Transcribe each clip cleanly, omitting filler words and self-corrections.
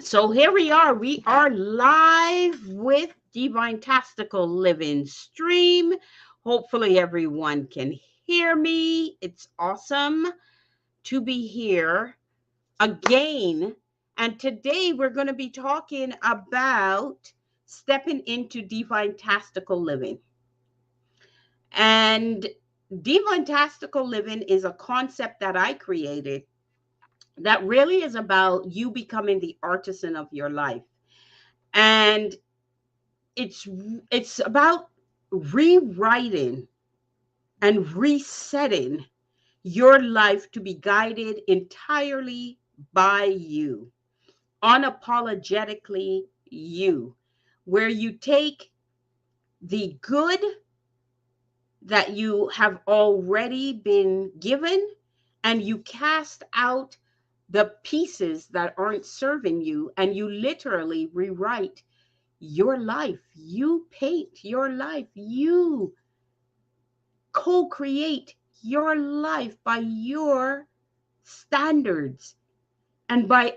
So here we are. We are live with Divintastical Living stream. Hopefully everyone can hear me. It's awesome to be here again. And today we're going to be talking about stepping into Divintastical Living. And Divintastical Living is a concept that I created that really is about you becoming the artisan of your life. And it's it's about rewriting and resetting your life to be guided entirely by you, unapologetically you, where you take the good that you have already been given and you cast out the pieces that aren't serving you, and you literally rewrite your life. You paint your life. You co-create your life by your standards, and by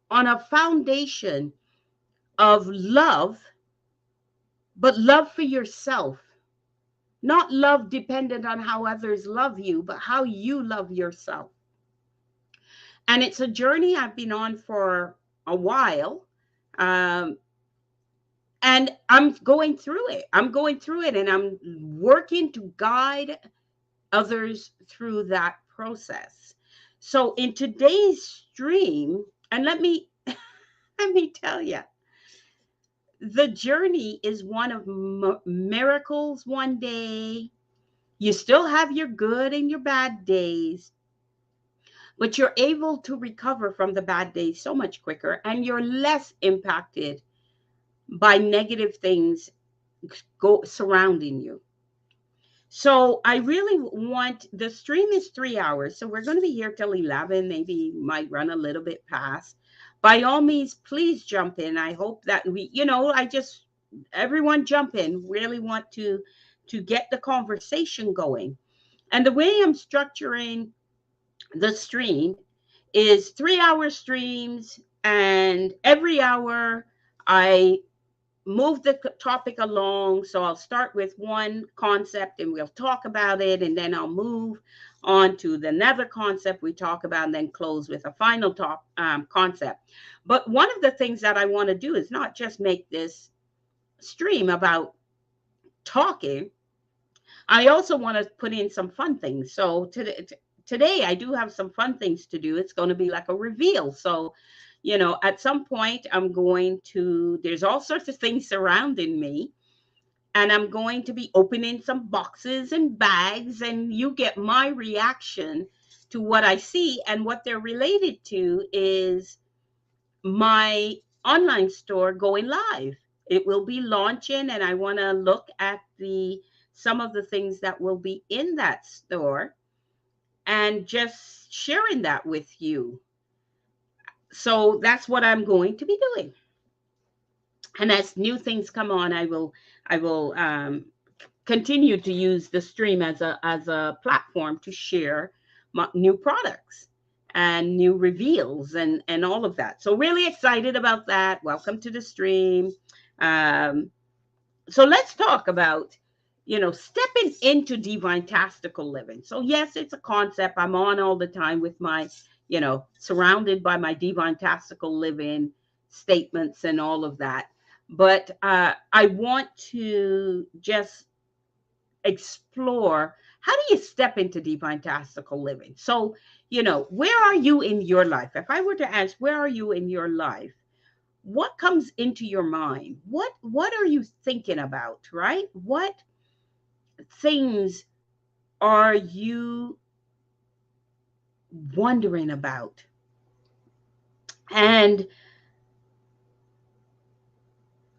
on a foundation of love, but love for yourself. Not love dependent on how others love you, but how you love yourself. And it's a journey I've been on for a while. Um, and I'm going through it. And I'm working to guide others through that process. So in today's stream, and let me tell you, the journey is one of miracles one day. You still have your good and your bad days, but you're able to recover from the bad days so much quicker, and you're less impacted by negative things surrounding you. So I really want, the stream is 3 hours. So we're going to be here till 11, maybe might run a little bit past. By all means, please jump in. I hope that everyone jump in. Really want to get the conversation going. And the way I'm structuring the stream is 3 hour streams, and every hour I move the topic along. So I'll start with one concept and we'll talk about it, and then I'll move on to the another concept we talk about, and then close with a final concept. But one of the things that I want to do is not just make this stream about talking. I also want to put in some fun things. So today I do have some fun things to do. It's going to be like a reveal. So at some point there's all sorts of things surrounding me, and I'm going to be opening some boxes and bags, and you get my reaction to what I see. And what they're related to is my online store going live. It will be launching, and I want to look at some of the things that will be in that store and just sharing that with you. So that's what I'm going to be doing. And as new things come on, I will continue to use the stream as a platform to share new products and new reveals and all of that. So really excited about that. Welcome to the stream. So let's talk about stepping into Divintastical Living. So yes, it's a concept I'm on all the time with my surrounded by my Divintastical Living statements and all of that. But I want to just explore, how do you step into Divintastical Living? So, where are you in your life? If I were to ask, where are you in your life? What comes into your mind? What are you thinking about, right? What things are you wondering about? And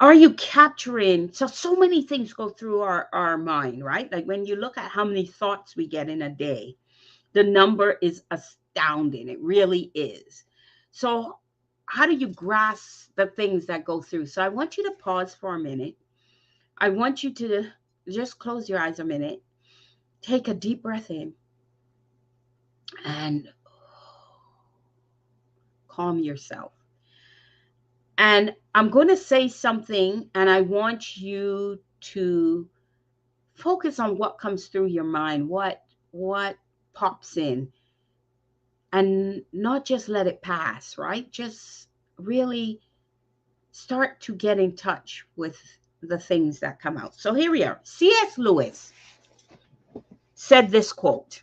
are you capturing, so many things go through our mind, right? Like when you look at how many thoughts we get in a day, the number is astounding. It really is. So how do you grasp the things that go through? So I want you to pause for a minute. I want you to just close your eyes a minute, take a deep breath in, and calm yourself. And I'm going to say something, and I want you to focus on what comes through your mind, what pops in, and not just let it pass, right? Just really start to get in touch with the things that come out. So here we are. C.S. Lewis said this quote: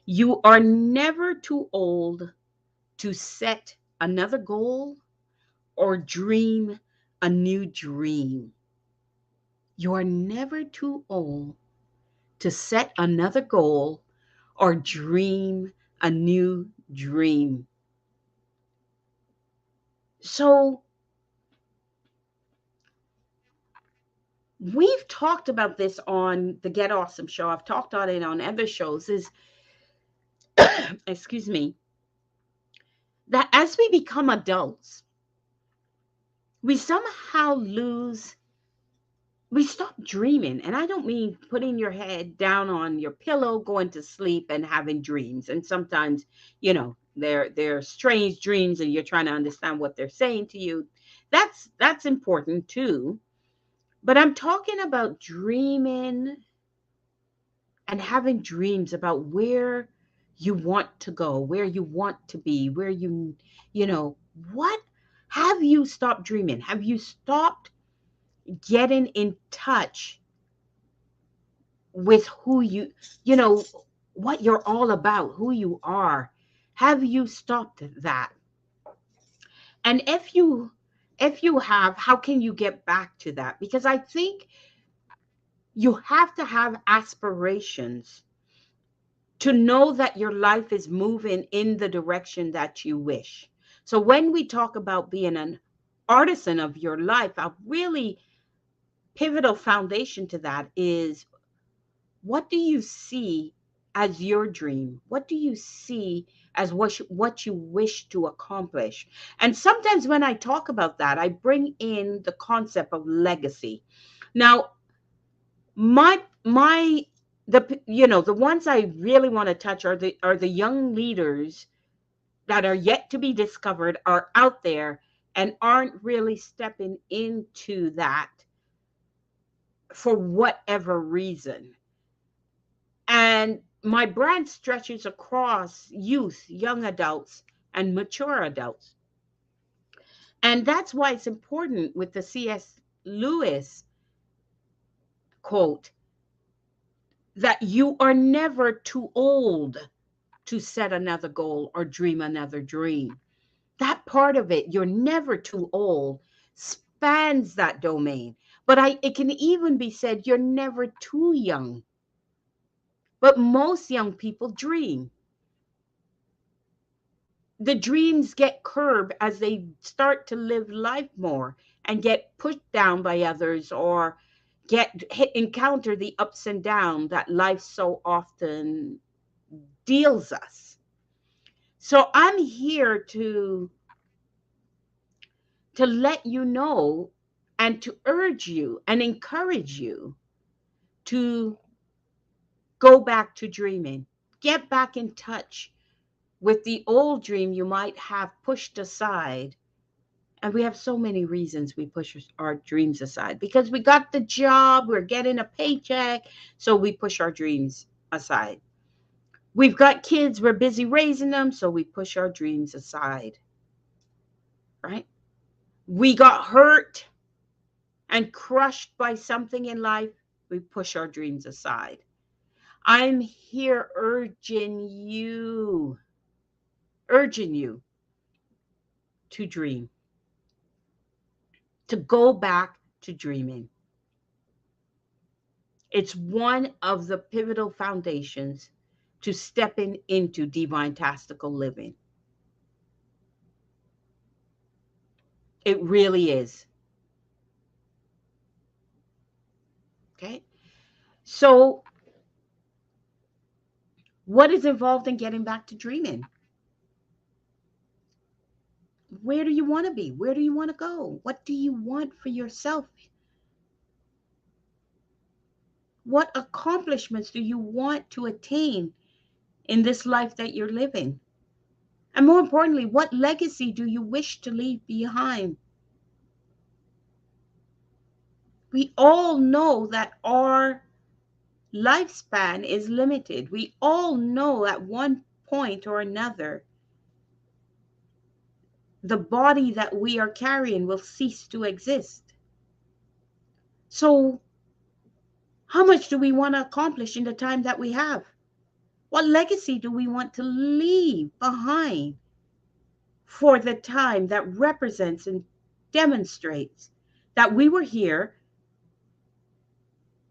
"You are never too old to set another goal or dream a new dream. You are never too old to set another goal or dream a new dream." So we've talked about this on the Get Awesome show. I've talked on it on other shows, is excuse me, that as we become adults, we somehow lose, we stop dreaming. And I don't mean putting your head down on your pillow, going to sleep and having dreams. And sometimes, they're strange dreams and you're trying to understand what they're saying to you. That's important too. But I'm talking about dreaming and having dreams about where you want to go, where you want to be, where you know, what have you stopped dreaming? Have you stopped getting in touch with who you know, what you're all about, who you are? Have you stopped that? And if you have, how can you get back to that? Because I think you have to have aspirations to know that your life is moving in the direction that you wish. So when we talk about being an artisan of your life, a really pivotal foundation to that is, what do you see as your dream? What do you see as what you wish to accomplish? And sometimes when I talk about that, I bring in the concept of legacy. Now, my the ones I really want to touch are the young leaders that are yet to be discovered, are out there and aren't really stepping into that for whatever reason. And my brand stretches across youth, young adults, and mature adults. And that's why it's important with the C.S. Lewis quote that you are never too old to set another goal or dream another dream. That part of it, you're never too old, spans that domain. But it can even be said you're never too young. But most young people dream. The dreams get curbed as they start to live life more and get pushed down by others, or encounter the ups and downs that life so often deals us. So I'm here to let you know and to urge you and encourage you to go back to dreaming. Get back in touch with the old dream you might have pushed aside. And we have so many reasons we push our dreams aside, because we got the job, we're getting a paycheck, so we push our dreams aside. We've got kids, we're busy raising them, so we push our dreams aside, right? We got hurt and crushed by something in life, we push our dreams aside. I'm here urging you to dream, to go back to dreaming. It's one of the pivotal foundations to stepping into Divintastical Living. It really is. Okay. So, what is involved in getting back to dreaming? Where do you want to be? Where do you want to go? What do you want for yourself? What accomplishments do you want to attain in this life that you're living? And more importantly, what legacy do you wish to leave behind? We all know that our lifespan is limited. We all know at one point or another, the body that we are carrying will cease to exist. So, how much do we want to accomplish in the time that we have? What legacy do we want to leave behind for the time that represents and demonstrates that we were here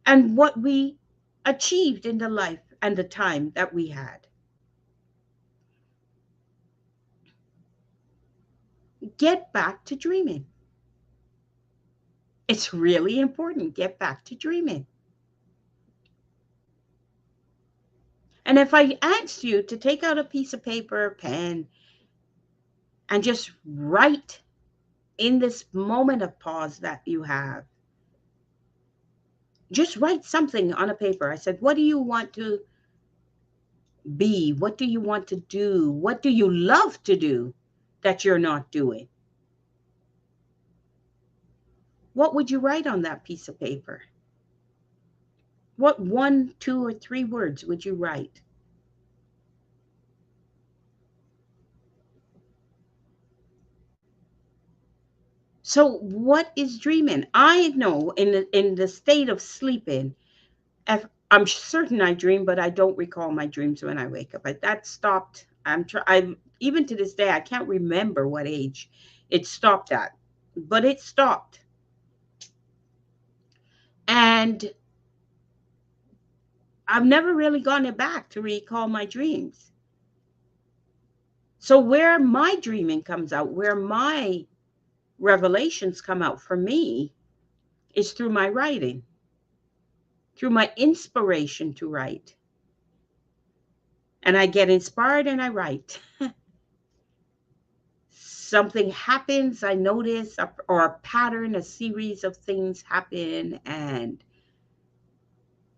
and what we achieved in the life and the time that we had? Get back to dreaming. It's really important. Get back to dreaming. And if I asked you to take out a piece of paper, a pen, and just write in this moment of pause that you have, just write something on a paper. I said, what do you want to be? What do you want to do? What do you love to do that you're not doing? What would you write on that piece of paper? What 1, 2, or 3 words would you write? So what is dreaming? I know in the state of sleeping, if, I'm certain I dream, but I don't recall my dreams when I wake up. That stopped. I even to this day I can't remember what age it stopped at, but it stopped. And I've never really gone back to recall my dreams. So where my dreaming comes out, where my revelations come out for me, is through my writing, through my inspiration to write. And I get inspired and I write. Something happens, I notice, or a pattern, a series of things happen, and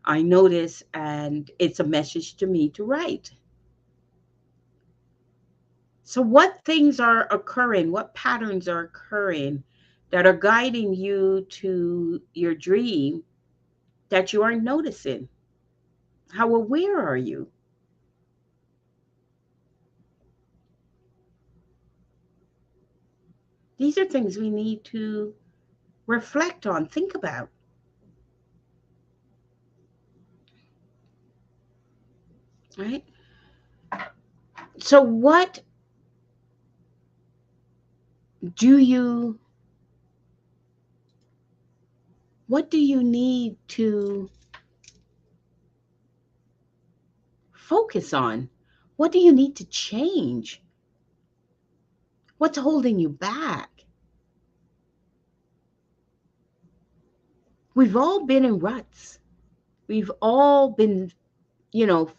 I notice, and it's a message to me to write. So, what things are occurring? What patterns are occurring that are guiding you to your dream that you aren't noticing? How aware are you? These are things we need to reflect on, think about. Right? So, do you what do you need to focus on? What do you need to change? What's holding you back? We've all been in ruts. We've all been,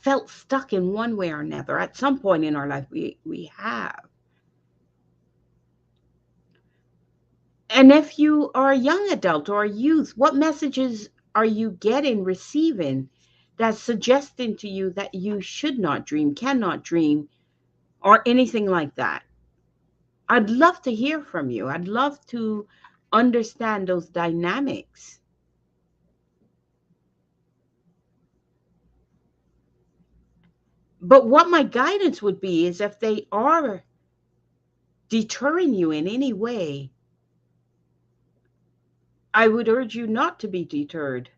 felt stuck in one way or another. At some point in our life, we have. And if you are a young adult or a youth, what messages are you getting, receiving, that's suggesting to you that you should not dream, cannot dream, or anything like that? I'd love to hear from you. I'd love to understand those dynamics. But what my guidance would be is if they are deterring you in any way, I would urge you not to be deterred.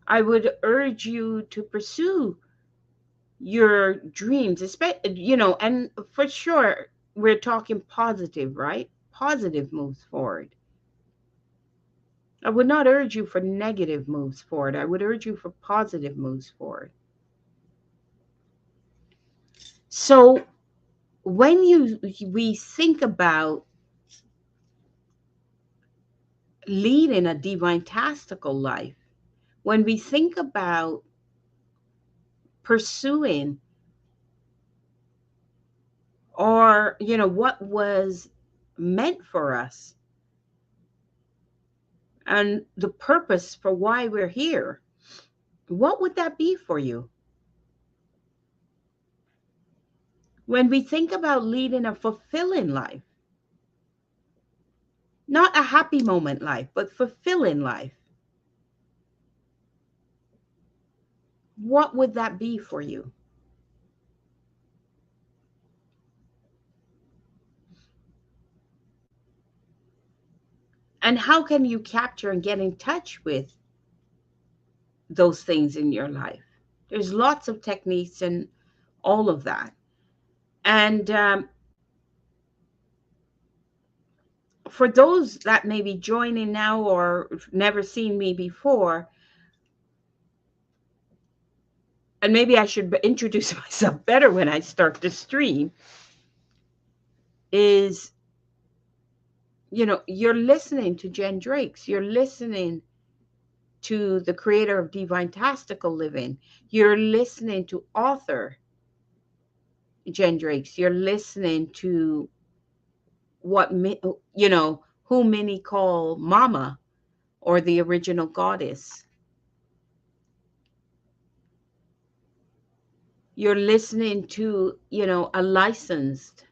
I would urge you to pursue your dreams, and for sure, we're talking positive, right? Positive moves forward. I would not urge you for negative moves forward. I would urge you for positive moves forward. So when we think about leading a divintastical life, when we think about pursuing or what was meant for us and the purpose for why we're here, what would that be for you? When we think about leading a fulfilling life, not a happy moment life, but fulfilling life, what would that be for you? And how can you capture and get in touch with those things in your life? There's lots of techniques and all of that. And for those that may be joining now or never seen me before, and maybe I should introduce myself better when I start the stream, is, you're listening to Jen Drakes. You're listening to the creator of Divintastical Living. You're listening to author Jen Drakes. You're listening to what, who many call Mama or the original goddess. You're listening to, a licensed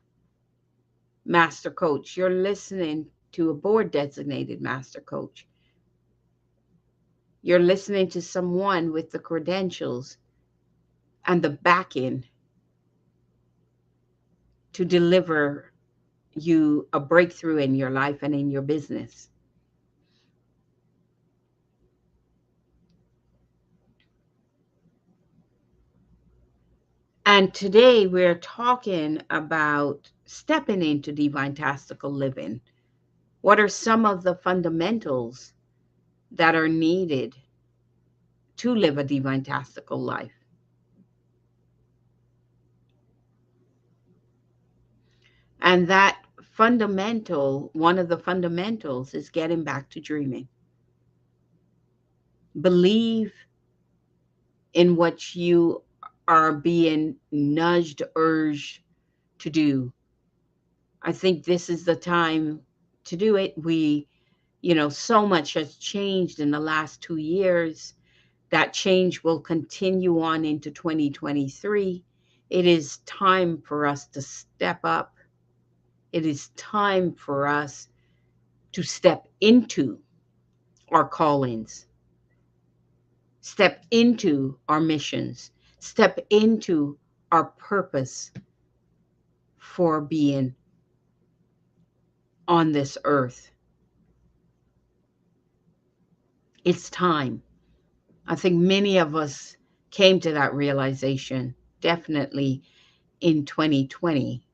master coach. You're listening to a board designated master coach. You're listening to someone with the credentials and the backing to deliver you a breakthrough in your life and in your business. And today we're talking about stepping into Divintastical Living. What are some of the fundamentals that are needed to live a Divintastical life? And that one of the fundamentals is getting back to dreaming. Believe in what you are being nudged, urged to do. I think this is the time to do it. So much has changed in the last 2 years. That change will continue on into 2023. It is time for us to step up. It is time for us to step into our callings, step into our missions, step into our purpose for being on this earth. It's time. I think many of us came to that realization definitely in 2020.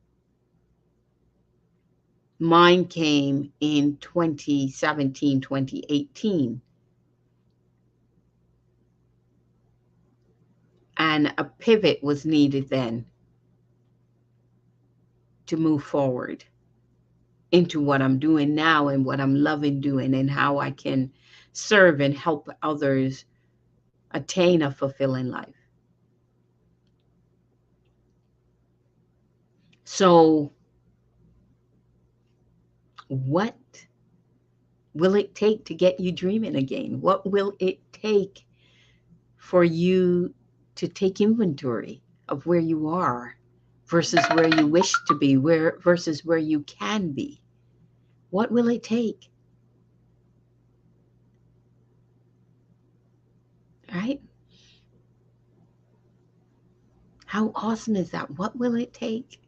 Mine came in 2017, 2018. And a pivot was needed then to move forward into what I'm doing now and what I'm loving doing and how I can serve and help others attain a fulfilling life. So, what will it take to get you dreaming again? What will it take for you to take inventory of where you are versus where you wish to be, versus where you can be? What will it take? Right? How awesome is that? What will it take?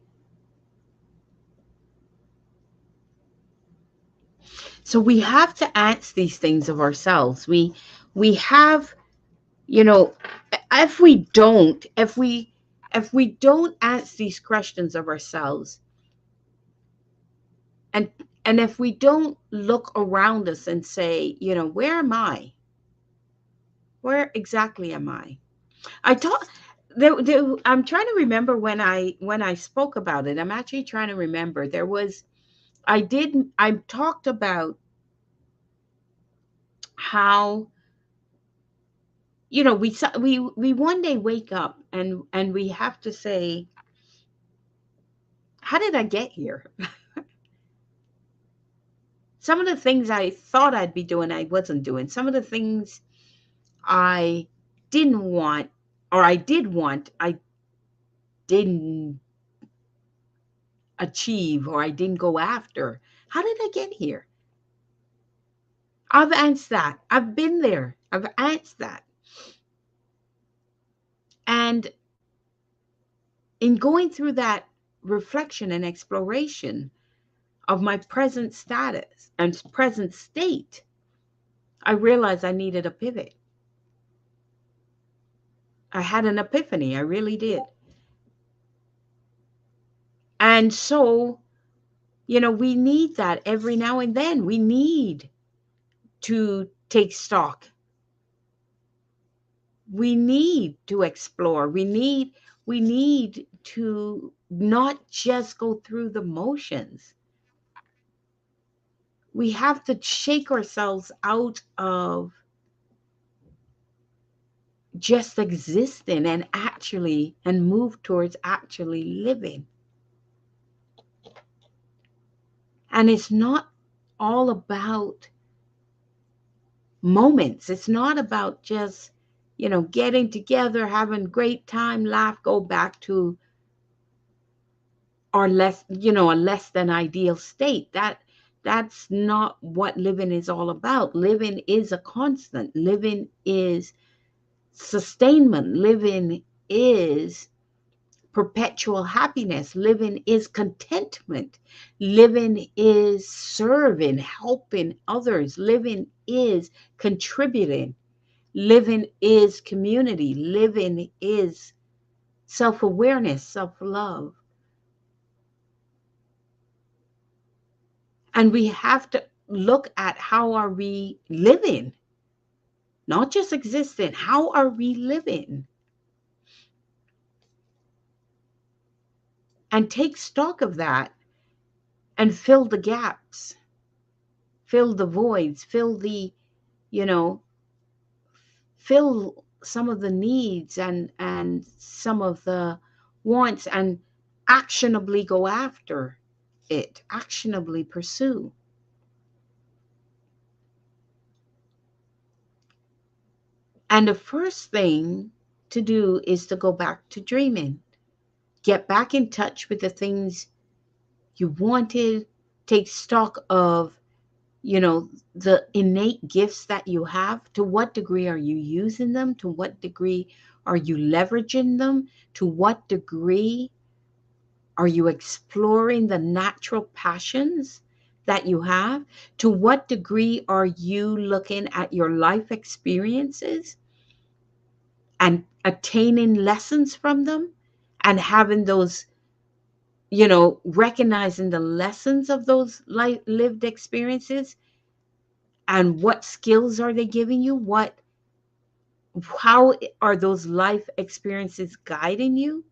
So we have to ask these things of ourselves. We have, you know, if we don't ask these questions of ourselves, and if we don't look around us and say, where am I? Where exactly am I? I taught I'm trying to remember when I spoke about it. I'm actually trying to remember. I talked about how, we one day wake up and we have to say, how did I get here? Some of the things I thought I'd be doing, I wasn't doing. Some of the things I didn't want, or I did want, I didn't achieve or I didn't go after? How did I get here? I've answered that. I've been there. I've answered that. And in going through that reflection and exploration of my present status and present state, I realized I needed a pivot. I had an epiphany. I really did. And so, we need that every now and then. We need to take stock. We need to explore. We need to not just go through the motions. We have to shake ourselves out of just existing and move towards actually living. And it's not all about moments. It's not about just, getting together, having great time, laugh, go back to our a less than ideal state. That's not what living is all about. Living is a constant. Living is sustainment. Living is perpetual happiness. Living is contentment. Living is serving, helping others. Living is contributing. Living is community. Living is self-awareness, self-love. And we have to look at how are we living, not just existing. How are we living? And take stock of that and fill the gaps, fill the voids, fill some of the needs and some of the wants, and actionably go after it, actionably pursue. And the first thing to do is to go back to dreaming. Get back in touch with the things you wanted. Take stock of, the innate gifts that you have. To what degree are you using them? To what degree are you leveraging them? To what degree are you exploring the natural passions that you have? To what degree are you looking at your life experiences and attaining lessons from them and having those, recognizing the lessons of those lived experiences, and what skills are they giving you? How are those life experiences guiding you?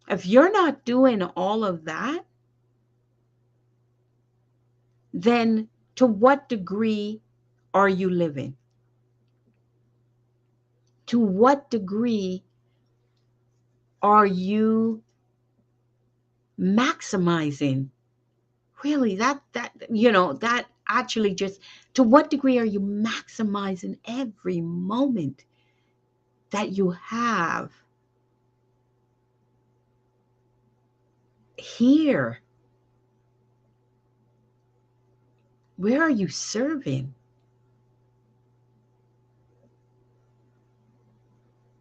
If you're not doing all of that, then to what degree are you living? To what degree are you maximizing? Really, that actually just, to what degree are you maximizing every moment that you have here? Where are you serving?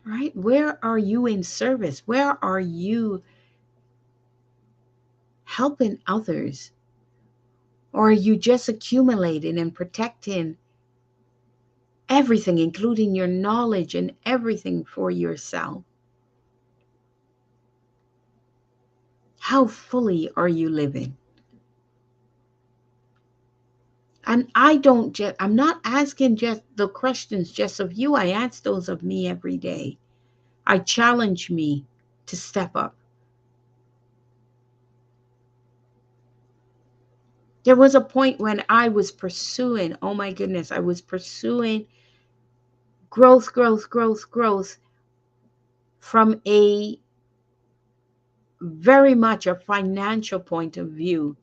Right? Where are you in service? Where are you helping others? Or are you just accumulating and protecting everything, including your knowledge and everything for yourself? How fully are you living? And I'm not asking just the questions just of you. I ask those of me every day. I challenge me to step up. There was a point when I was pursuing, oh my goodness, I was pursuing growth, growth, growth, growth from a very much a financial point of view,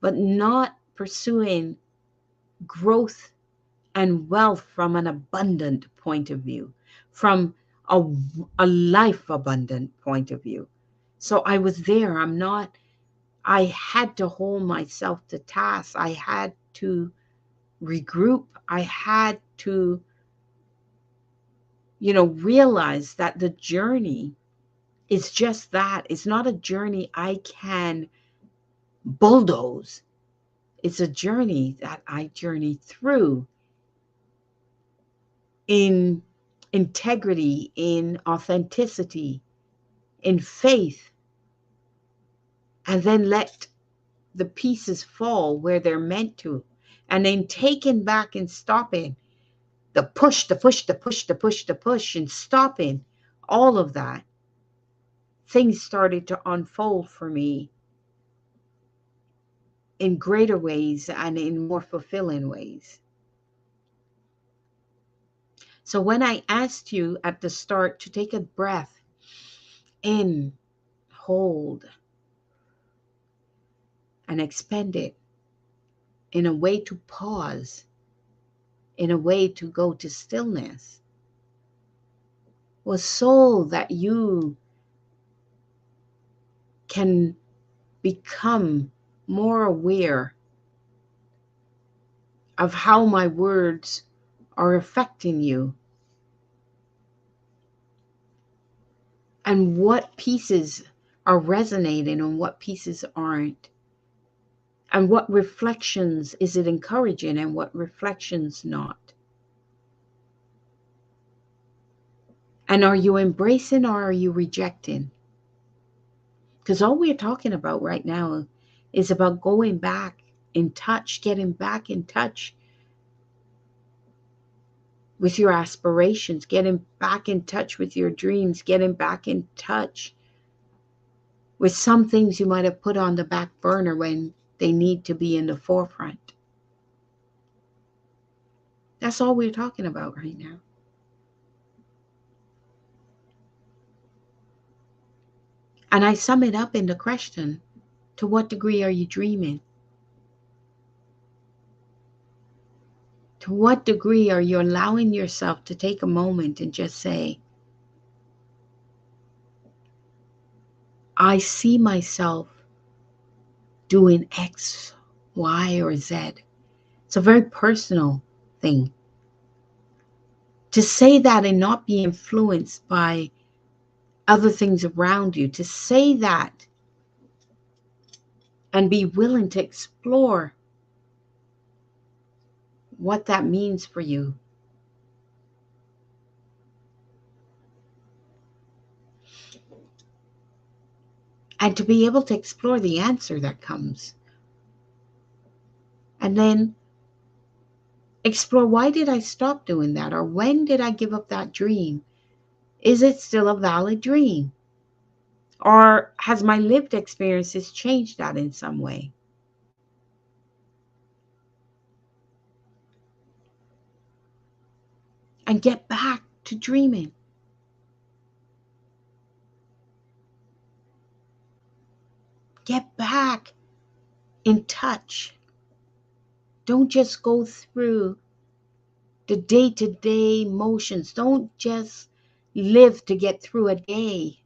but not pursuing growth and wealth from an abundant point of view, from a life abundant point of view. So I was there. I'm not I had to hold myself to task. I had to regroup. I had to, realize that the journey is just that. It's not a journey I can bulldoze. It's a journey that I journey through in integrity, in authenticity, in faith, and then let the pieces fall where they're meant to. And then taking back and stopping the push, the push, the push, the push, the push, and stopping all of that, things started to unfold for me in greater ways and in more fulfilling ways. So when I asked you at the start to take a breath in, hold, and expend it in a way to pause, in a way to go to stillness, was so that you can become more aware of how my words are affecting you and what pieces are resonating and what pieces aren't. And what reflections is it encouraging and what reflections not? And are you embracing or are you rejecting? Because all we're talking about right now is about going back in touch, getting back in touch with your aspirations, getting back in touch with your dreams, getting back in touch with some things you might have put on the back burner when they need to be in the forefront. That's all we're talking about right now. And I sum it up in the question, to what degree are you dreaming? To what degree are you allowing yourself to take a moment and just say, I see myself doing X, Y, or Z. It's a very personal thing. To say that and not be influenced by other things around you, to say that and be willing to explore what that means for you. And to be able to explore the answer that comes. And then explore, why did I stop doing that? Or when did I give up that dream? Is it still a valid dream? Or has my lived experiences changed that in some way? And get back to dreaming. Get back in touch. Don't just go through the day-to-day motions. Don't just live to get through a day.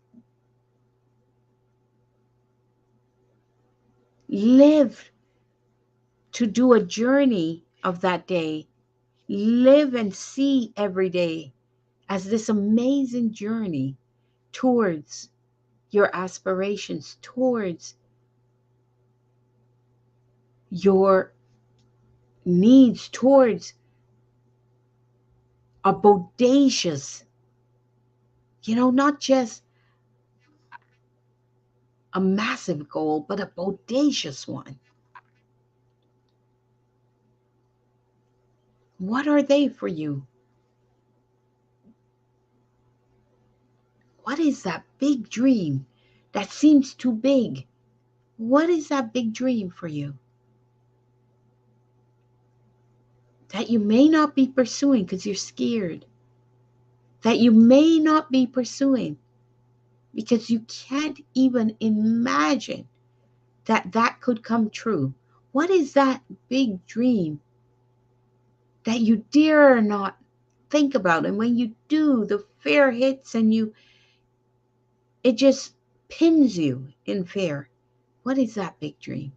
Live to do a journey of that day. Live and see every day as this amazing journey towards your aspirations, towards your needs, towards a bodacious, not just a massive goal, but a bodacious one. What are they for you? What is that big dream that seems too big? What is that big dream for you that you may not be pursuing because you're scared? That you may not be pursuing because you can't even imagine that that could come true? What is that big dream that you dare not think about? And when you do, the fear hits and it just pins you in fear. What is that big dream?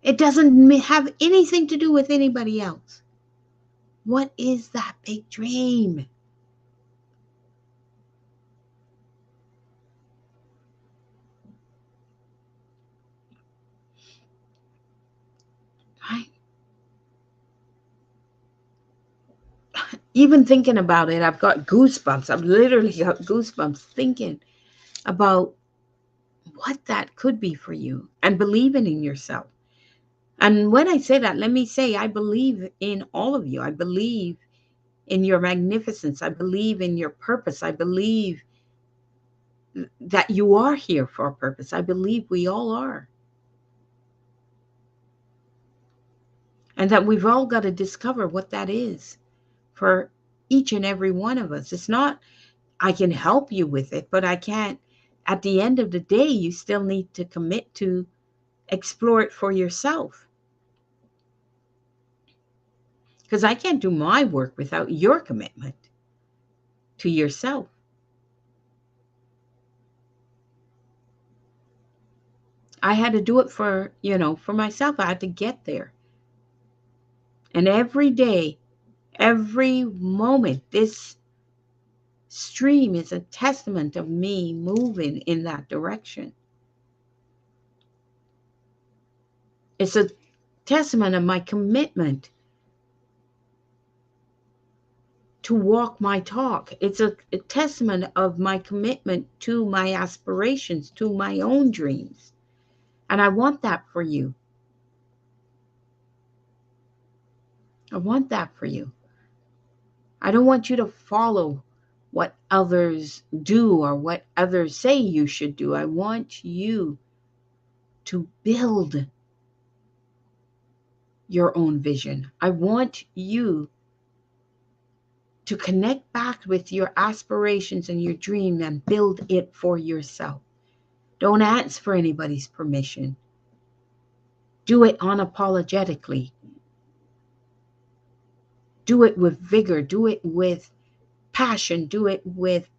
It doesn't have anything to do with anybody else. What is that big dream? Right? Even thinking about it, I've got goosebumps. I've literally got goosebumps thinking about what that could be for you and believing in yourself. And when I say that, let me say, I believe in all of you. I believe in your magnificence. I believe in your purpose. I believe that you are here for a purpose. I believe we all are. And that we've all got to discover what that is for each and every one of us. It's not, I can help you with it, but I can't. At the end of the day, you still need to commit to explore it for yourself. Because I can't do my work without your commitment to yourself. I had to do it for, for myself. I had to get there. And every day, every moment, this stream is a testament of me moving in that direction. It's a testament of my commitment to walk my talk. It's a testament of my commitment to my aspirations, to my own dreams. And I want that for you. I want that for you. I don't want you to follow what others do or what others say you should do. I want you to build your own vision. I want you to connect back with your aspirations and your dream and build it for yourself. Don't ask for anybody's permission. Do it unapologetically. Do it with vigor. Do it with passion. Do it with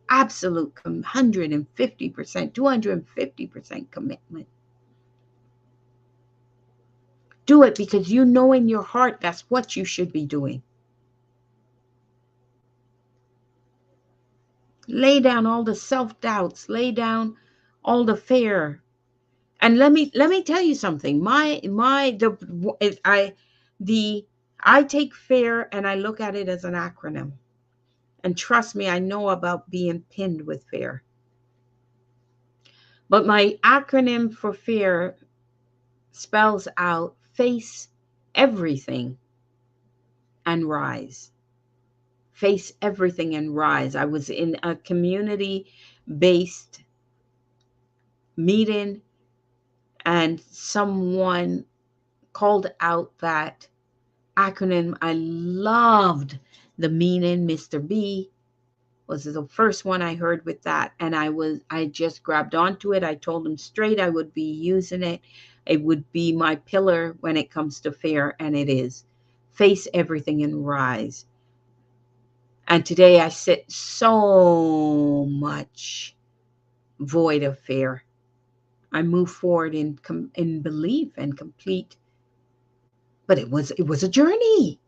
absolute 150%, 250% commitment. Do it because you know in your heart that's what you should be doing. Lay down all the self-doubts. Lay down all the fear. And let me tell you something. I take fear and I look at it as an acronym. And trust me, I know about being pinned with fear. But my acronym for fear spells out face everything and rise. Face everything and rise. I was in a community-based meeting and someone called out that acronym. I loved the meaning. Mr. B was the first one I heard with that. And I just grabbed onto it. I told him straight I would be using it. It would be my pillar when it comes to fear, and it is. Face everything and rise. And today I sit so much void of fear. I move forward in belief and complete. But it was a journey.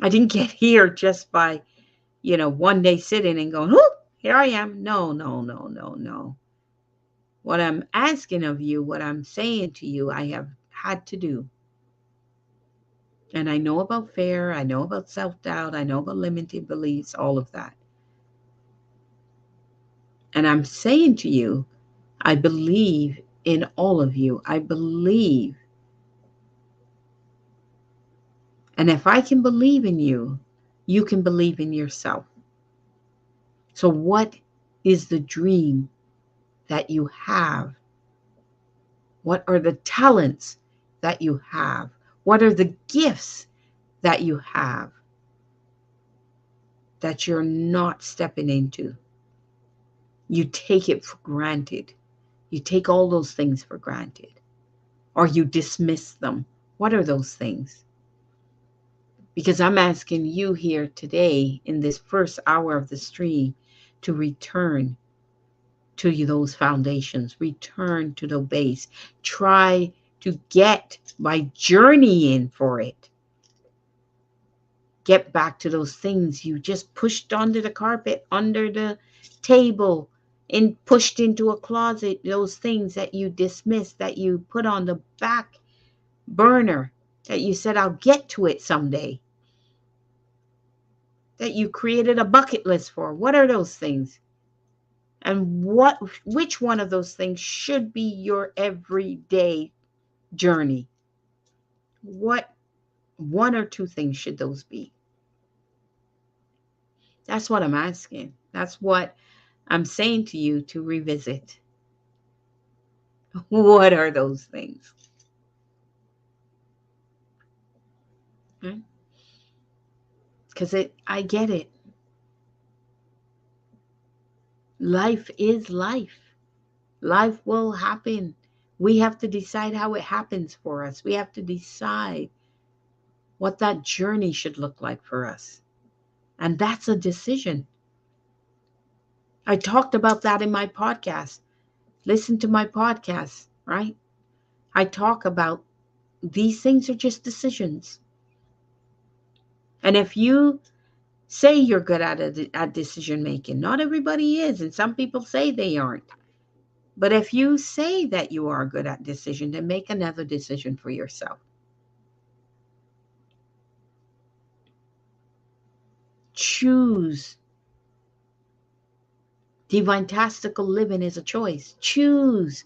I didn't get here just by, one day sitting and going, "Oh, here I am." No, no, no, no, no. What I'm asking of you, what I'm saying to you, I have had to do. And I know about fear. I know about self-doubt. I know about limited beliefs, all of that. And I'm saying to you, I believe in all of you. I believe. And if I can believe in you, you can believe in yourself. So what is the dream that you have? What are the talents that you have? What are the gifts that you have that you're not stepping into? You take it for granted. You take all those things for granted, or you dismiss them. What are those things? Because I'm asking you here today in this first hour of the stream to return to those foundations, return to the base. Try to get by journeying for it. Get back to those things you just pushed under the carpet, under the table, and pushed into a closet. Those things that you dismissed, that you put on the back burner, that you said, I'll get to it someday, that you created a bucket list for. What are those things? And which one of those things should be your everyday journey? What one or two things should those be? That's what I'm asking. That's what I'm saying to you to revisit. What are those things? Because I get it. Life is life. Life will happen. We have to decide how it happens for us. We have to decide what that journey should look like for us. And that's a decision. I talked about that in my podcast. Listen to my podcast, right? I talk about these things are just decisions. And if you say you're good at decision making, not everybody is, and some people say they aren't. But if you say that you are good at decision, then make another decision for yourself. Choose. Divintastical living is a choice. Choose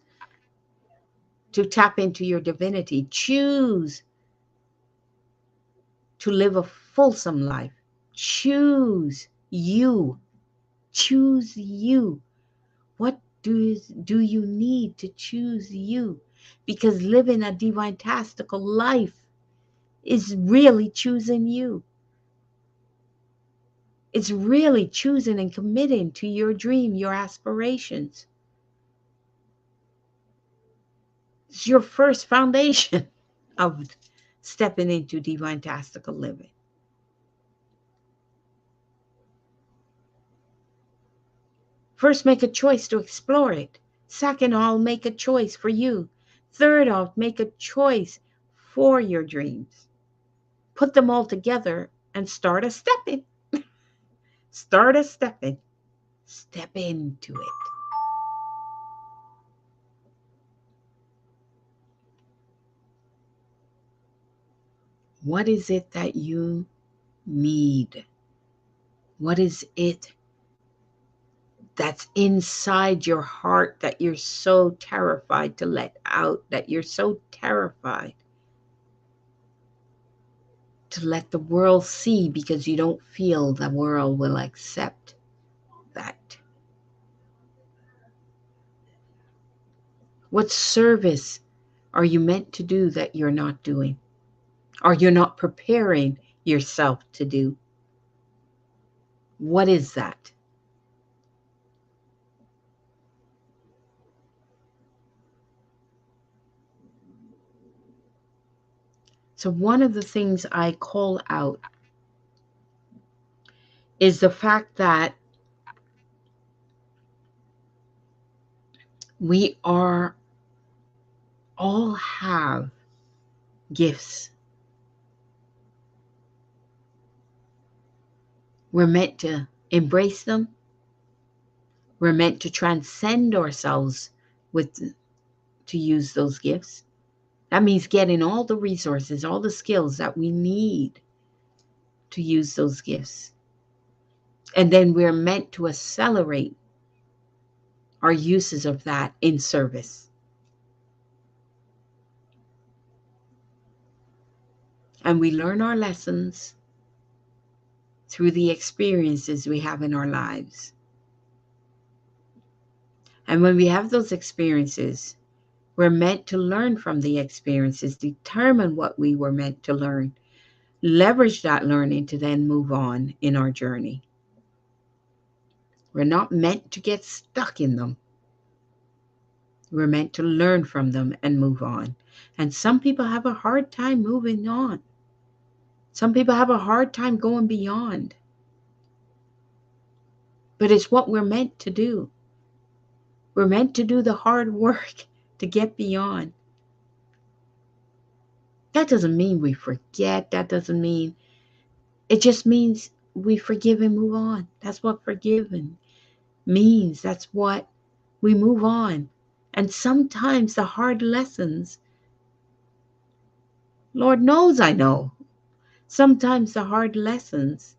to tap into your divinity. Choose to live a fulsome life. Choose you. Choose you. What do you need to choose you? Because living a divintastical life is really choosing you. It's really choosing and committing to your dream, your aspirations. It's your first foundation of stepping into divintastical living. First, make a choice to explore it. Second, I'll make a choice for you. Third, I'll make a choice for your dreams. Put them all together and start a stepping. Start a stepping. Step into it. What is it that you need? What is it that's inside your heart that you're so terrified to let out, that you're so terrified to let the world see because you don't feel the world will accept that? What service are you meant to do that you're not doing? Or you're not preparing yourself to do? What is that? So one of the things I call out is the fact that we are all have gifts. We're meant to embrace them. We're meant to transcend ourselves to use those gifts. That means getting all the resources, all the skills that we need to use those gifts. And then we're meant to accelerate our uses of that in service. And we learn our lessons through the experiences we have in our lives. And when we have those experiences, we're meant to learn from the experiences, determine what we were meant to learn, leverage that learning to then move on in our journey. We're not meant to get stuck in them. We're meant to learn from them and move on. And some people have a hard time moving on. Some people have a hard time going beyond. But it's what we're meant to do. We're meant to do the hard work to get beyond. That doesn't mean we forget. That doesn't mean, it just means we forgive and move on. That's what forgiving means. That's what we move on. And sometimes the hard lessons, Lord knows I know, sometimes the hard lessons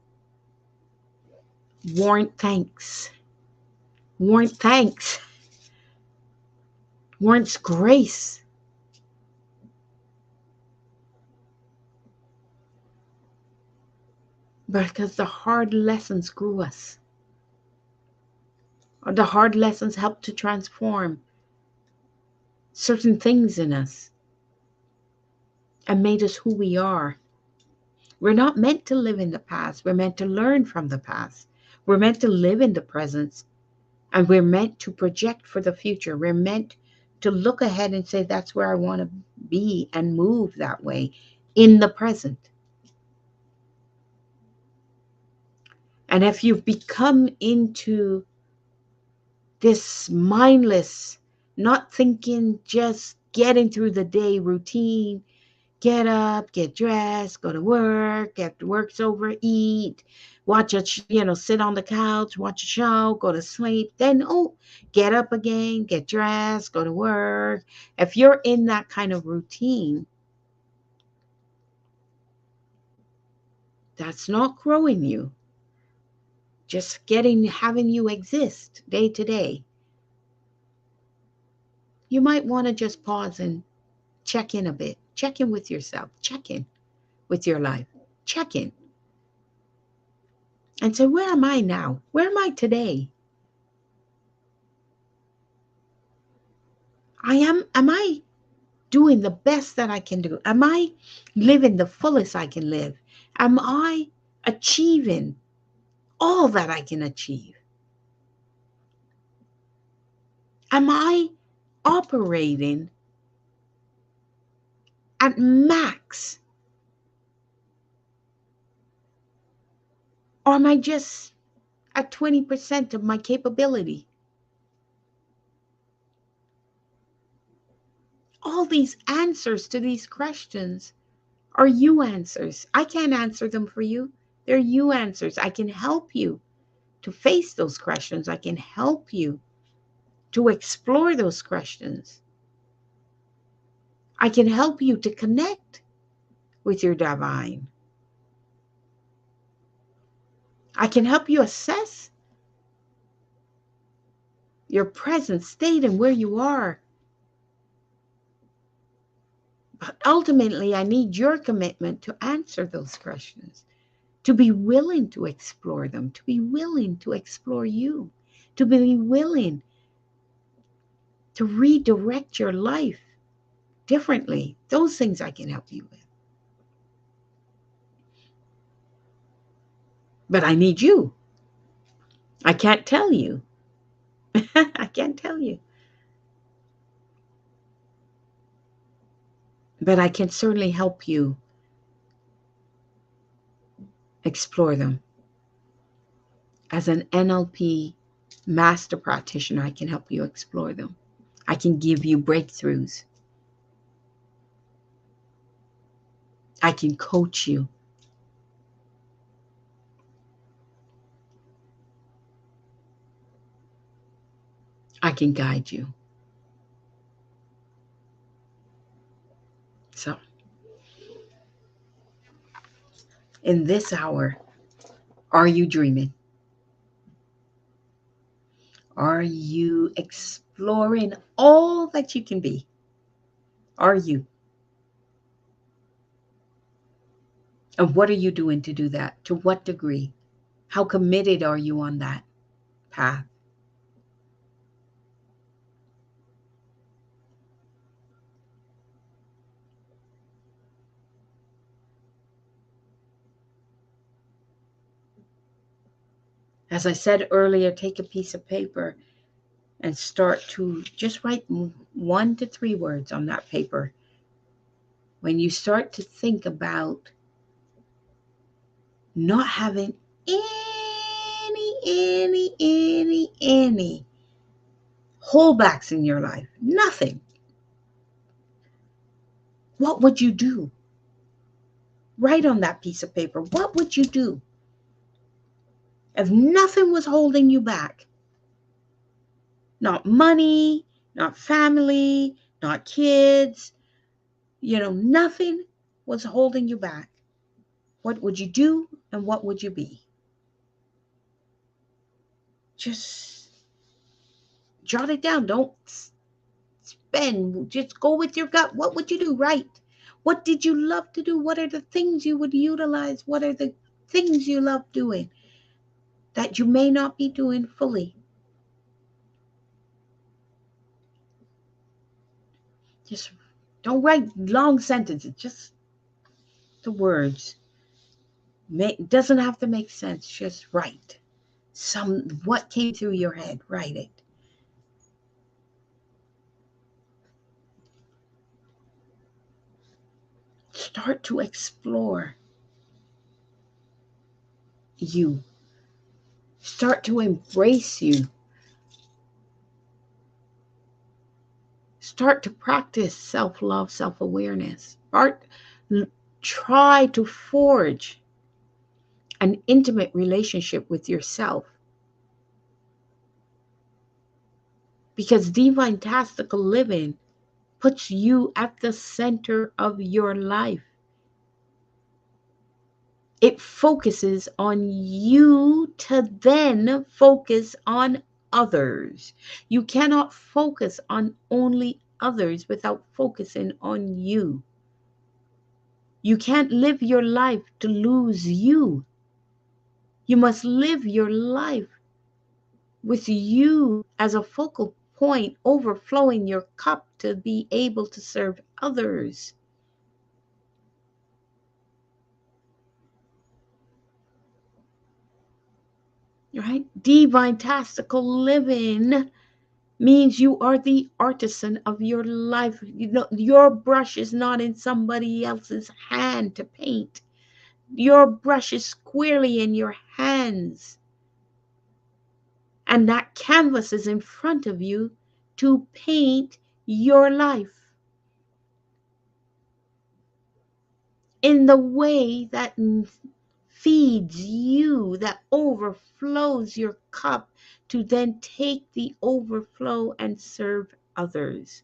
warrant thanks. Warrant thanks. Warrants grace. Because the hard lessons grew us. Or the hard lessons helped to transform certain things in us and made us who we are. We're not meant to live in the past. We're meant to learn from the past. We're meant to live in the present. And we're meant to project for the future. We're meant to look ahead and say, that's where I want to be, and move that way in the present. And if you've become into this mindless, not thinking, just getting through the day routine, get up, get dressed, go to work, after work's over, eat, watch sit on the couch, watch a show, go to sleep, then, get up again, get dressed, go to work. If you're in that kind of routine, that's not growing you. Just having you exist day to day. You might want to just pause and check in a bit. Check in with yourself. Check in with your life. Check in. And say, where am I now? Where am I today? Am I doing the best that I can do? Am I living the fullest I can live? Am I achieving all that I can achieve? Am I operating at max? Or am I just at 20% of my capability? All these answers to these questions are you answers. I can't answer them for you. They're you answers. I can help you to face those questions. I can help you to explore those questions. I can help you to connect with your divine. I can help you assess your present state and where you are. But ultimately, I need your commitment to answer those questions, to be willing to explore them, to be willing to explore you, to be willing to redirect your life differently. Those things I can help you with. But I need you. I can't tell you. I can't tell you. But I can certainly help you explore them. As an NLP master practitioner, I can help you explore them. I can give you breakthroughs. I can coach you. I can guide you. So, in this hour, are you dreaming? Are you exploring all that you can be? Are you? And what are you doing to do that? To what degree? How committed are you on that path? As I said earlier, take a piece of paper and start to just write 1 to 3 words on that paper. When you start to think about not having any holdbacks in your life, nothing, what would you do? Write on that piece of paper, what would you do if nothing was holding you back? Not money, not family, not kids, nothing was holding you back. What would you do and what would you be? Just jot it down. Don't spend. Just go with your gut. What would you do? Right. What did you love to do? What are the things you would utilize? What are the things you love doing that you may not be doing fully? Just don't write long sentences. Just the words. Doesn't have to make sense. Just write. What came through your head. Write it. Start to explore you. Start to embrace you. Start to practice self-love, self-awareness. Try to forge an intimate relationship with yourself. Because Divintastical Living puts you at the center of your life. It focuses on you to then focus on others. You cannot focus on only others without focusing on you. You can't live your life to lose you. You must live your life with you as a focal point, overflowing your cup to be able to serve others. Right? Divintastical living means you are the artisan of your life. Your brush is not in somebody else's hand to paint. Your brush is squarely in your hands. And that canvas is in front of you to paint your life in the way that feeds you, that overflows your cup to then take the overflow and serve others,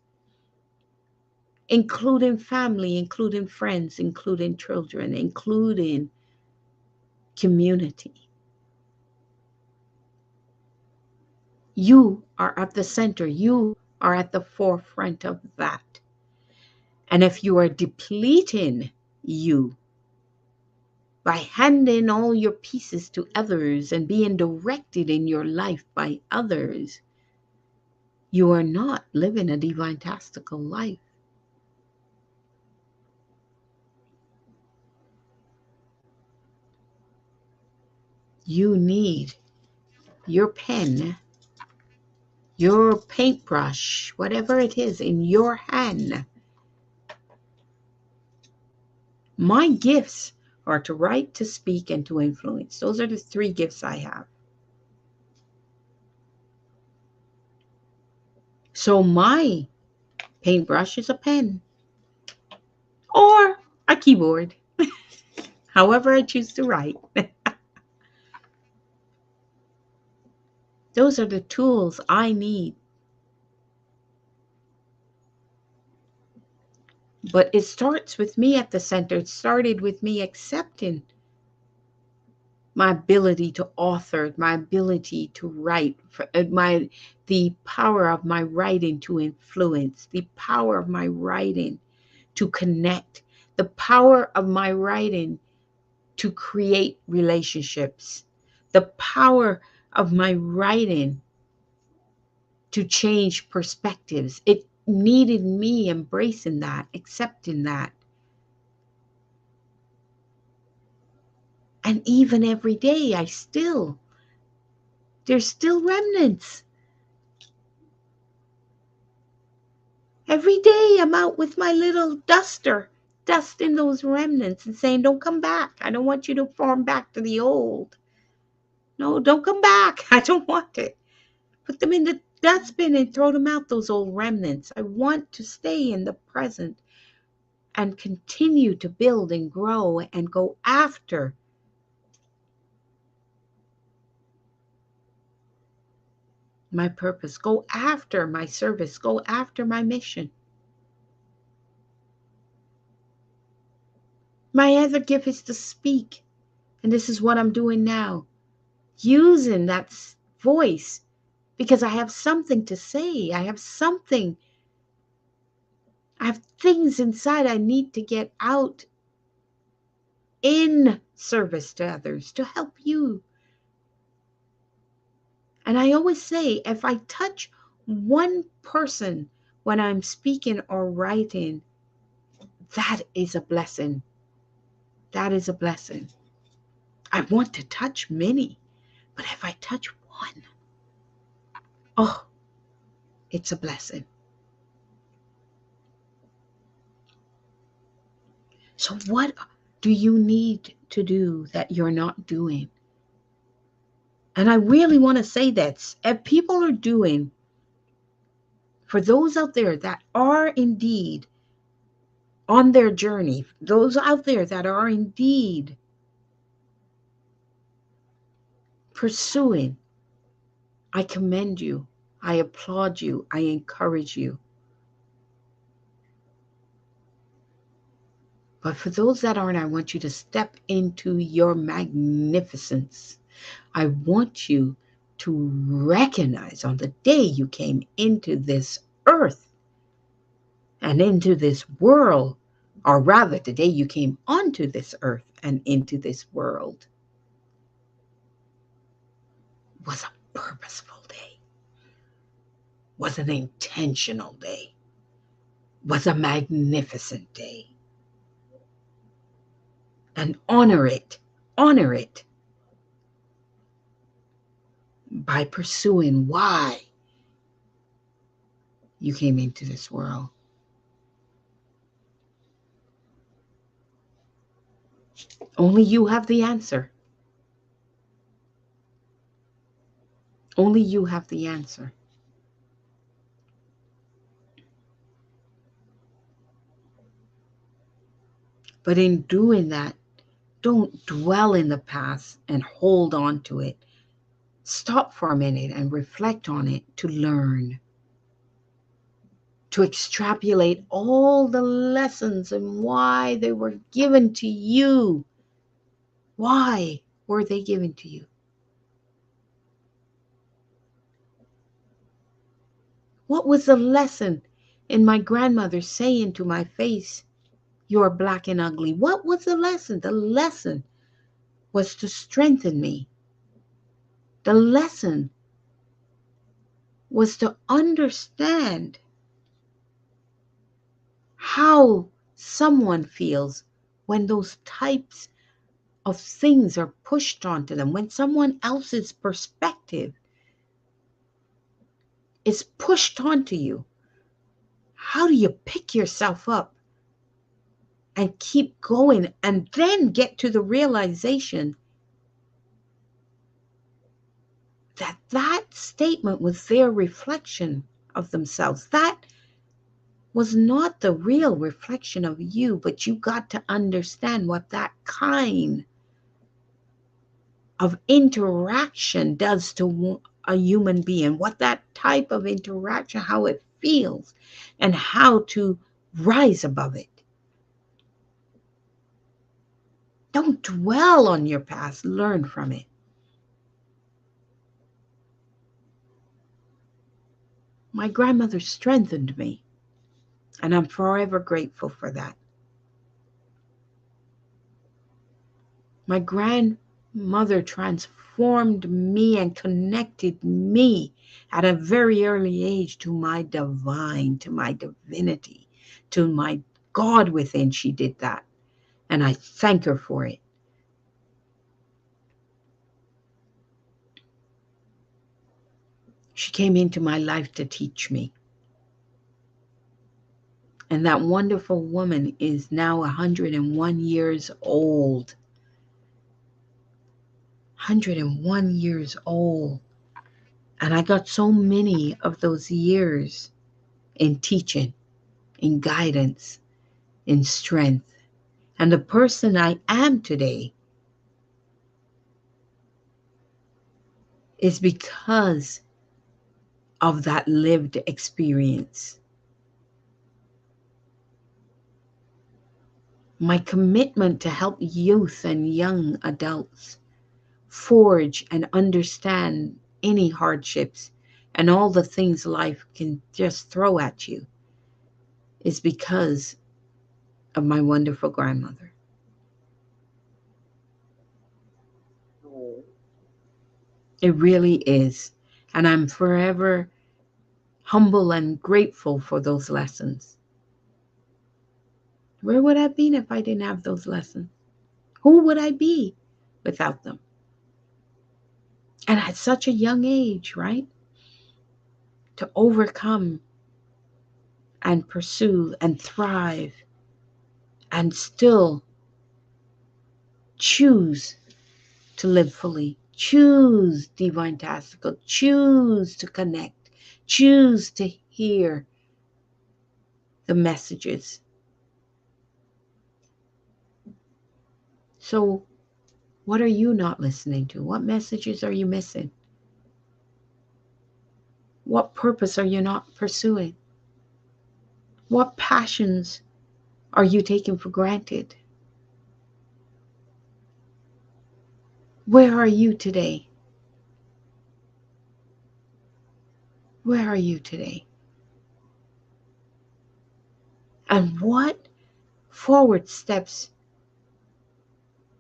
including family, including friends, including children, including community. You are at the center. You are at the forefront of that. And if you are depleting you by handing all your pieces to others and being directed in your life by others, you are not living a divintastical life. You need your pen, your paintbrush, whatever it is in your hand. My gifts are to write, to speak, and to influence. Those are the 3 gifts I have. So my paintbrush is a pen or a keyboard, however I choose to write. Those are the tools I need. But it starts with me at the center. It started with me accepting my ability to author, my ability to write, the power of my writing to influence, the power of my writing to connect, the power of my writing to create relationships, the power of my writing to change perspectives. It needed me embracing that, accepting that. And even every day, there's still remnants. Every day I'm out with my little duster, dusting those remnants and saying, don't come back. I don't want you to form back to the old. No, don't come back. I don't want it. Put them in the dustbin and throw them out, those old remnants. I want to stay in the present and continue to build and grow and go after my purpose, go after my service, go after my mission. My other gift is to speak, and this is what I'm doing now, using that voice because I have something to say. I have things inside I need to get out in service to others, to help you. And I always say, if I touch one person when I'm speaking or writing, that is a blessing. That is a blessing. I want to touch many, but if I touch one, oh, it's a blessing. So what do you need to do that you're not doing? And I really want to say that if people are doing, for those out there that are indeed on their journey, those out there that are indeed pursuing, I commend you. I applaud you. I encourage you. But for those that aren't, I want you to step into your magnificence. I want you to recognize on the day you came into this earth and into this world, or rather the day you came onto this earth and into this world, was a purposeful day, was an intentional day, was a magnificent day. And honor it by pursuing why you came into this world. Only you have the answer. Only you have the answer. But in doing that, don't dwell in the past and hold on to it. Stop for a minute and reflect on it to learn, to extrapolate all the lessons and why they were given to you. Why were they given to you? What was the lesson in my grandmother saying to my face, "You're black and ugly"? What was the lesson? The lesson was to strengthen me. The lesson was to understand how someone feels when those types of things are pushed onto them, when someone else's perspective is pushed onto you. How do you pick yourself up and keep going and then get to the realization that that statement was their reflection of themselves? That was not the real reflection of you, but you got to understand what that kind of interaction does to a human being, what that type of interaction, how it feels, and how to rise above it. Don't dwell on your past, learn from it. My grandmother strengthened me, and I'm forever grateful for that. My grandmother transformed me and connected me at a very early age to my divine, to my divinity, to my God within. She did that, and I thank her for it. She came into my life to teach me. And that wonderful woman is now 101 years old. 101 years old. And I got so many of those years in teaching, in guidance, in strength. And the person I am today is because of that lived experience. My commitment to help youth and young adults forge and understand any hardships and all the things life can just throw at you is because of my wonderful grandmother. It really is. And I'm forever humble and grateful for those lessons. Where would I have been if I didn't have those lessons? Who would I be without them? And at such a young age, right? To overcome and pursue and thrive and still choose to live fully, choose Divintastical, choose to connect, choose to hear the messages. So, what are you not listening to? What messages are you missing? What purpose are you not pursuing? What passions are you taking for granted? Where are you today? Where are you today? And what forward steps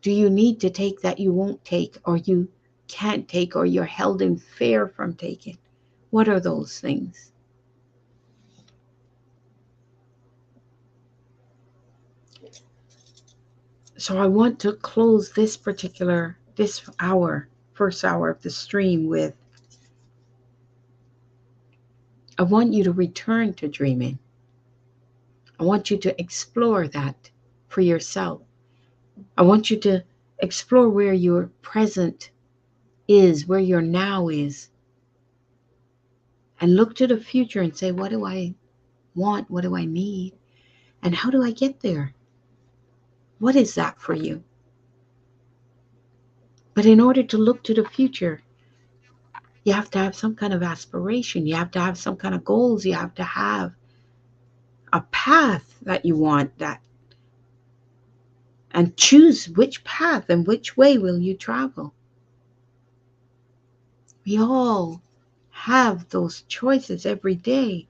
do you need to take that you won't take, or you can't take, or you're held in fear from taking? What are those things? So I want to close this hour, first hour of the stream with, I want you to return to dreaming. I want you to explore that for yourself. I want you to explore where your present is, where your now is, and look to the future and say, what do I want? What do I need? And how do I get there? What is that for you? But in order to look to the future, you have to have some kind of aspiration. You have to have some kind of goals. You have to have a path that you want, that, and choose which path and which way will you travel. We all have those choices every day.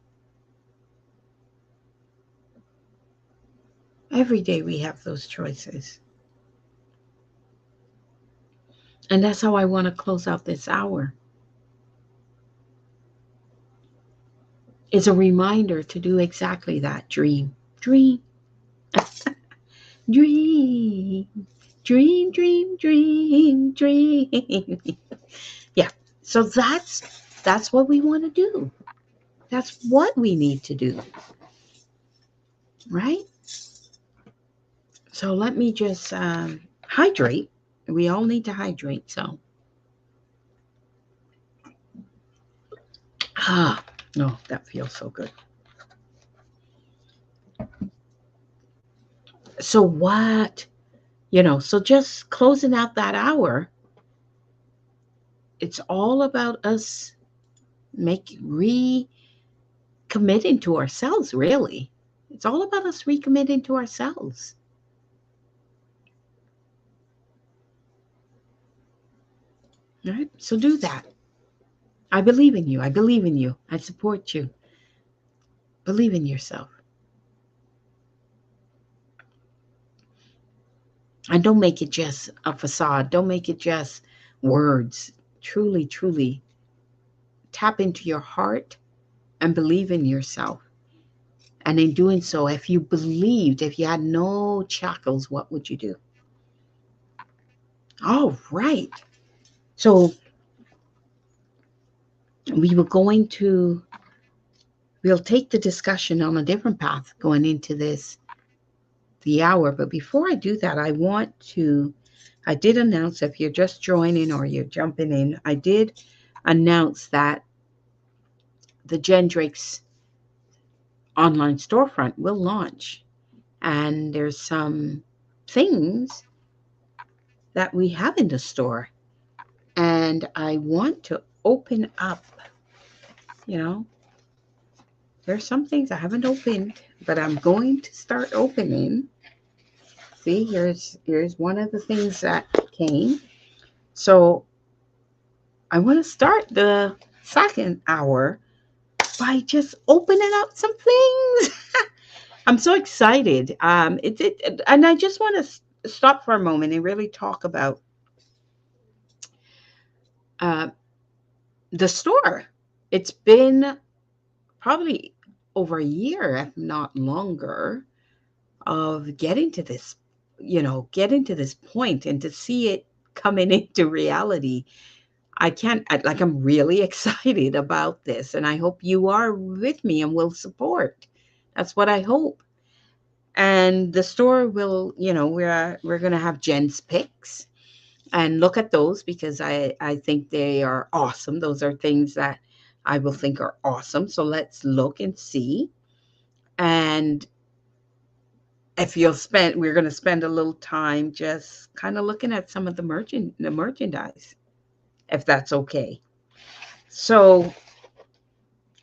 Every day we have those choices. And that's how I want to close out this hour. It's a reminder to do exactly that. Dream. Dream. Dream. Dream, dream, dream, dream. Yeah. So that's what we want to do. That's what we need to do. Right? So let me just hydrate. We all need to hydrate. So, no, that feels so good. So what, so just closing out that hour, it's all about us recommitting to ourselves, really. It's all about us recommitting to ourselves. All right? So do that. I believe in you. I believe in you. I support you. Believe in yourself. And don't make it just a facade. Don't make it just words. Truly, truly tap into your heart and believe in yourself. And in doing so, if you believed, if you had no shackles, what would you do? All right. So we were going to we'll take the discussion on a different path going into the hour. But before I do that, I did announce, if you're just joining or you're jumping in, I did announce that the Jen Drake's online storefront will launch. And there's some things that we have in the store. And I want to open up, you know, there's some things I haven't opened, but I'm going to start opening. See, here's one of the things that came. So I want to start the second hour by just opening up some things. I'm so excited. And I just want to stop for a moment and really talk about uh, the store. It's been probably over a year, if not longer, of getting to this point and to see it coming into reality. I'm really excited about this, and I hope you are with me and will support. That's what I hope. And the store will, we're going to have Jen's picks and look at those because I think they are awesome. Those are things that I will think are awesome. So let's look and see. And if we're going to spend a little time just kind of looking at some of the merchandise, if that's okay. So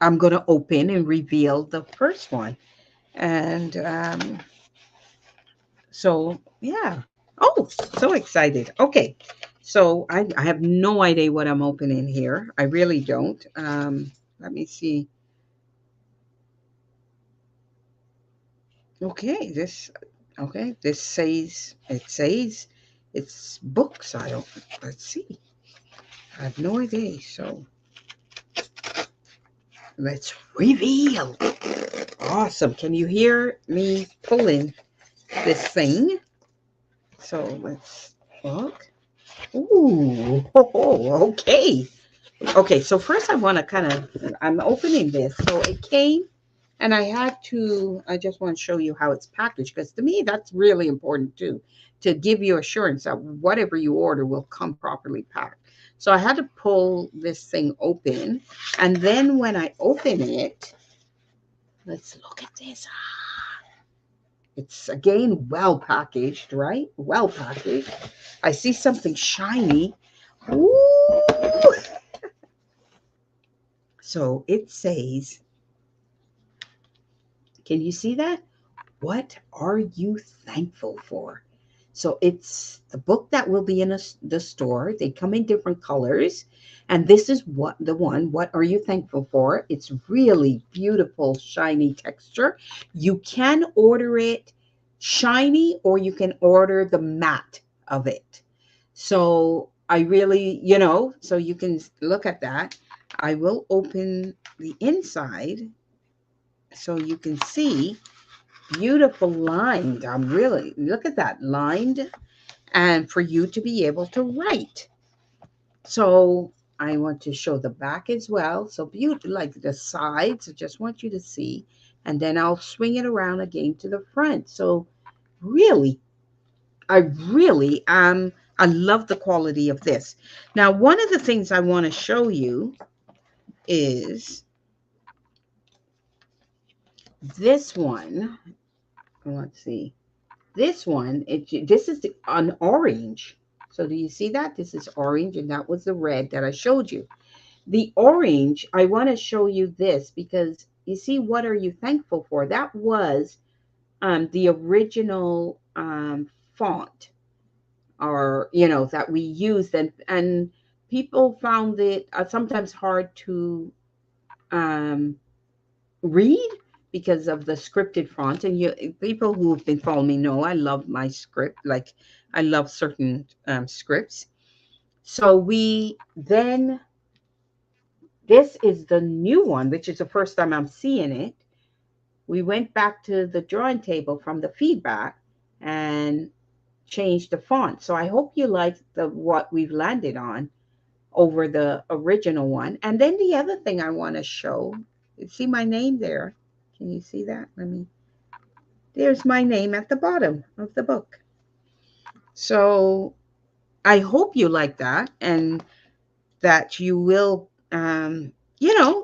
I'm going to open and reveal the first one. And yeah. Oh, so excited. Okay. So I have no idea what I'm opening here. I really don't. Let me see. Okay, this says it's books. I don't, let's see. I have no idea. So let's reveal. Awesome. Can you hear me pulling this thing? So let's look. Ooh, okay. Okay, so first I'm opening this. So it came and I just want to show you how it's packaged because to me that's really important too, to give you assurance that whatever you order will come properly packed. So I had to pull this thing open, and then when I open it, let's look at this. It's again well packaged, right? Well packaged. I see something shiny. Ooh. So it says, can you see that? What are you thankful for? So it's the book that will be in the store. They come in different colors. And this is what are you thankful for? It's really beautiful, shiny texture. You can order it shiny or you can order the matte of it. So I really, so you can look at that. I will open the inside so you can see beautiful lined. I'm really, look at that, lined, and for you to be able to write. So I want to show the back as well. So beautiful, like the sides. I just want you to see, and then I'll swing it around again to the front. So really, I really I love the quality of this. Now, one of the things I want to show you is this one. Let's see. This one, this is an orange. So do you see that? This is orange, and that was the red that I showed you. The orange, I want to show you this because you see, what are you thankful for? That was the original font, or that we used, and people found it sometimes hard to um, read because of the scripted font. And people who have been following me know I love my script. Like I love certain scripts. So we then this is the new one, which is the first time I'm seeing it. We went back to the drawing table from the feedback and changed the font. So I hope you like what we've landed on over the original one. And then the other thing I want to show You see my name there? Can you see that? There's my name at the bottom of the book. So I hope you like that, and that you will,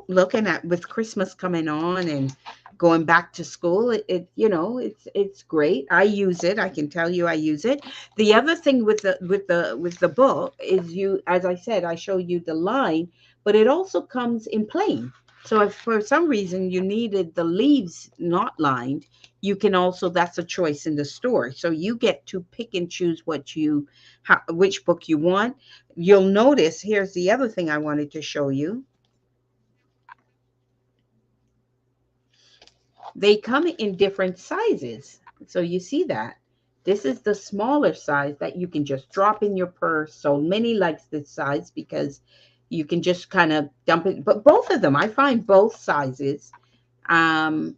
looking at with Christmas coming on and going back to school, it's great. I use it. I can tell you I use it. The other thing with the book is, as I said, I show you the line, but it also comes in plain. So if for some reason you needed the leaves not lined, you can also, that's a choice in the store. So you get to pick and choose which book you want. You'll notice, here's the other thing I wanted to show you. They come in different sizes. So you see that. This is the smaller size that you can just drop in your purse. So Minnie likes this size because you can just kind of dump it. But both of them, I find both sizes um,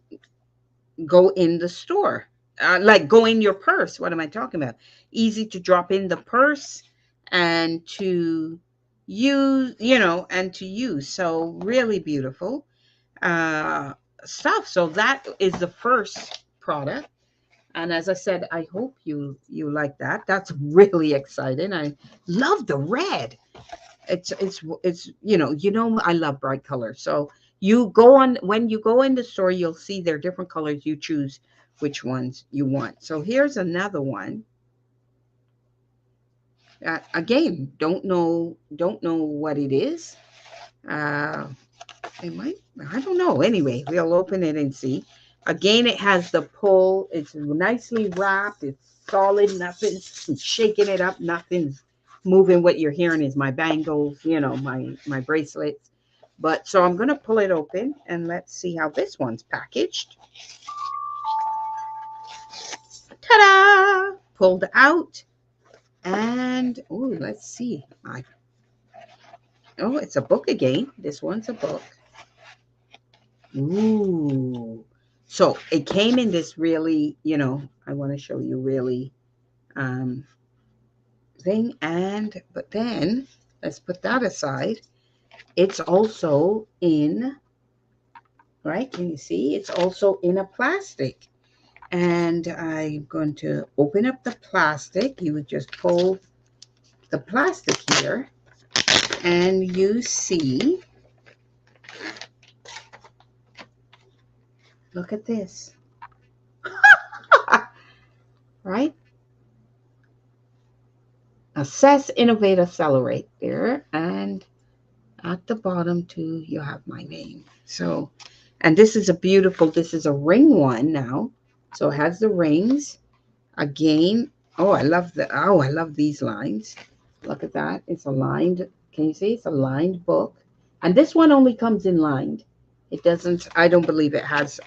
go in the store. Like go in your purse. What am I talking about? Easy to drop in the purse and to use. So really beautiful uh, stuff. So that is the first product. And as I said, I hope you like that. That's really exciting. I love the red. It's I love bright colors. So when you go in the store, you'll see there are different colors. You choose which ones you want. So here's another one. Again, don't know what it is. Uh, I don't know. Anyway, we'll open it and see. Again, it has the pull. It's nicely wrapped. It's solid. Nothing's shaking it up. Nothing's moving. What you're hearing is my bangles, my bracelets. But so I'm going to pull it open and let's see how this one's packaged. Ta-da! Pulled out. And, let's see. It's a book again. This one's a book. Ooh. So it came in this really, I want to show you really thing. But then let's put that aside. It's also in, right? Can you see? It's also in a plastic. And I'm going to open up the plastic. You would just pull the plastic here and you see, look at this, right? Assess, innovate, accelerate there. And at the bottom too, you have my name. So, and this is a ring one now. So it has the rings again. I love these lines. Look at that. It's a lined, can you see? It's a lined book. And this one only comes in lined. It doesn't, I don't believe it has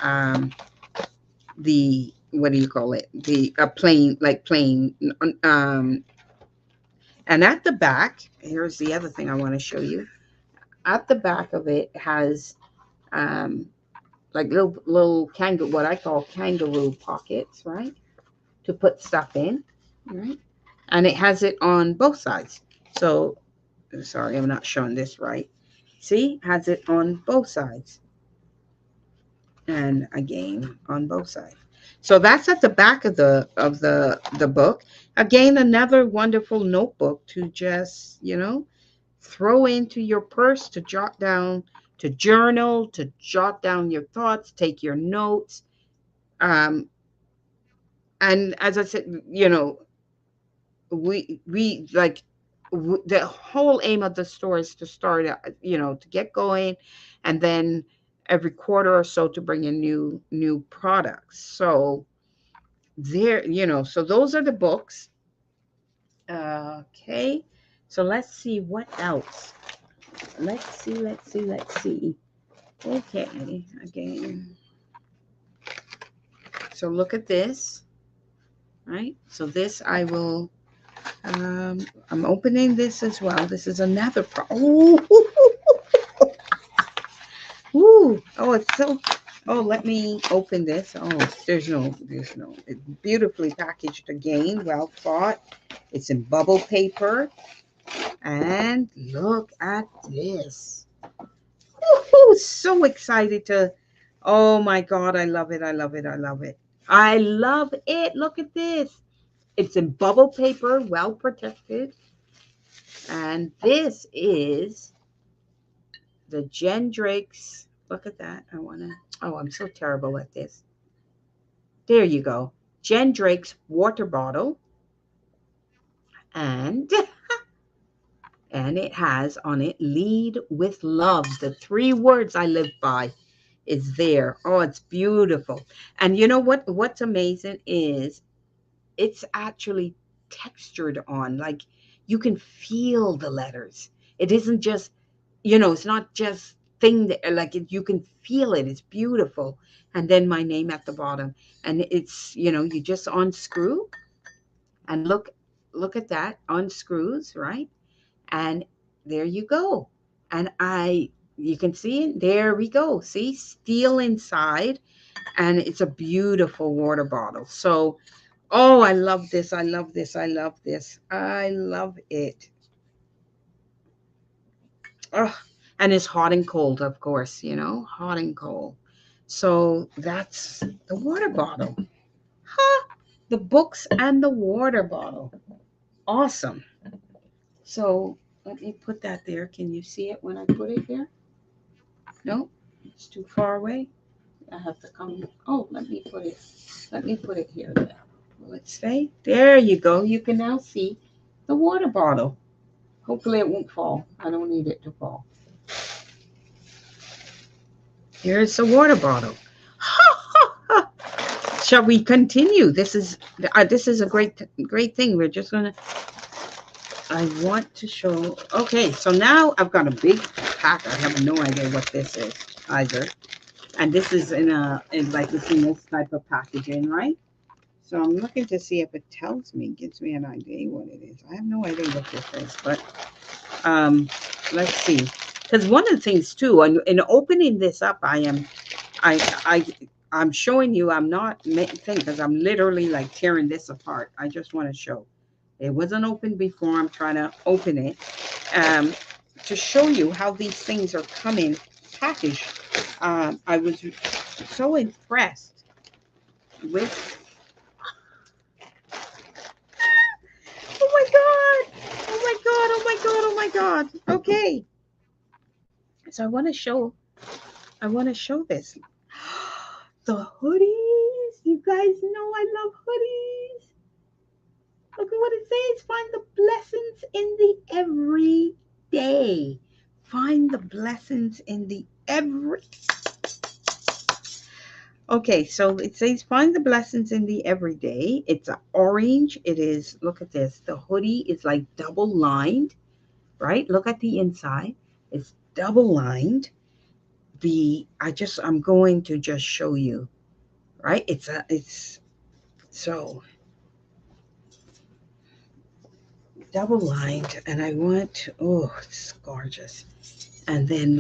the, what do you call it? The plain, and at the back, here's the other thing I want to show you. At the back of it has like little kangaroo, what I call kangaroo pockets, right? To put stuff in, right? And it has it on both sides. So, sorry, I'm not showing this right. See, has it on both sides. And again, on both sides. So that's at the back of the book. Again, another wonderful notebook to just, throw into your purse to jot down, to journal, to jot down your thoughts, take your notes. And as I said, we like the whole aim of the store is to start, to get going, and then every quarter or so to bring in new products. So there, so those are the books. Okay, so let's see what else. Let's see. Okay, again. So look at this, right? So this I will, I'm opening this as well. This is another it's so, let me open this. There's no, it's beautifully packaged again, well thought. It's in bubble paper. And look at this. Woohoo! So excited to, oh my God, I love it. I love it. I love it. I love it. Look at this. It's in bubble paper, well protected. And this is the Jen Drake's. Look at that. I want to, oh, I'm so terrible at this. There you go. Jen Drake's water bottle. And it has on it lead with love. The 3 words I live by is there. Oh, it's beautiful. And you know what's amazing is it's actually textured on, like you can feel the letters. It isn't just, it's not just thing that like you can feel it. It's beautiful. And then my name at the bottom. And it's, you just unscrew and look at that, unscrews, right? And there you go. And you can see it. There we go. See, steel inside, and it's a beautiful water bottle. So, oh, I love this. I love this. I love this. I love it. Oh, and it's hot and cold, of course, hot and cold. So that's the water bottle. Huh? The books and the water bottle. Awesome. So let me put that there. Can you see it when I put it there? No, it's too far away. I have to come. Oh, Let me put it here. Will it stay? There you go. You can now see the water bottle. Hopefully it won't fall. I don't need it to fall. Here's the water bottle. Shall we continue? This is a great thing. We're just gonna. I want to show. Okay, so now I've got a big pack. I have no idea what this is either. And this is in this type of packaging, right? So I'm looking to see if it gives me an idea what it is. I have no idea what this is, but let's see. Because one of the things too, in opening this up, I'm showing you. I'm not thing because I'm literally like tearing this apart. I just want to show. It wasn't open before. I'm trying to open it to show you how these things are coming packaged. I was so impressed with. Oh my God! Oh my God! Oh my God! Oh my God! Okay. So I want to show this. The hoodies. You guys know I love hoodies. Look at what it says. Find the blessings in the everyday. Find the blessings in the every. Okay, so it says find the blessings in the everyday. It's an orange. It is, look at this. The hoodie is like double lined, right? Look at the inside. It's double lined. I'm going to just show you, right? It's so double lined, and I want, oh, it's gorgeous. And then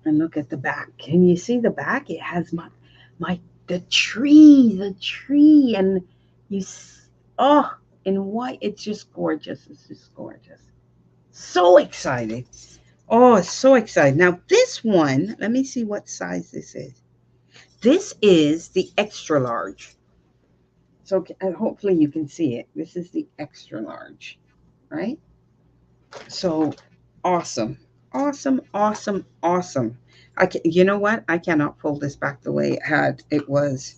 look at the back. Can you see the back? It has the tree, and you, oh, in white. It's just gorgeous. It's just gorgeous. So excited. Oh, so excited. Now this one, let me see what size this is. This is the extra large. So hopefully you can see it. This is the extra large, right? So awesome. Awesome, awesome, awesome. You know what? I cannot fold this back the way it was.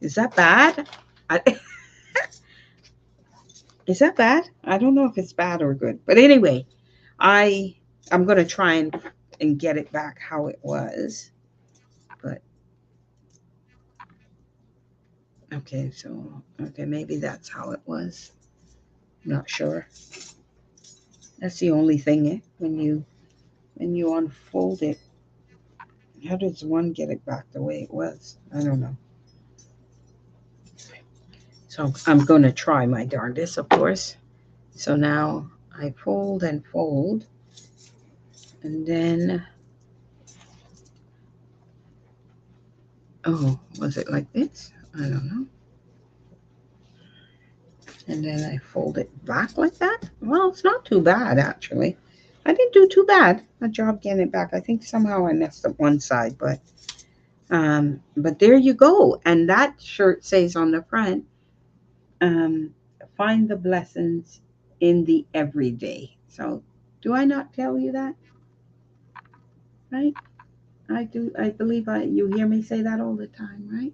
Is that bad? Is that bad? I don't know if it's bad or good. But anyway, I'm going to try and get it back how it was. But okay, maybe that's how it was. I'm not sure. That's the only thing, when you unfold it. How does one get it back the way it was? I don't know. So I'm going to try my darndest, of course. So now I fold and fold. And then, oh, was it like this? I don't know. And then I fold it back like that. Well, it's not too bad, actually. I didn't do too bad a job getting it back. I think somehow I messed up one side, but there you go. And that shirt says on the front, um, find the blessings in the everyday. So do I not tell you that? Right? I do. I believe you hear me say that all the time, right?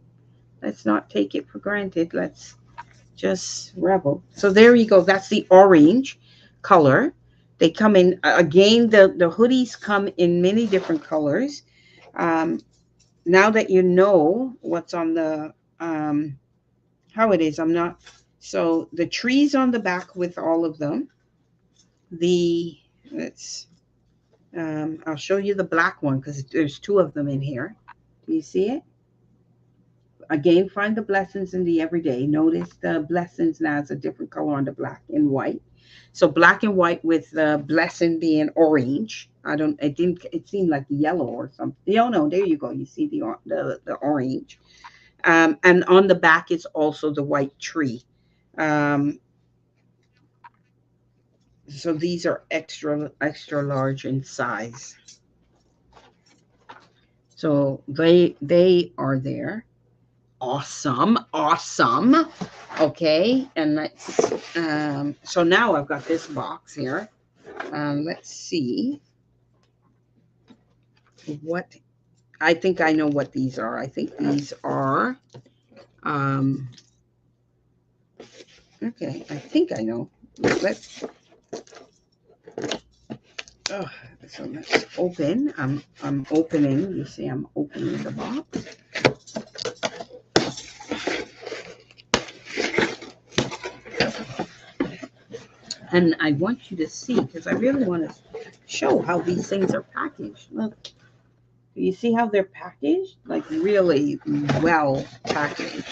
Let's not take it for granted. Let's just revel. So there you go. That's the orange color. They come in again. The hoodies come in many different colors. Um, now that you know what's on the how it is, I'm not. So the trees on the back with all of them. The let's I'll show you the black one because there's two of them in here. Do you see it? Again, find the blessings in the everyday. Notice the blessings now is a different color on the black and white. So black and white with the blessing being orange. I don't. It didn't. It seemed like yellow or something. Oh no, there you go. You see the orange. And on the back it's also the white tree. Um, so these are extra large in size. So they are there. Awesome, awesome. Okay, and so now I've got this box here. Let's see what I think I know what these are. I think these are um okay, I think I know. Let's oh, so let's open. I'm opening. You see I'm opening the box. And I want you to see, because I really want to show how these things are packaged. Look, do you see how they're packaged? Like really well packaged.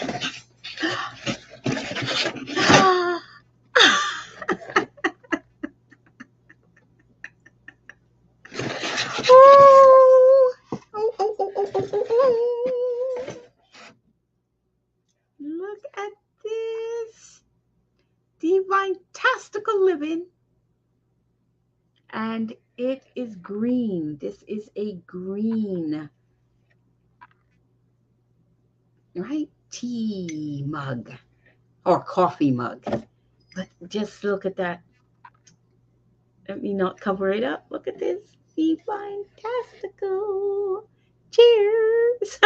Look at this. Divintastical Living. And it is green. This is a green, right? Tea mug or coffee mug. But just look at that. Let me not cover it up. Look at this. Divintastical. Cheers.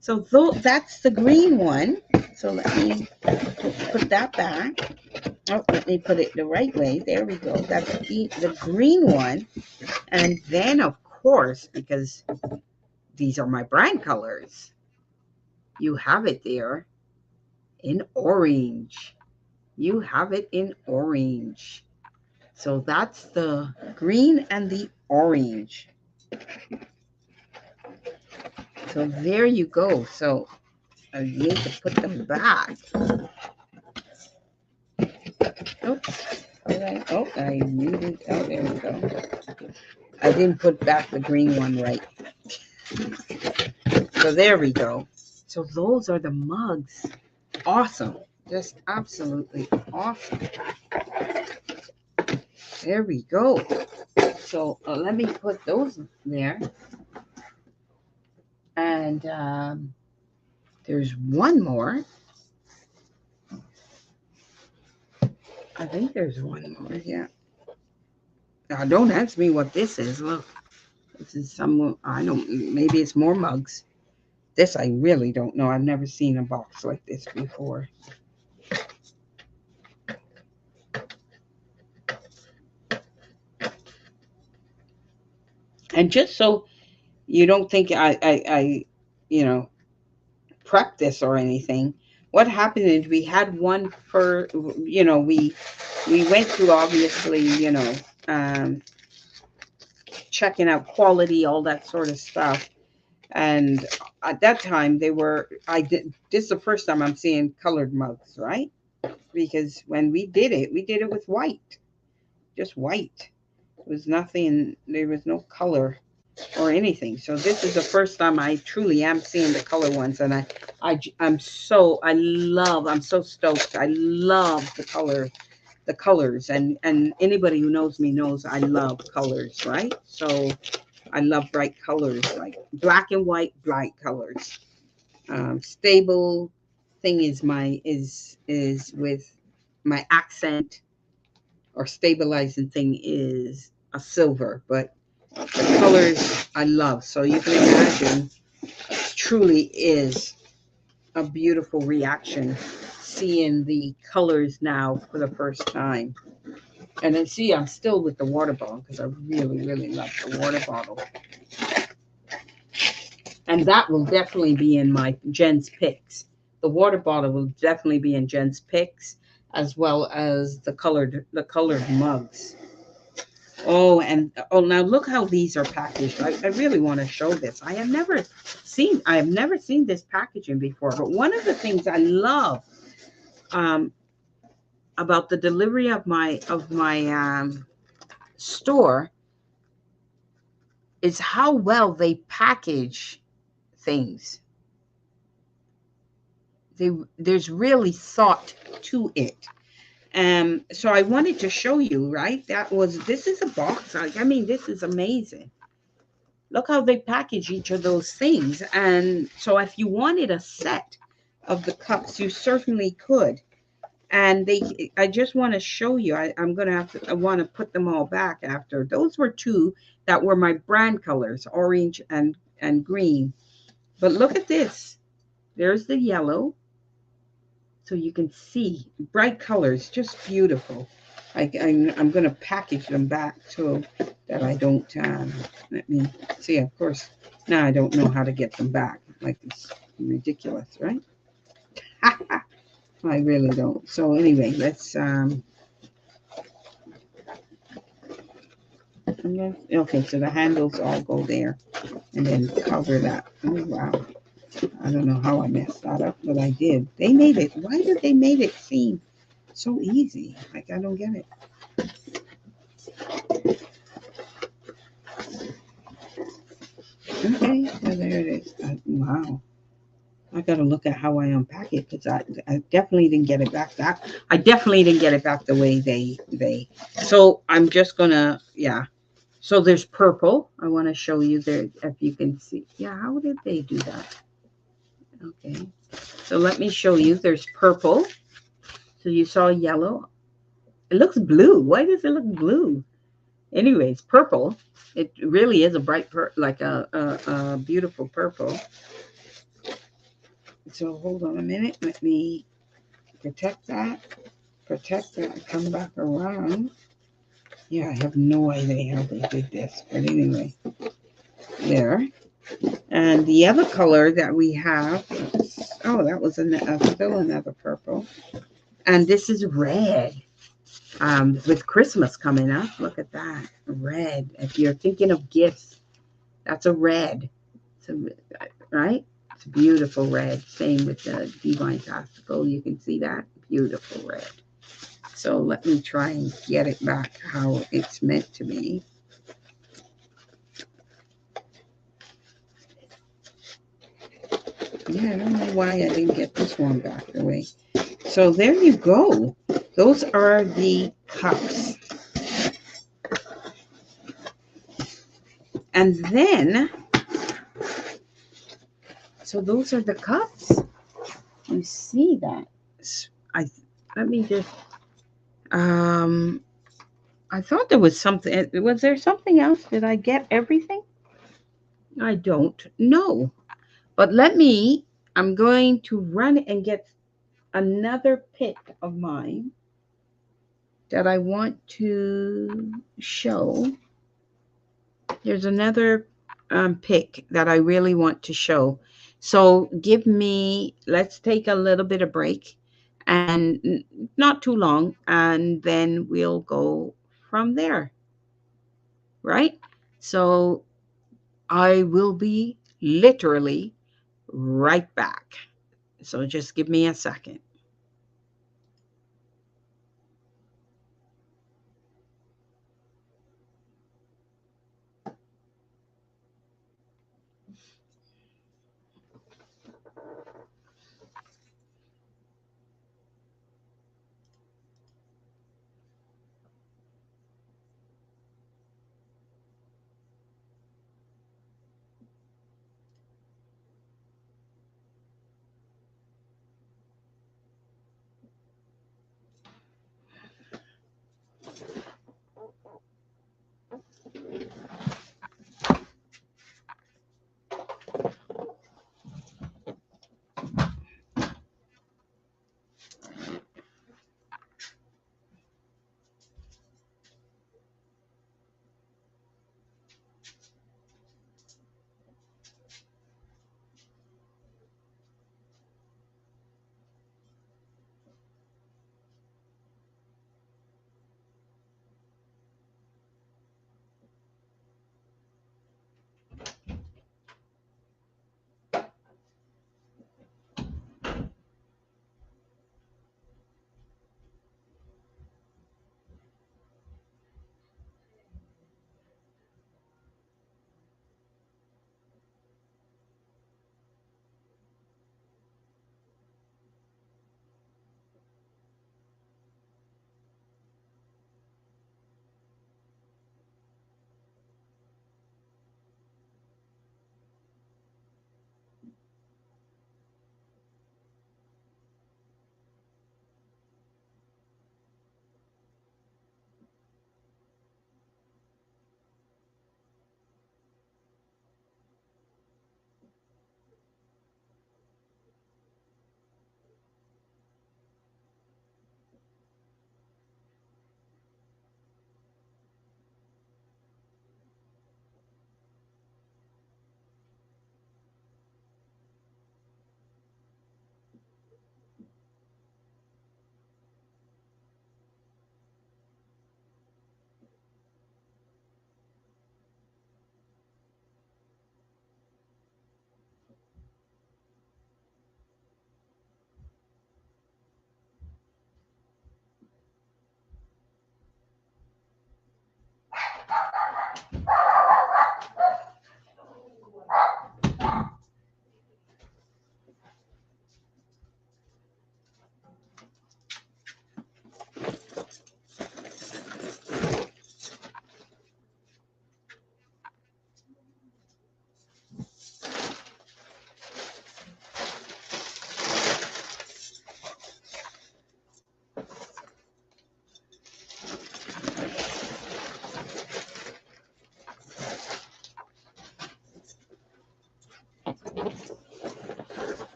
So that's the green one. So let me put that back. Oh, let me put it the right way. There we go. That's the green one. And then, of course, because these are my brand colors, you have it there in orange. You have it in orange. So that's the green and the orange. So there you go. So I need to put them back. Oops. All right. Oh, I needed. Oh, there we go. I didn't put back the green one right. So there we go. So those are the mugs. Awesome. Just absolutely awesome. There we go. So let me put those there. And there's one more. I think there's one more. Yeah. Now, don't ask me what this is. Look, this is some. I don't. Maybe it's more mugs. This I really don't know. I've never seen a box like this before. And just so you don't think I you know, prep this or anything. What happened is we had one for, you know, we went through obviously, you know, checking out quality, all that sort of stuff. And at that time they were, this is the first time I'm seeing colored mugs, right? Because when we did it with white, just white. It was nothing, there was no color or anything. So this is the first time I truly am seeing the color ones, and I'm so stoked. I love the color the colors, and anybody who knows me knows I love colors, right? So I love bright colors, like black and white, bright colors. Stable thing is with my accent, or stabilizing thing is a silver, but the colors I love. So you can imagine, it truly is a beautiful reaction seeing the colors now for the first time. And then see, I'm still with the water bottle because I really, really love the water bottle. And that will definitely be in my Jen's picks. The water bottle will definitely be in Jen's picks, as well as the colored mugs. Oh, and oh, now look how these are packaged. I really want to show this. I have never seen this packaging before. But one of the things I love um, about the delivery of my store is how well they package things. There's really thought to it. So I wanted to show you, right? This is a box. I mean, this is amazing. Look how they package each of those things. And so if you wanted a set of the cups, you certainly could. And I just want to show you, I want to put them all back after. Those were two that were my brand colors, orange and green. But look at this. There's the yellow. So you can see bright colors, just beautiful. I'm going to package them back so that I don't, let me see, of course, now I don't know how to get them back. Like, it's ridiculous, right? I really don't. So anyway, let's, okay, so the handles all go there and then cover that. Oh, wow. I don't know how I messed that up, but I did. They made it. Why did they make it seem so easy? Like, I don't get it. Okay, so there it is. Wow. I got to look at how I unpack it because I definitely didn't get it back. I definitely didn't get it back the way they. So I'm just gonna, yeah. So there's purple. I want to show you there if you can see. Yeah, how did they do that? Okay. So let me show you. There's purple. So you saw yellow. It looks blue. Why does it look blue? Anyways, purple. It really is a bright, like a beautiful purple. So hold on a minute. Let me protect that. Come back around. Yeah, I have no idea how they did this. But anyway, there. And the other color that we have, oh, that was still another purple. And this is red. With Christmas coming up, look at that. Red. If you're thinking of gifts, that's a red. Right? It's a beautiful red. Same with the Divintastical. You can see that. Beautiful red. So let me try and get it back how it's meant to be. Yeah, I don't know why I didn't get this one back the way. So there you go. Those are the cups. And then, so those are the cups. You see that? Let me just, I thought there was something. Was there something else? Did I get everything? I don't know. But I'm going to run and get another pick of mine that I want to show. There's another pick that I really want to show. So let's take a little bit of break and not too long, and then we'll go from there, right? So I will be literally right back. So just give me a second.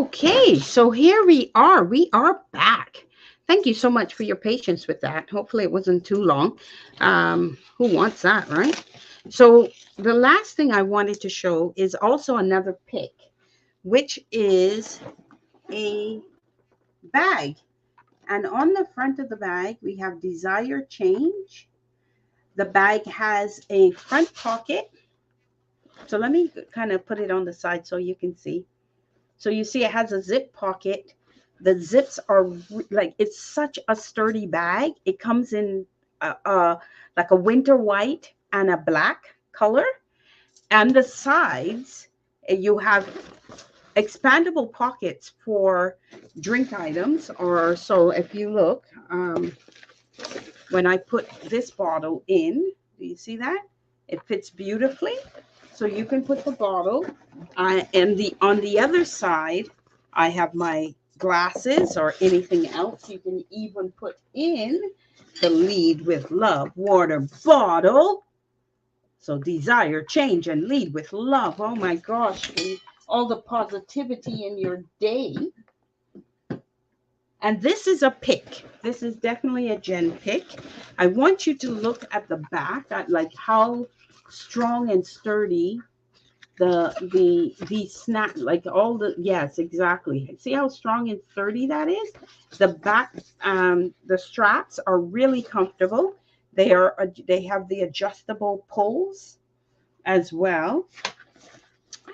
Okay, so here we are. We are back. Thank you so much for your patience with that. Hopefully it wasn't too long. Who wants that, right? So the last thing I wanted to show is also another pick, which is a bag. And on the front of the bag, we have desire change. The bag has a front pocket. So let me kind of put it on the side so you can see. So you see it has a zip pocket. The zips are like, it's such a sturdy bag. It comes in like a winter white and a black color. And the sides, you have expandable pockets for drink items. Or so if you look, when I put this bottle in, do you see that? It fits beautifully. So you can put the bottle. And on the other side, I have my glasses or anything else. You can even put in the Lead with Love water bottle. So desire, change, and lead with love. Oh my gosh. All the positivity in your day. And this is a pick. This is definitely a Jen pick. I want you to look at the back, at like how strong and sturdy the snap, like all the, yes, exactly. See how strong and sturdy that is? The back, the straps are really comfortable. They have the adjustable pulls as well.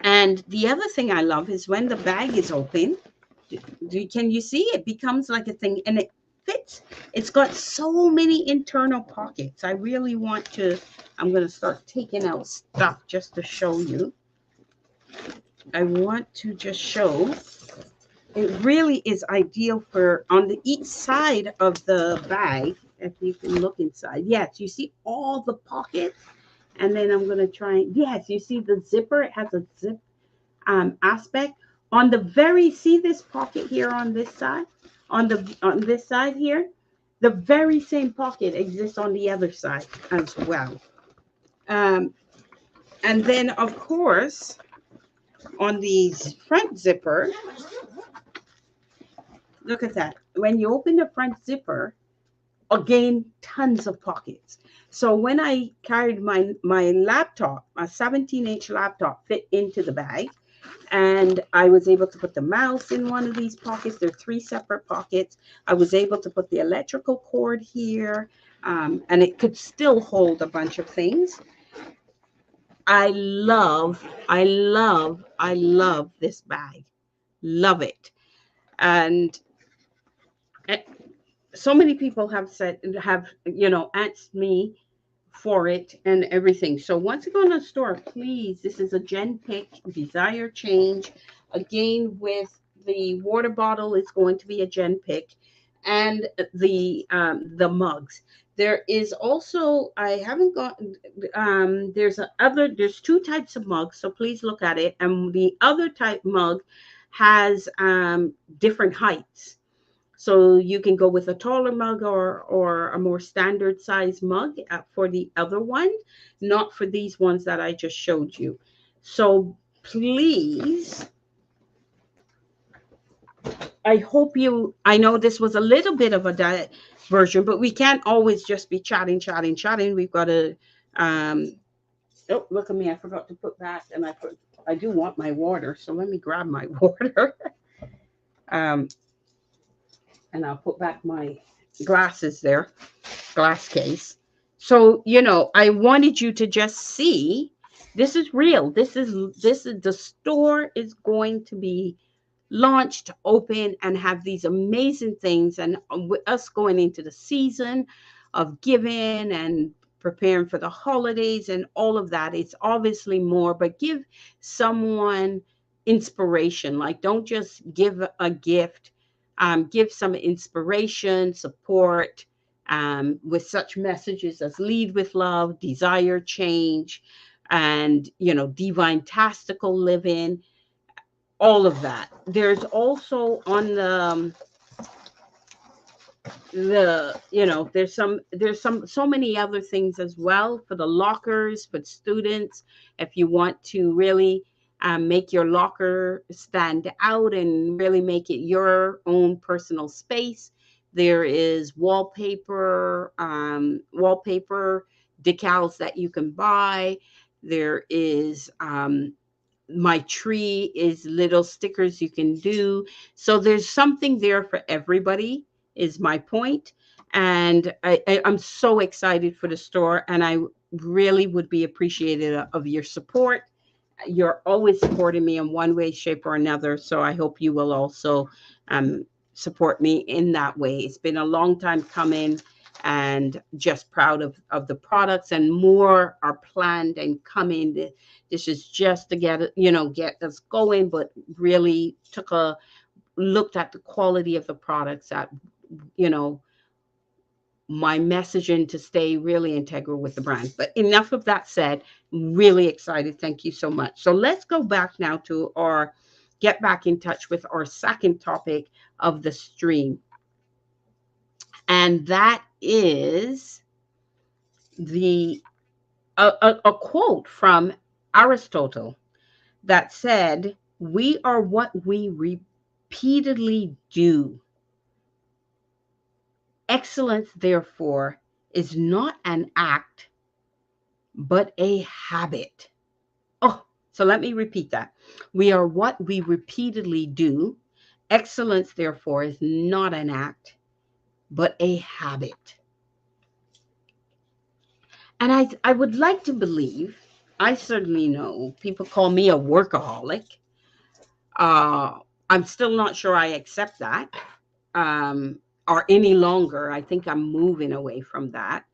And the other thing I love is when the bag is open, can you see it becomes like a thing, and it fits. It's got so many internal pockets. I really want to, I'm going to start taking out stuff just to show you. I want to just show it really is ideal for on the each side of the bag. If you can look inside, yes, you see all the pockets. And then I'm going to try, yes, you see the zipper, it has a zip aspect on the very, see this pocket here on this side, on this side here, the very same pocket exists on the other side as well. And then of course on the front zipper, look at that. When you open the front zipper, again, tons of pockets. So when I carried my laptop, a 17-inch laptop fit into the bag, and I was able to put the mouse in one of these pockets. There are 3 separate pockets. I was able to put the electrical cord here, and it could still hold a bunch of things. I love this bag. Love it. And so many people have asked me for it and everything. So once you go in the store, please, this is a Jen pick, desire change. Again, with the water bottle, it's going to be a Jen pick, and the mugs. There is also, I haven't got, there's 2 types of mugs, so please look at it. And the other type mug has different heights. So you can go with a taller mug or a more standard size mug for the other one, not for these ones that I just showed you. So please, I hope I know this was a little bit of a diet version, but we can't always just be chatting. We've got to, oh, look at me. I forgot to put that, and I do want my water. So let me grab my water. And I'll put back my glasses there, glass case. So, I wanted you to just see, this is real. This is the store is going to be launched, open, and have these amazing things. And with us going into the season of giving and preparing for the holidays and all of that, it's obviously more, but give someone inspiration. Like, don't just give a gift. Give some inspiration, support, with such messages as Lead with Love, Desire Change, and, Divintastical Living, all of that. There's also on there's so many other things as well for the lockers, for students, if you want to really make your locker stand out and really make it your own personal space. There is wallpaper decals that you can buy. There is my tree is little stickers you can do. So there's something there for everybody, is my point. And I'm so excited for the store, and I really would be appreciative of your support. You're always supporting me in one way, shape, or another. So I hope you will also um, support me in that way. It's been a long time coming, and just proud of the products, and more are planned and coming. This is just to get us going, but really looked at the quality of the products, at you know my messaging to stay really integral with the brand. But enough of that said, really excited. Thank you so much. So let's go back now to get back in touch with our second topic of the stream. And that is a quote from Aristotle that said, "We are what we repeatedly do. Excellence, therefore, is not an act, but a habit." Oh, so let me repeat that. We are what we repeatedly do. Excellence, therefore, is not an act, but a habit. And I would like to believe, I certainly know people call me a workaholic. Uh, I'm still not sure I accept that, um, or any longer. I think I'm moving away from that.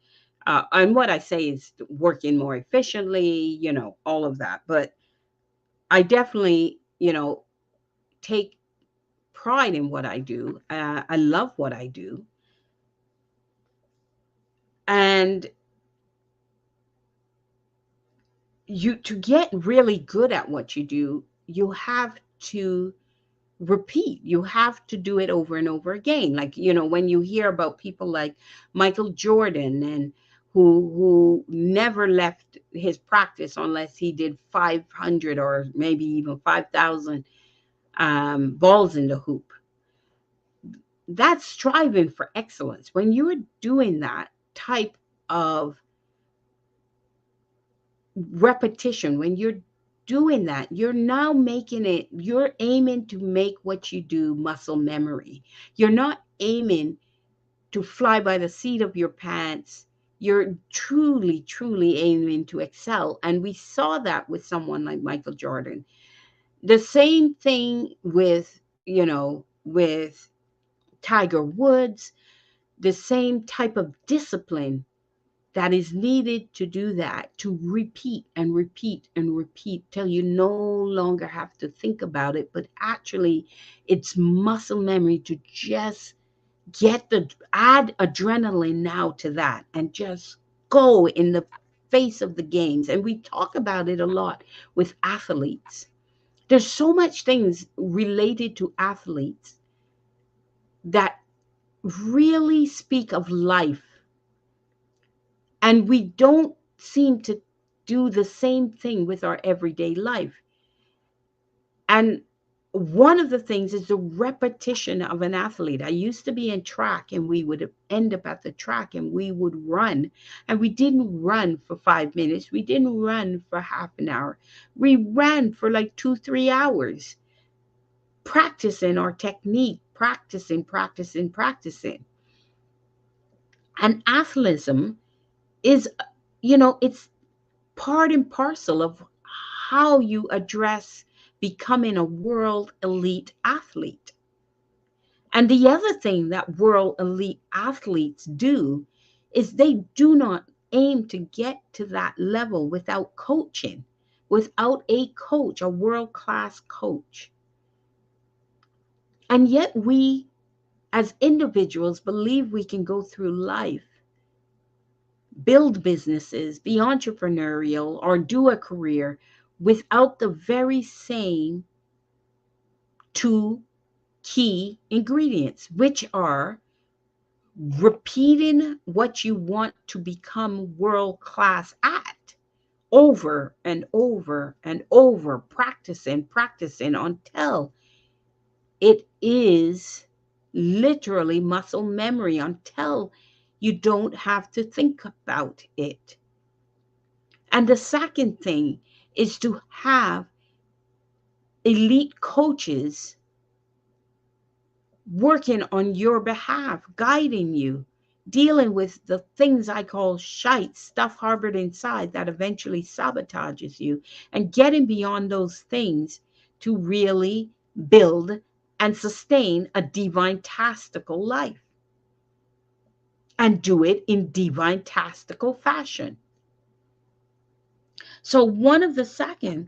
And what I say is working more efficiently, all of that. But I definitely, take pride in what I do. I love what I do. And to get really good at what you do, you have to repeat. You have to do it over and over again. Like, when you hear about people like Michael Jordan, and who never left his practice unless he did 500 or maybe even 5,000 balls in the hoop. That's striving for excellence. When you're doing that type of repetition, when you're doing that, you're now you're aiming to make what you do muscle memory. You're not aiming to fly by the seat of your pants. You're truly, truly aiming to excel. And we saw that with someone like Michael Jordan. The same thing with Tiger Woods, the same type of discipline that is needed to do that, to repeat and repeat and repeat till you no longer have to think about it, but actually it's muscle memory to just add adrenaline now to that and just go in the face of the games. And we talk about it a lot with athletes. There's so much things related to athletes that really speak of life, and we don't seem to do the same thing with our everyday life. And one of the things is the repetition of an athlete. I used to be in track, and we would end up at the track and we would run. And we didn't run for 5 minutes. We didn't run for half an hour. We ran for like 2, 3 hours, practicing our technique, practicing, practicing, practicing. And athletism is, it's part and parcel of how you address becoming a world elite athlete. And the other thing that world elite athletes do is they do not aim to get to that level without coaching, without a coach, a world class coach. And yet we, as individuals, believe we can go through life, build businesses, be entrepreneurial, or do a career without the very same two key ingredients, which are repeating what you want to become world class at over and over and over, practicing until it is literally muscle memory, until you don't have to think about it. And the second thing is to have elite coaches working on your behalf, guiding you, dealing with the things I call shite, stuff harbored inside that eventually sabotages you, and getting beyond those things to really build and sustain a divine-tastical life, and do it in divine-tastical fashion. So one of the second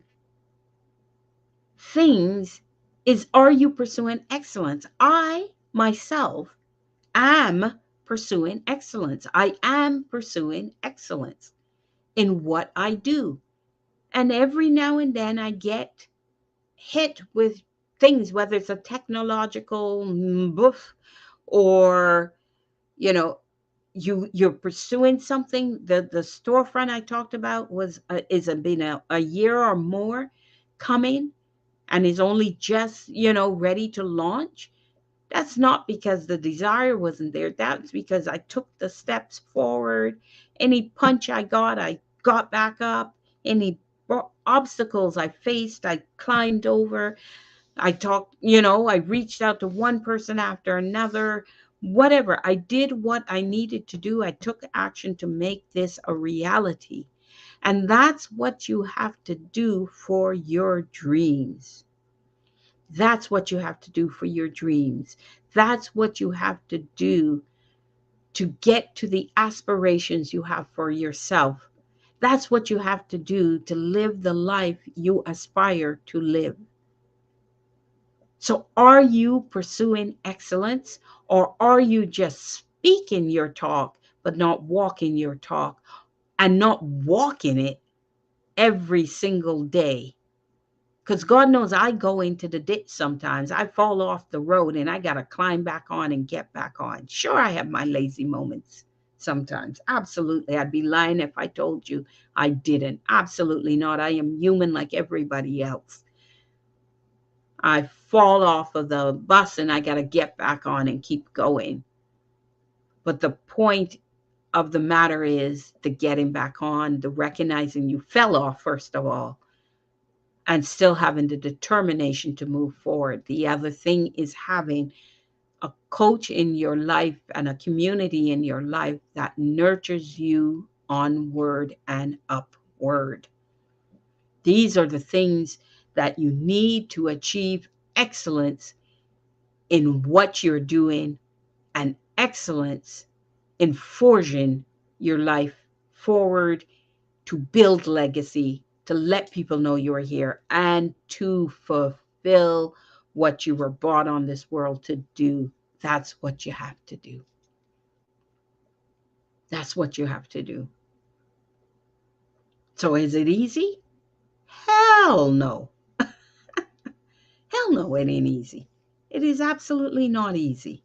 things is, are you pursuing excellence? I myself am pursuing excellence. I am pursuing excellence in what I do. And every now and then I get hit with things, whether it's a technological boof, or, you know, you're pursuing something. The storefront I talked about was been a year or more coming, and is only just, ready to launch. That's not because the desire wasn't there. That's because I took the steps forward. Any punch I got back up. Any obstacles I faced, I climbed over. I talked, I reached out to one person after another. Whatever. I did what I needed to do. I took action to make this a reality. And that's what you have to do for your dreams. That's what you have to do for your dreams. That's what you have to do to get to the aspirations you have for yourself. That's what you have to do to live the life you aspire to live. So, are you pursuing excellence, or are you just speaking your talk but not walking your talk, and not walking it every single day? Because God knows I go into the ditch sometimes. I fall off the road and I got to climb back on and get back on. Sure, I have my lazy moments sometimes. Absolutely. I'd be lying if I told you I didn't. Absolutely not. I am human like everybody else. I fall off of the bus and I got to get back on and keep going. But the point of the matter is the getting back on, the recognizing you fell off, first of all, and still having the determination to move forward. The other thing is having a coach in your life and a community in your life that nurtures you onward and upward. These are the things that you need to achieve excellence in what you're doing, and excellence in forging your life forward, to build legacy, to let people know you're here, and to fulfill what you were brought on this world to do. That's what you have to do. That's what you have to do. So is it easy? Hell no. Hell no, it ain't easy. It is absolutely not easy.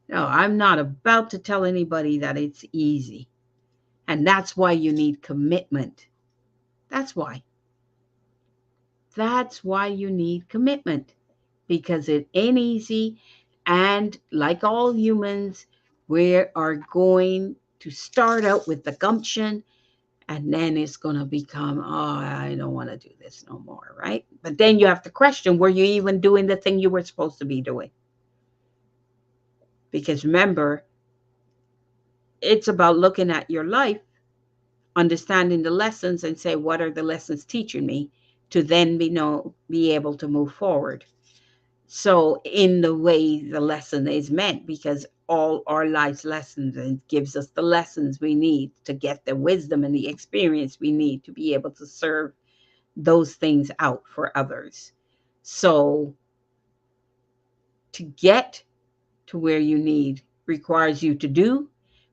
No, I'm not about to tell anybody that it's easy. And that's why you need commitment. That's why. That's why you need commitment, because it ain't easy. And like all humans, we are going to start out with the gumption, and then it's going to become, oh, I don't want to do this no more, right? But then you have to question, were you even doing the thing you were supposed to be doing? Because remember, it's about looking at your life, understanding the lessons, and say, what are the lessons teaching me, to then be able to move forward. So in the way the lesson is meant, because all our life's lessons, and gives us the lessons we need to get the wisdom and the experience we need to be able to serve those things out for others. So to get to where you need requires you to do,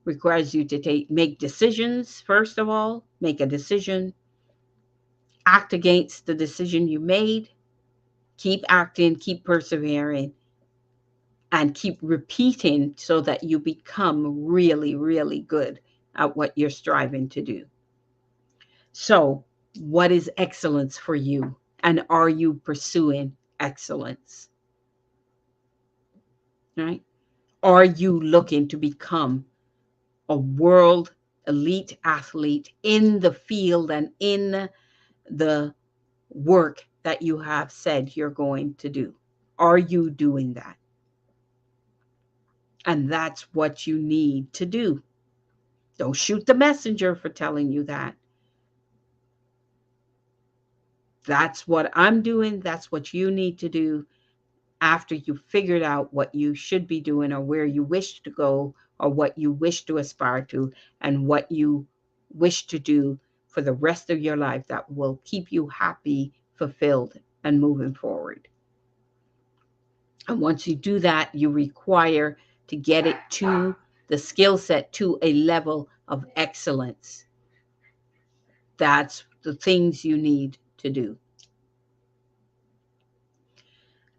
requires you to make decisions. First of all, make a decision, act against the decision you made, keep acting, keep persevering, and keep repeating, so that you become really, really good at what you're striving to do. So, what is excellence for you? And are you pursuing excellence? Right? Are you looking to become a world elite athlete in the field and in the work that you have said you're going to do? Are you doing that? And that's what you need to do. Don't shoot the messenger for telling you that. That's what I'm doing. That's what you need to do after you figured out what you should be doing or where you wish to go or what you wish to aspire to and what you wish to do for the rest of your life that will keep you happy, fulfilled, and moving forward. And once you do that, you require to get it to the skill set to a level of excellence. That's the things you need to do.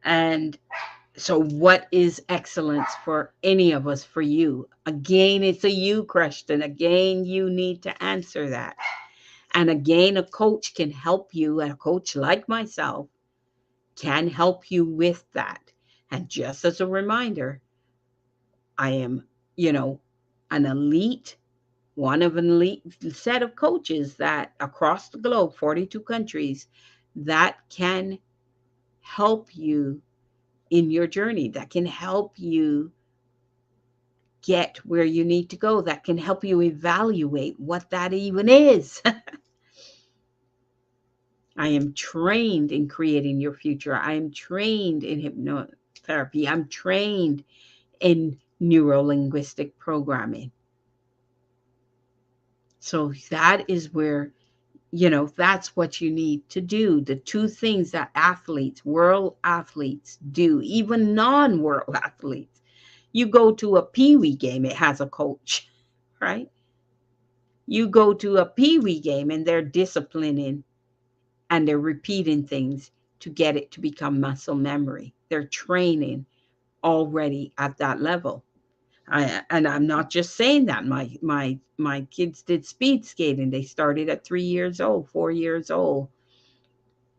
And so, what is excellence for any of us, for you? Again, it's a you question. Again, you need to answer that. And again, a coach can help you, and a coach like myself can help you with that. And just as a reminder, I am, you know, an elite, one of an elite set of coaches that across the globe, 42 countries, that can help you in your journey, that can help you get where you need to go, that can help you evaluate what that even is. I am trained in creating your future. I am trained in hypnotherapy. I'm trained in neuro-linguistic programming. So that is where, that's what you need to do. The two things that athletes, world athletes do, even non-world athletes. You go to a pee-wee game, it has a coach, right? You go to a pee-wee game and they're disciplining and they're repeating things to get it to become muscle memory. They're training already at that level. And I'm not just saying that. My kids did speed skating. They started at 3 years old, 4 years old.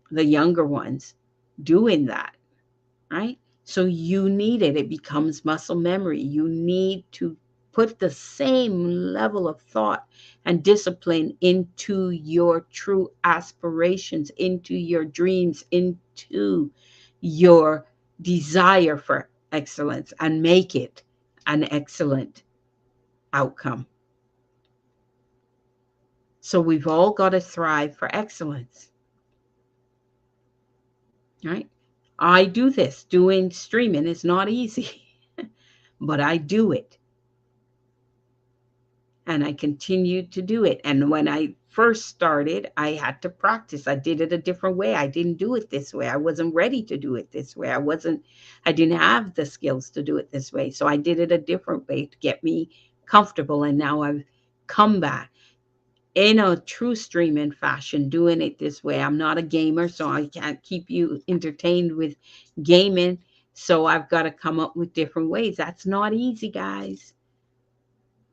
The younger ones doing that, right? So you need it. It becomes muscle memory. You need to put the same level of thought and discipline into your true aspirations, into your dreams, into your desire for excellence, and make it an excellent outcome. So we've all got to thrive for excellence, right? I do this. Doing streaming is not easy, but I do it. And I continued to do it. And when I first started, I had to practice. I did it a different way. I didn't do it this way. I wasn't ready to do it this way. I didn't have the skills to do it this way. So I did it a different way to get me comfortable. And now I've come back in a true streaming fashion, doing it this way. I'm not a gamer, so I can't keep you entertained with gaming. So I've got to come up with different ways. That's not easy, guys.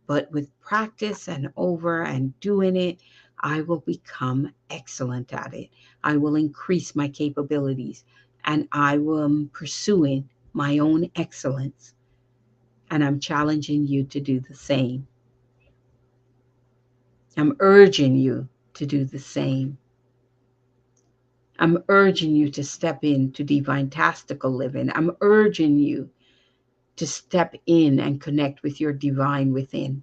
But with practice and over and doing it, I will become excellent at it. I will increase my capabilities and I am pursuing my own excellence. And I'm challenging you to do the same. I'm urging you to do the same. I'm urging you to step into Divintastical Living. I'm urging you to step in and connect with your divine within.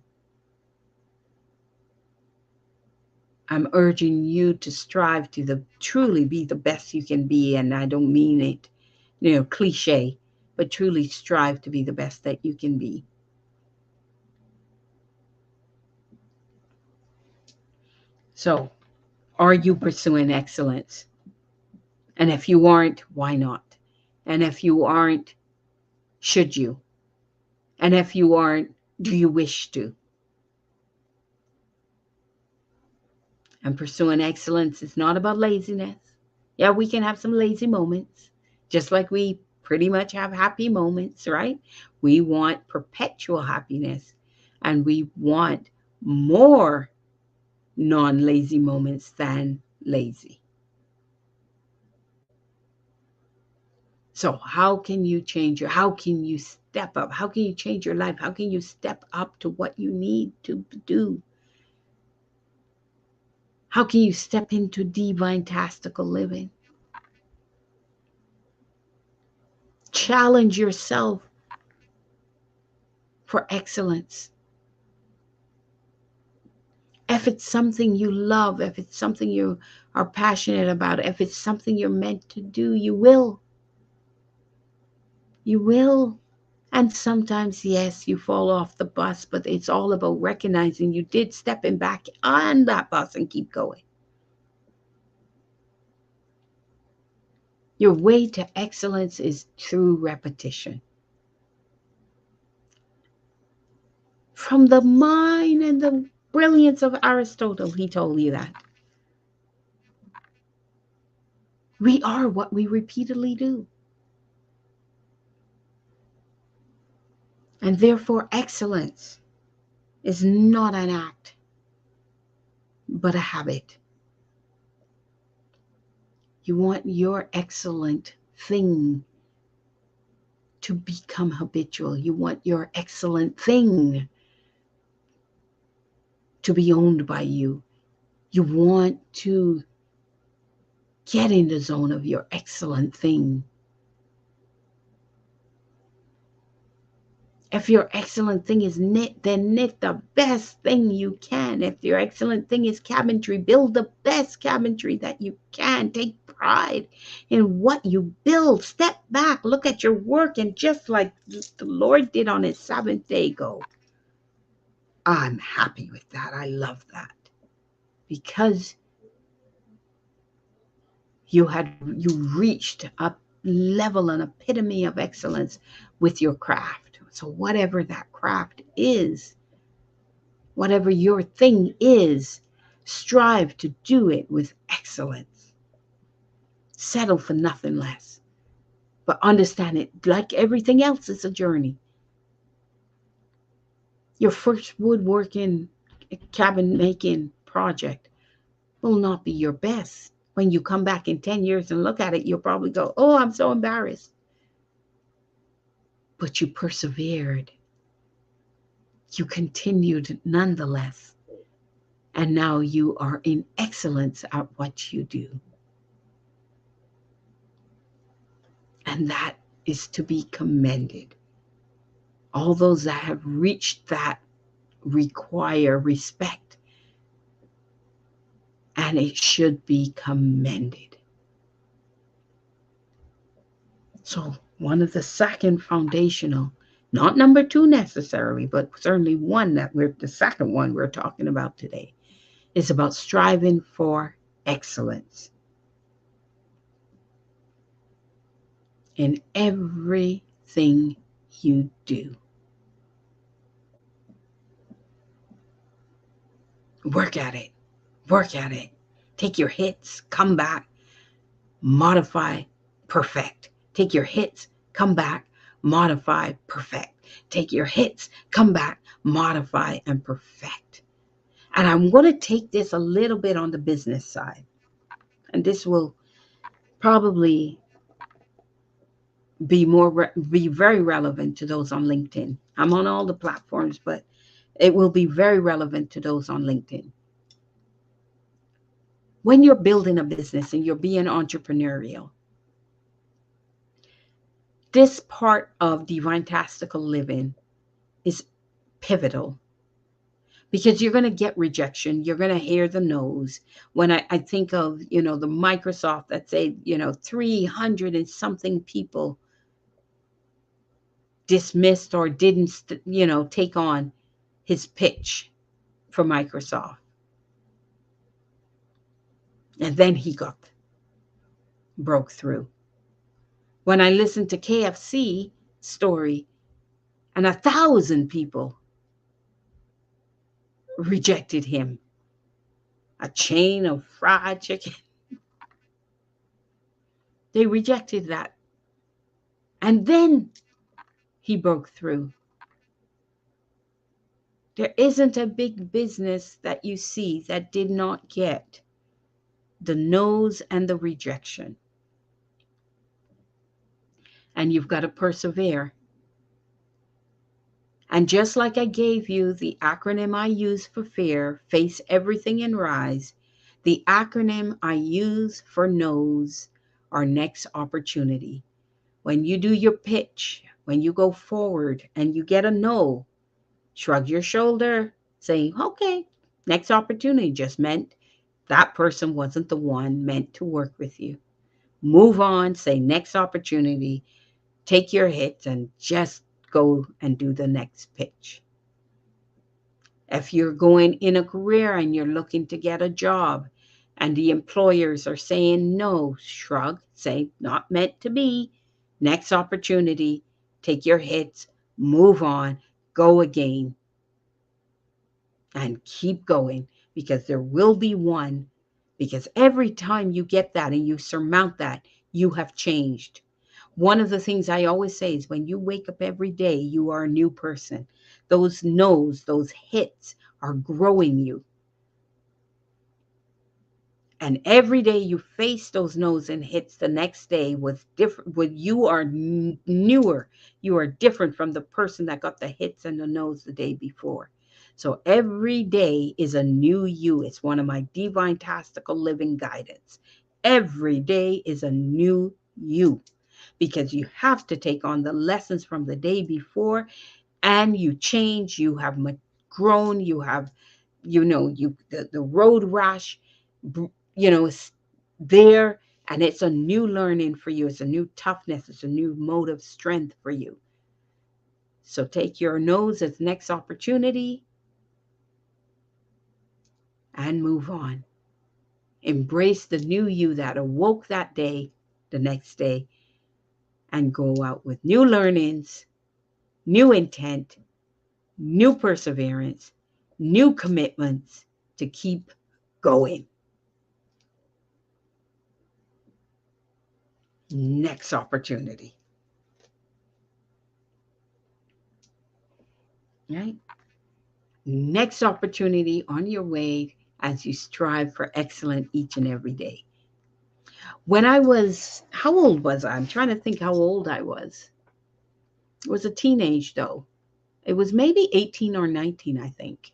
I'm urging you to strive to truly be the best you can be. And I don't mean it, cliche, but truly strive to be the best that you can be. So, are you pursuing excellence? And if you aren't, why not? And if you aren't, should you? And if you aren't, do you wish to? And pursuing excellence is not about laziness. Yeah, we can have some lazy moments, just like we pretty much have happy moments, right? We want perpetual happiness and we want more non-lazy moments than lazy. So how can you how can you step up? How can you change your life? How can you step up to what you need to do? How can you step into Divintastical Living? Challenge yourself for excellence. If it's something you love, if it's something you are passionate about, if it's something you're meant to do, you will. You will. And sometimes, yes, you fall off the bus, but it's all about recognizing you did stepping back on that bus and keep going. Your way to excellence is through repetition. From the mind and the brilliance of Aristotle, he told you that. We are what we repeatedly do. And therefore, excellence is not an act, but a habit. You want your excellent thing to become habitual. You want your excellent thing to be owned by you. You want to get in the zone of your excellent thing. If your excellent thing is knit, then knit the best thing you can. If your excellent thing is cabinetry, build the best cabinetry that you can. Take pride in what you build. Step back, look at your work, and just like the Lord did on his seventh day, go, I'm happy with that. I love that. Because you reached a level, an epitome of excellence with your craft. So whatever that craft is, whatever your thing is, strive to do it with excellence. Settle for nothing less. But understand it, like everything else, it's a journey. Your first woodworking, cabin making project will not be your best. When you come back in 10 years and look at it, you'll probably go, oh, I'm so embarrassed. But you persevered. You continued nonetheless. And now you are in excellence at what you do. And that is to be commended. All those that have reached that require respect. And it should be commended. So one of the second foundational, not number 2 necessarily, but certainly one the second one we're talking about today, is about striving for excellence in everything you do. Work at it. Work at it. Take your hits, come back, modify, perfect. Take your hits, come back, modify, perfect. Take your hits, come back, modify, and perfect. And I'm going to take this a little bit on the business side. And this will probably be very relevant to those on LinkedIn. I'm on all the platforms, but it will be very relevant to those on LinkedIn. When you're building a business and you're being entrepreneurial, this part of Divintastical Living is pivotal, because you're going to get rejection. You're going to hear the no's. When I think of, the Microsoft that say, 300 and something people dismissed or didn't, take on his pitch for Microsoft. And then he broke through. When I listened to KFC story and 1,000 people rejected him, a chain of fried chicken, they rejected that. And then he broke through. There isn't a big business that you see that did not get the no's and the rejection. And you've got to persevere. And just like I gave you the acronym I use for fear, face everything and rise, the acronym I use for no's are next opportunity. When you do your pitch, when you go forward and you get a no, shrug your shoulder, say, okay, next opportunity just meant that person wasn't the one meant to work with you. Move on, say next opportunity, take your hits and just go and do the next pitch. If you're going in a career and you're looking to get a job and the employers are saying no, shrug, say not meant to be, next opportunity, take your hits, move on, go again, and keep going, because there will be one. Because every time you get that and you surmount that, you have changed. One of the things I always say is when you wake up every day, you are a new person. Those no's, those hits are growing you. And every day you face those no's and hits the next day with different, with you are newer. You are different from the person that got the hits and the no's the day before. So every day is a new you. It's one of my Divintastical Living guidance. Every day is a new you, because you have to take on the lessons from the day before, and you change. You have grown. You have, the road rash, is there, and it's a new learning for you. It's a new toughness. It's a new motive strength for you. So take your no's as next opportunity and move on. Embrace the new you that awoke that day, the next day, and go out with new learnings, new intent, new perseverance, new commitments to keep going. Next opportunity. Right? Next opportunity on your way as you strive for excellence each and every day. When I was, how old was I? I'm trying to think how old I was. It was a teenage though. It was maybe 18 or 19, I think.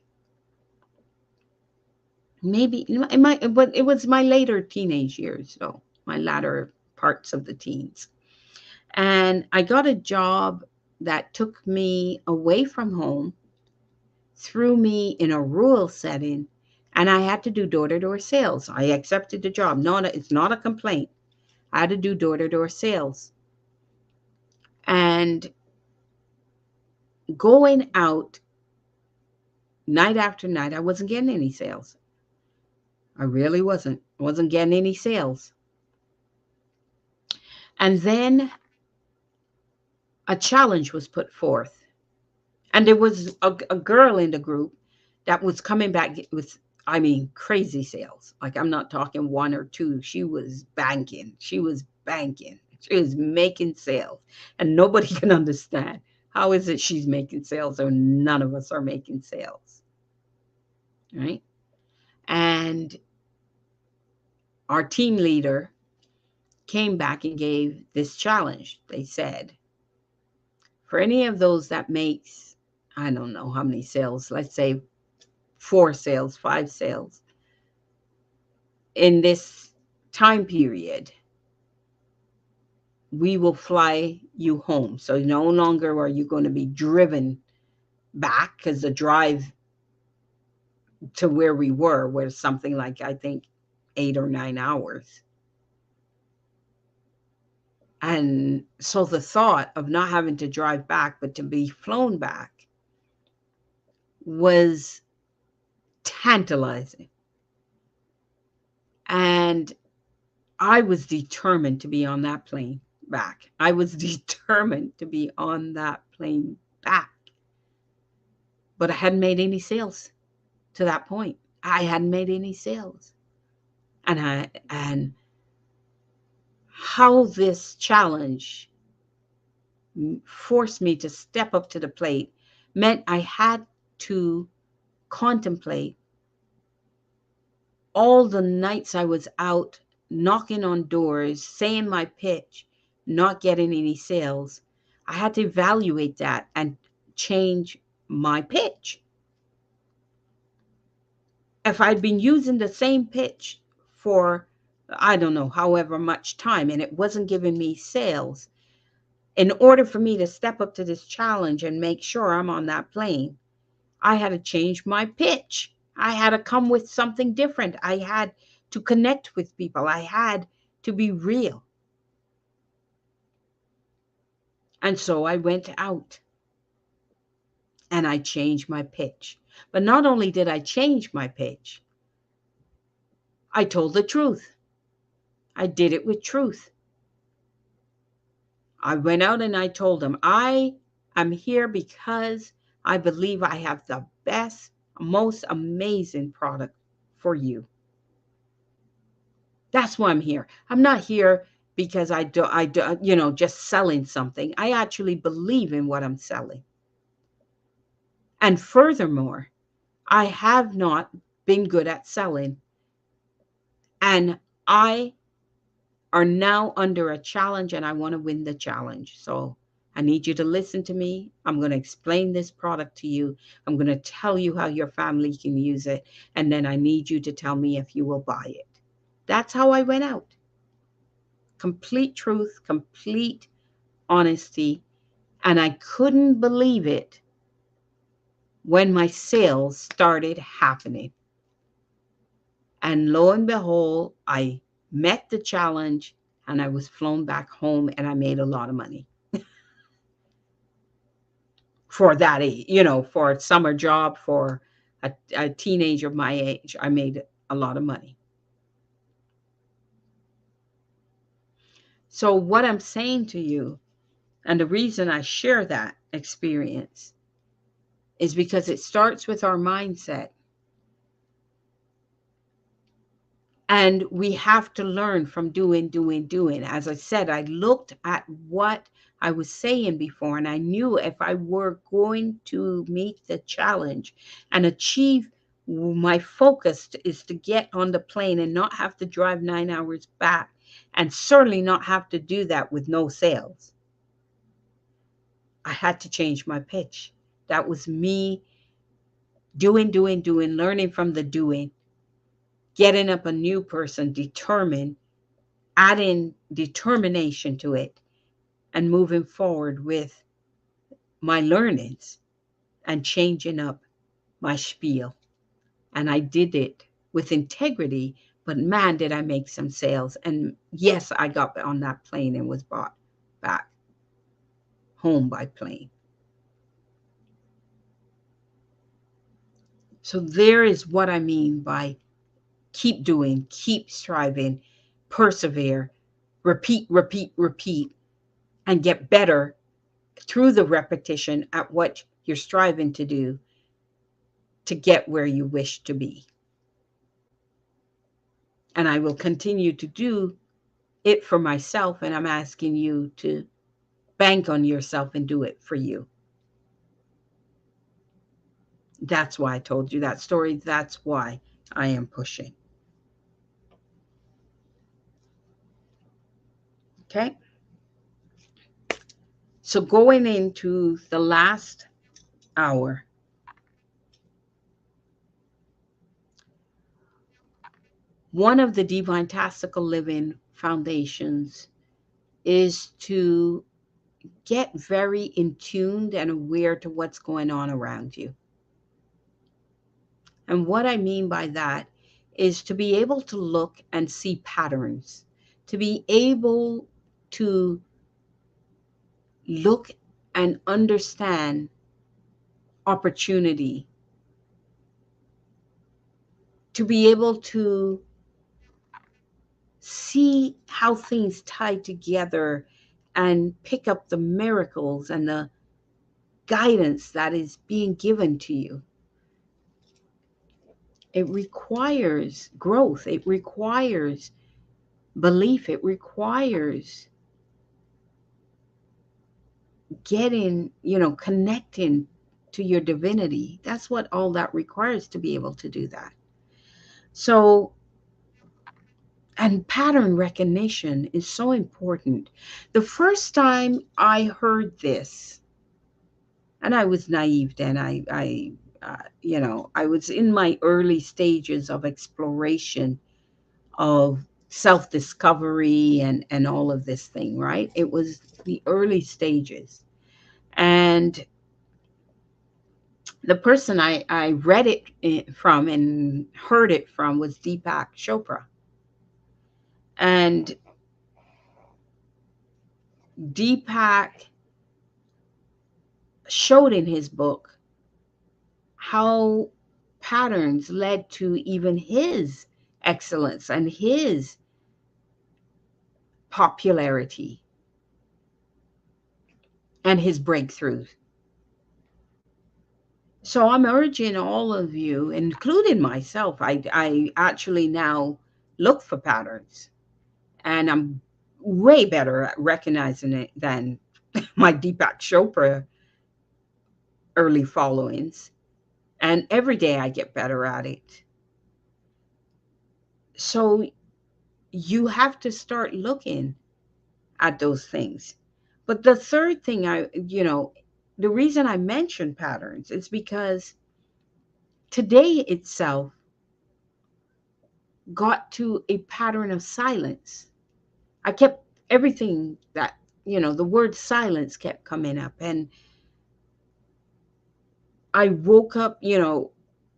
Maybe it might, but it was my later teenage years, though, my latter parts of the teens. And I got a job that took me away from home, threw me in a rural setting, and I had to do door-to-door sales. I accepted the job. It's not a complaint. I had to do door-to-door sales. And going out night after night, I wasn't getting any sales. I really wasn't. I wasn't getting any sales. And then a challenge was put forth. And there was a girl in the group that was coming back with, I mean, crazy sales. Like, I'm not talking one or two. She was banking. She was banking. She was making sales. And nobody can understand. How is it she's making sales or none of us are making sales? Right? And our team leader came back and gave this challenge. They said, for any of those that makes, I don't know how many sales, let's say 4 sales, 5 sales in this time period, we will fly you home. So no longer are you going to be driven back, because the drive to where we were was something like, I think, 8 or 9 hours. And so the thought of not having to drive back, but to be flown back, was tantalizing. And I was determined to be on that plane back. I was determined to be on that plane back. But I hadn't made any sales to that point. I hadn't made any sales. And how this challenge forced me to step up to the plate meant I had to contemplate all the nights I was out knocking on doors, saying my pitch, not getting any sales. I had to evaluate that and change my pitch. If I'd been using the same pitch for, I don't know, however much time, and it wasn't giving me sales, in order for me to step up to this challenge and make sure I'm on that plane, I had to change my pitch. I had to come with something different. I had to connect with people. I had to be real. And so I went out and I changed my pitch. But not only did I change my pitch, I told the truth. I did it with truth. I went out and I told them, I am here because I believe I have the best, most amazing product for you. That's why I'm here. I'm not here because I do, just selling something. I actually believe in what I'm selling. And furthermore, I have not been good at selling. And I are now under a challenge and I want to win the challenge. So I need you to listen to me. I'm going to explain this product to you. I'm going to tell you how your family can use it. And then I need you to tell me if you will buy it. That's how I went out. Complete truth, complete honesty. And I couldn't believe it when my sales started happening. And lo and behold, I met the challenge and I was flown back home and I made a lot of money. For that age, for a summer job, for a teenager my age, I made a lot of money. So what I'm saying to you, and the reason I share that experience, is because it starts with our mindset. And we have to learn from doing. As I said, I looked at what I was saying before, and I knew if I were going to meet the challenge and achieve, my focus is to get on the plane and not have to drive 9 hours back, and certainly not have to do that with no sales. I had to change my pitch. That was me doing, learning from the doing, getting up a new person, determined, adding determination to it, and moving forward with my learnings and changing up my spiel. And I did it with integrity, but man, did I make some sales. And yes, I got on that plane and was brought back home by plane. So there is what I mean by keep doing, keep striving, persevere, repeat, and get better through the repetition at what you're striving to do to get where you wish to be. And I will continue to do it for myself, and I'm asking you to bank on yourself and do it for you. That's why I told you that story. That's why I am pushing. Okay? So going into the last hour, one of the Divintastical Living foundations is to get very in tuned and aware to what's going on around you. And what I mean by that is to be able to look and see patterns, to be able to look and understand opportunity, to be able to see how things tie together and pick up the miracles and the guidance that is being given to you. It requires growth. It requires belief. It requires getting, connecting to your divinity. That's what all that requires to be able to do that. So, and pattern recognition is so important. The first time I heard this, and I was naive then, I was in my early stages of exploration of self-discovery and all of this thing, right? It was the early stages. And the person I read from and heard it from was Deepak Chopra. And Deepak showed in his book how patterns led to even his excellence and his popularity and his breakthroughs. So I'm urging all of you, including myself, I actually now look for patterns, and I'm way better at recognizing it than my Deepak Chopra early followings. And every day I get better at it. So you have to start looking at those things. But the third thing the reason I mention patterns is because today itself got to a pattern of silence. I kept everything that, the word silence kept coming up. And I woke up,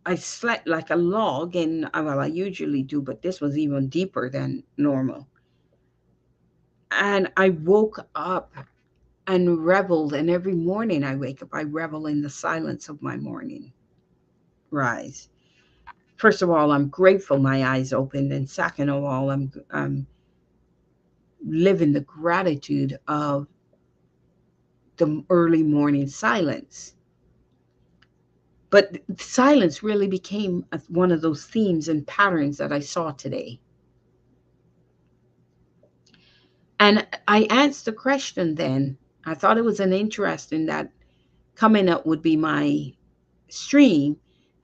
I slept like a log, and well, I usually do, but this was even deeper than normal. And I woke up and reveled, and every morning I wake up, I revel in the silence of my morning rise. First of all, I'm grateful my eyes opened, and second of all, I'm living the gratitude of the early morning silence. But silence really became one of those themes and patterns that I saw today. And I asked the question then. I thought it was an interesting that coming up would be my stream.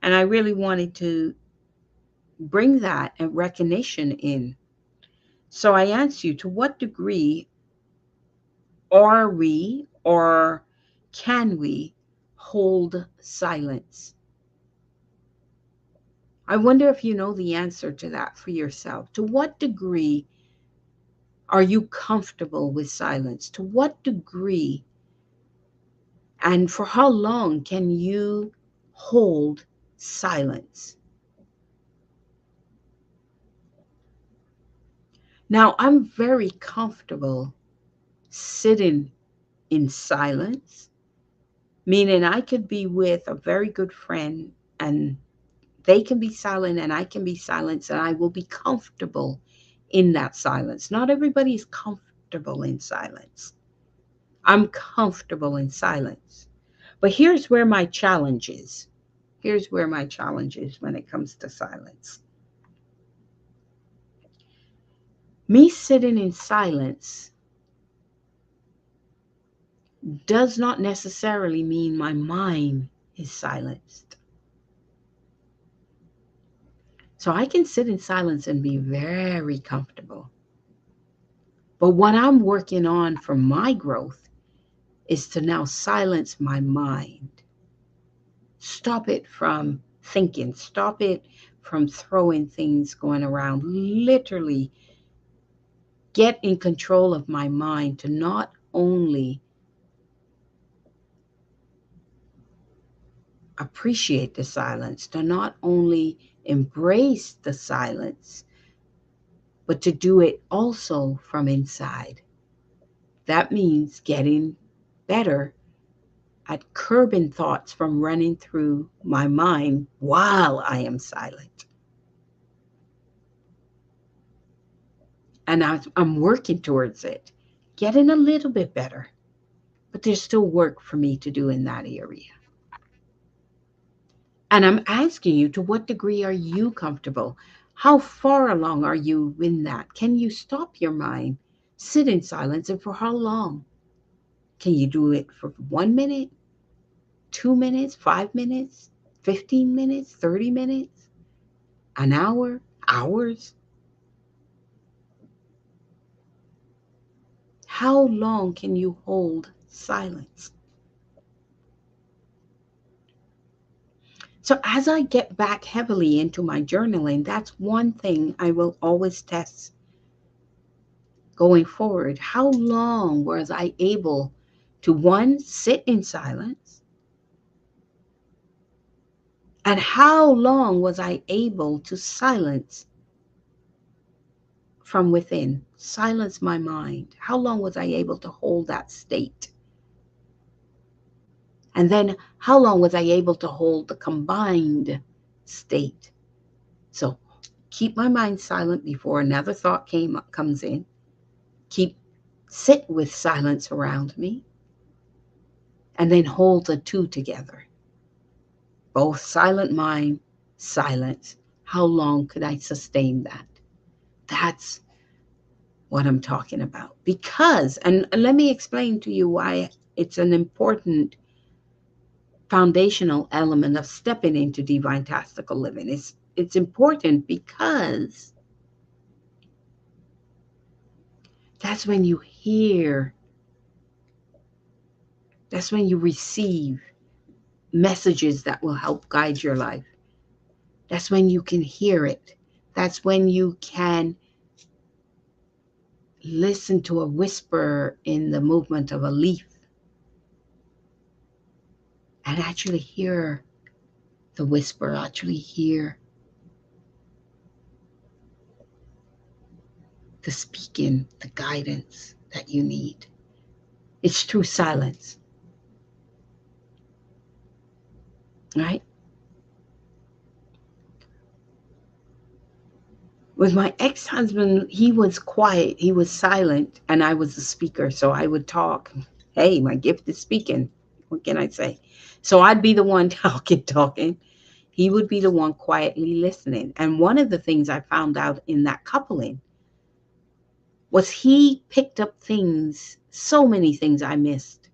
And I really wanted to bring that and recognition in. So I asked you, to what degree are we or can we hold silence? I wonder if you know the answer to that for yourself. To what degree are you comfortable with silence? To what degree and for how long can you hold silence? Now, I'm very comfortable sitting in silence, meaning I could be with a very good friend and they can be silent and I can be silent, and I will be comfortable in that silence. Not everybody is comfortable in silence. I'm comfortable in silence. But here's where my challenge is. Here's where my challenge is when it comes to silence. Me sitting in silence does not necessarily mean my mind is silenced. So I can sit in silence and be very comfortable. But what I'm working on for my growth is to now silence my mind. Stop it from thinking, stop it from throwing things going around. Literally get in control of my mind to not only appreciate the silence, to not only embrace the silence, but to do it also from inside. That means getting better at curbing thoughts from running through my mind while I am silent. And I'm working towards it, getting a little bit better. But there's still work for me to do in that area. And I'm asking you, to what degree are you comfortable? How far along are you in that? Can you stop your mind, sit in silence, and for how long? Can you do it for 1 minute, 2 minutes, 5 minutes, 15 minutes, 30 minutes, an hour, hours? How long can you hold silence? So as I get back heavily into my journaling, that's one thing I will always test going forward. How long was I able to, one, sit in silence? And how long was I able to silence from within, silence my mind? How long was I able to hold that state? And then how long was I able to hold the combined state? So keep my mind silent before another thought comes in. Sit with silence around me, and then hold the two together. Both silent mind, silence. How long could I sustain that? That's what I'm talking about. Because, and let me explain to you why it's an important foundational element of stepping into Divintastical Living. It's important because that's when you hear, that's when you receive messages that will help guide your life. That's when you can hear it. That's when you can listen to a whisper in the movement of a leaf and actually hear the whisper, actually hear the speaking, the guidance that you need. It's through silence, right? With my ex-husband, he was quiet, he was silent, and I was the speaker, so I would talk. Hey, my gift is speaking. What can I say? So I'd be the one talking. He would be the one quietly listening. And one of the things I found out in that coupling was he picked up things, so many things I missed,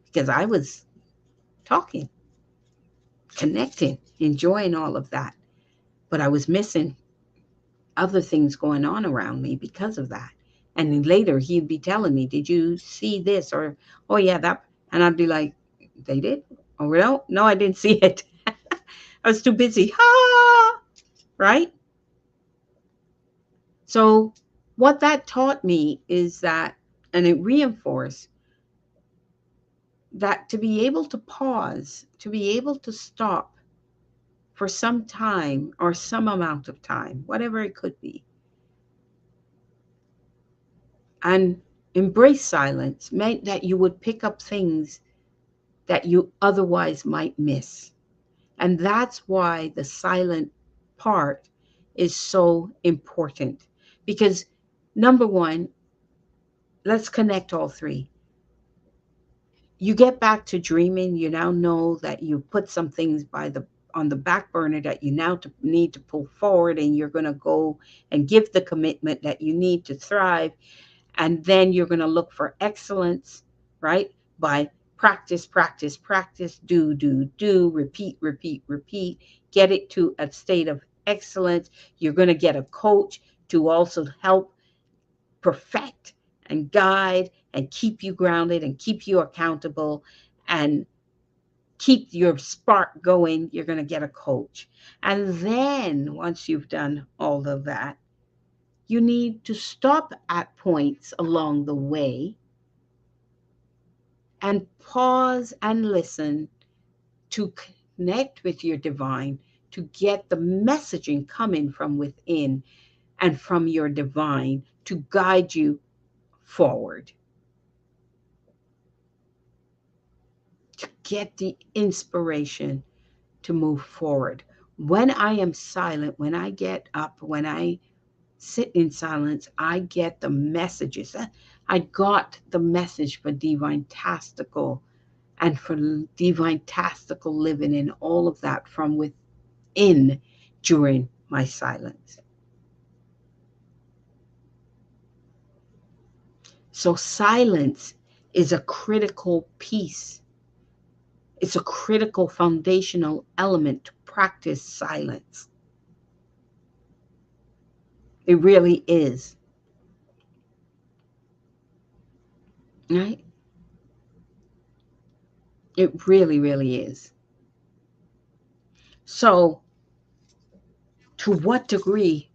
because I was talking, connecting, enjoying all of that. But I was missing other things going on around me because of that. And then later he'd be telling me, did you see this? Or, oh yeah, that. And I'd be like, they did? Oh, no, no, I didn't see it. I was too busy. Right? So what that taught me is that, and it reinforced that to be able to pause, to be able to stop for some time or some amount of time, whatever it could be, and embrace silence meant that you would pick up things that you otherwise might miss. And that's why the silent part is so important. Because number one, let's connect all three. You get back to dreaming, you now know that you put some things on the back burner that you now need to pull forward, and you're going to go and give the commitment that you need to thrive. And then you're going to look for excellence, right? By practice, practice, practice, do, repeat, repeat, repeat, get it to a state of excellence. You're going to get a coach to also help perfect and guide and keep you grounded and keep you accountable and keep your spark going. You're going to get a coach. And then once you've done all of that, you need to stop at points along the way and pause and listen to connect with your divine, to get the messaging coming from within and from your divine to guide you forward, to get the inspiration to move forward. When I am silent, when I get up, when I sit in silence, I get the messages. I got the message for Divintastical and for Divintastical Living and all of that from within during my silence. So silence is a critical piece. It's a critical foundational element to practice silence. It really is. Right? It really, really is. So, to what degree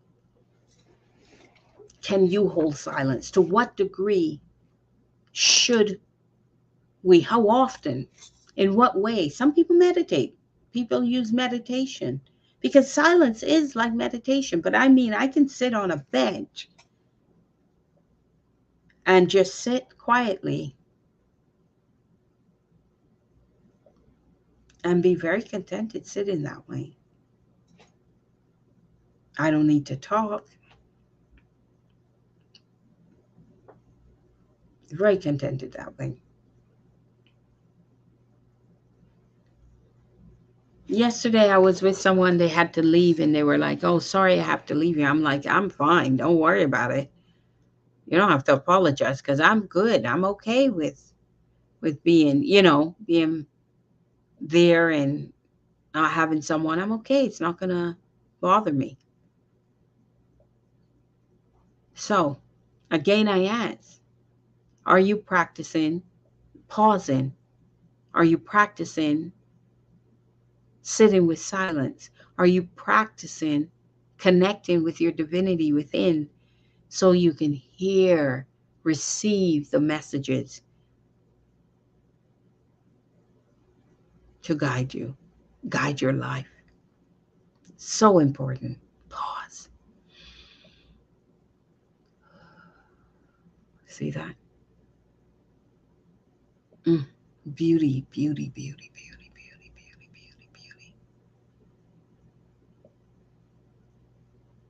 can you hold silence? To what degree should we? How often? In what way? Some people meditate. People use meditation because silence is like meditation. But I mean, I can sit on a bench and just sit quietly and be very contented sitting that way. I don't need to talk. Very contented that way. Yesterday I was with someone, they had to leave and they were like, "Oh, sorry, I have to leave you." I'm like, "I'm fine. Don't worry about it. You don't have to apologize because I'm good. I'm okay with being, being there and not having someone. I'm okay. It's not gonna bother me." So again I ask, are you practicing pausing? Are you practicing sitting with silence? Are you practicing connecting with your divinity within so you can hear, receive the messages to guide your life? So important. Pause. See that? Mm. Beauty, beauty, beauty, beauty, beauty, beauty, beauty, beauty.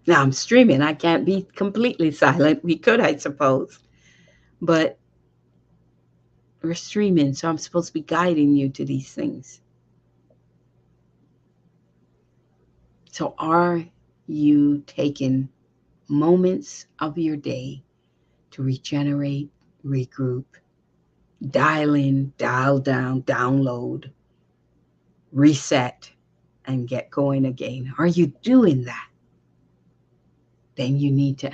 Now I'm streaming. I can't be completely silent. We could, I suppose. But we're streaming, so I'm supposed to be guiding you to these things. So are you taking moments of your day to regenerate, regroup, dial in, dial down, download, reset, and get going again? Are you doing that? Then you need to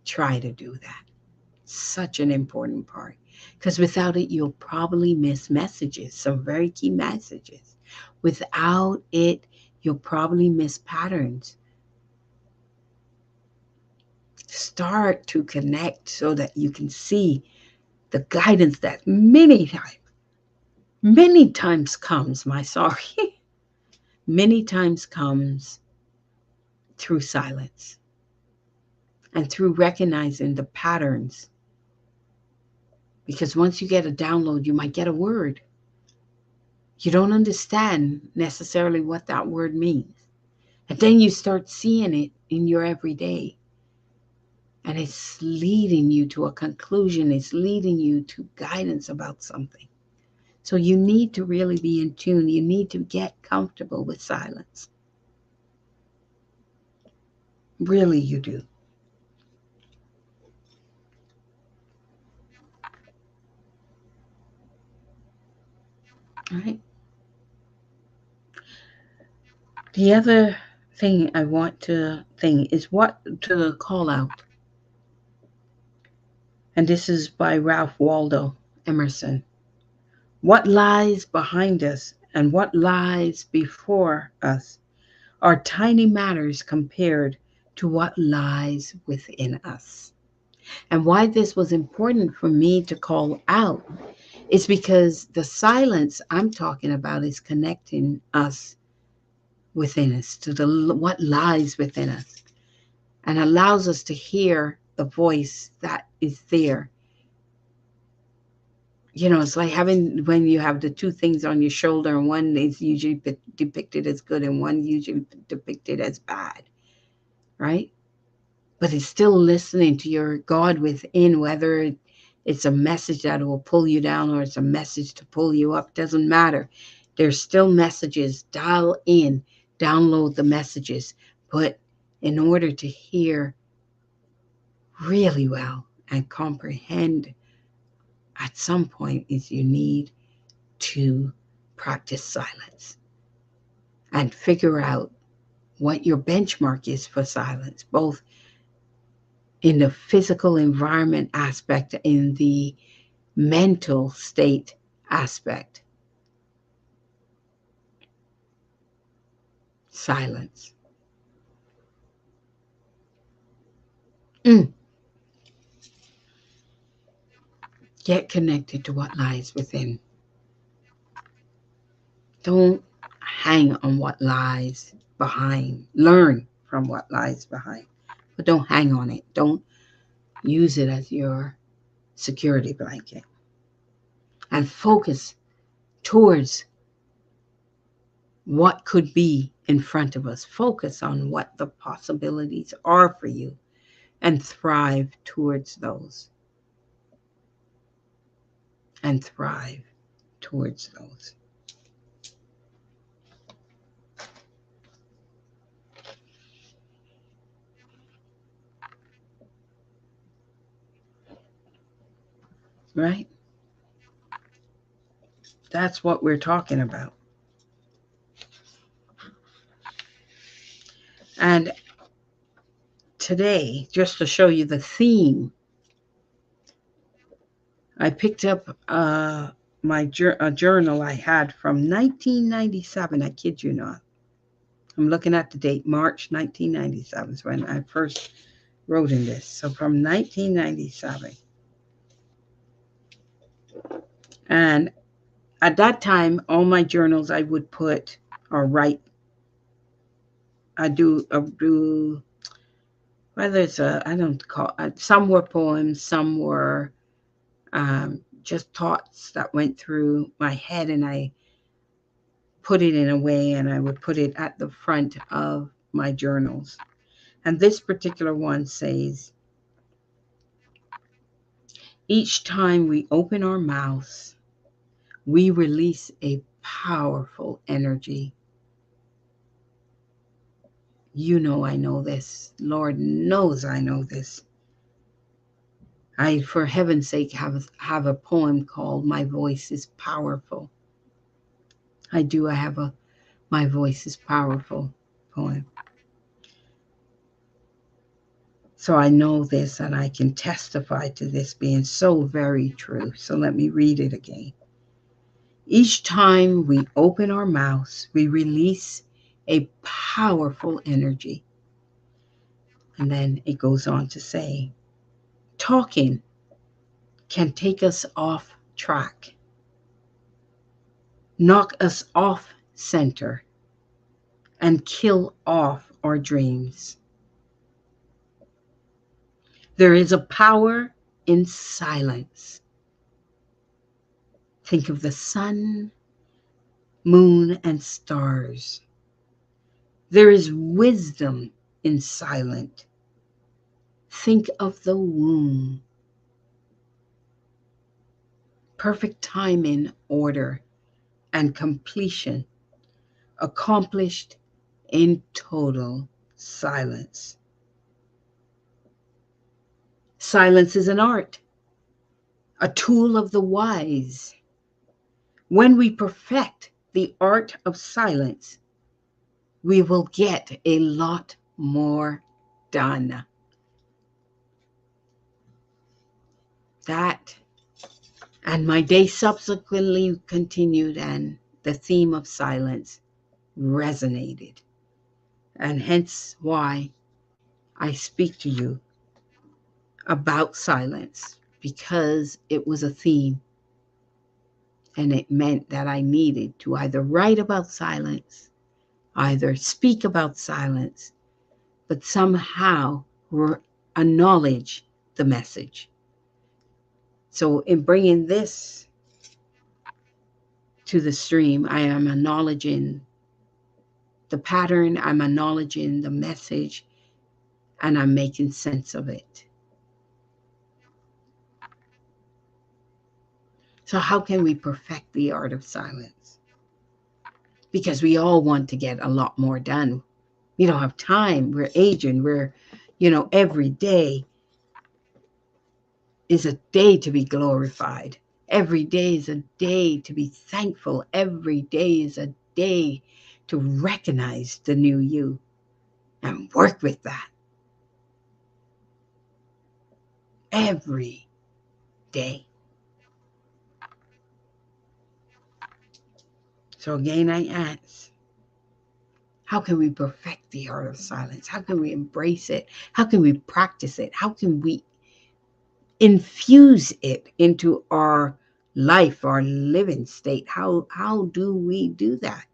try to do that. Such an important part. Because without it, you'll probably miss messages, some very key messages. Without it, you'll probably miss patterns. Start to connect so that you can see the guidance that many times comes, many times comes through silence and through recognizing the patterns. Because once you get a download, you might get a word. You don't understand necessarily what that word means. And then you start seeing it in your everyday. And it's leading you to a conclusion. It's leading you to guidance about something. So you need to really be in tune. You need to get comfortable with silence. Really, you do. All right. The other thing I want to think is what to call out. And this is by Ralph Waldo Emerson. What lies behind us and what lies before us are tiny matters compared to what lies within us. And why this was important for me to call out is because the silence I'm talking about is connecting us within us to the what lies within us and allows us to hear the voice that is there. It's like having when you have the two things on your shoulder, and one is usually depicted as good and one usually depicted as bad, right? But it's still listening to your God within, whether it's a message that will pull you down or it's a message to pull you up, doesn't matter. There's still messages. Dial in, download the messages. But in order to hear really well and comprehend at some point is you need to practice silence and figure out what your benchmark is for silence, both in the physical environment aspect, in the mental state aspect. Silence. Get connected to what lies within. Don't hang on what lies behind. Learn from what lies behind, but don't hang on it. Don't use it as your security blanket. And focus towards what could be in front of us. Focus on what the possibilities are for you and thrive towards those. And thrive towards those. Right? That's what we're talking about. And today, just to show you the theme, I picked up a journal I had from 1997. I kid you not. I'm looking at the date, March 1997 is when I first wrote in this. So from 1997. And at that time, all my journals I would put or write. I do whether it's I don't call some were poems, some were just thoughts that went through my head, and I put it in a way, and I would put it at the front of my journals. And this particular one says, each time we open our mouths, we release a powerful energy. You know I know this. Lord knows I know this. I, for heaven's sake, have a poem called My Voice is Powerful. I do. I have a My Voice is Powerful poem. So I know this, and I can testify to this being so very true. So let me read it again. Each time we open our mouths, we release a powerful energy. And then it goes on to say, talking can take us off track, knock us off center, and kill off our dreams. There is a power in silence. Think of the sun, moon, and stars. There is wisdom in silence. Think of the womb. Perfect timing, order, and completion, accomplished in total silence. Silence is an art, a tool of the wise. When we perfect the art of silence, we will get a lot more done. That, and my day subsequently continued, and the theme of silence resonated. And hence why I speak to you about silence, because it was a theme. And it meant that I needed to either write about silence, either speak about silence, but somehow acknowledge the message. So in bringing this to the stream, I am acknowledging the pattern, I'm acknowledging the message, and I'm making sense of it. So how can we perfect the art of silence? Because we all want to get a lot more done. We don't have time. We're aging. We're, every day is a day to be glorified. Every day is a day to be thankful. Every day is a day to recognize the new you and work with that every day. So again, I ask, how can we perfect the art of silence? How can we embrace it? How can we practice it? How can we infuse it into our life, our living state? How do we do that?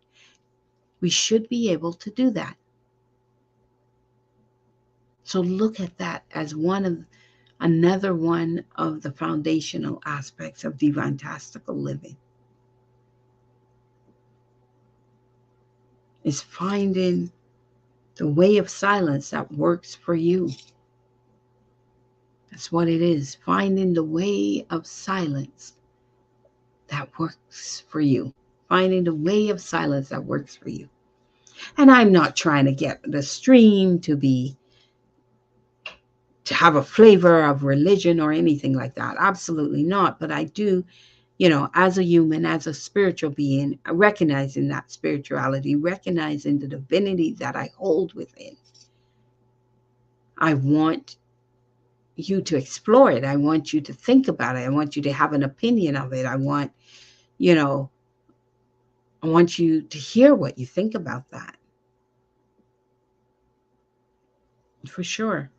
We should be able to do that. So look at that as another one of the foundational aspects of Divintastical Living is finding the way of silence that works for you. That's what it is. Finding the way of silence that works for you. Finding the way of silence that works for you. And I'm not trying to get the stream to have a flavor of religion or anything like that. Absolutely not. But I do, as a human, as a spiritual being, recognizing that spirituality, recognizing the divinity that I hold within. I want you to explore it. I want you to think about it. I want you to have an opinion of it. I want you to hear what you think about that. For sure.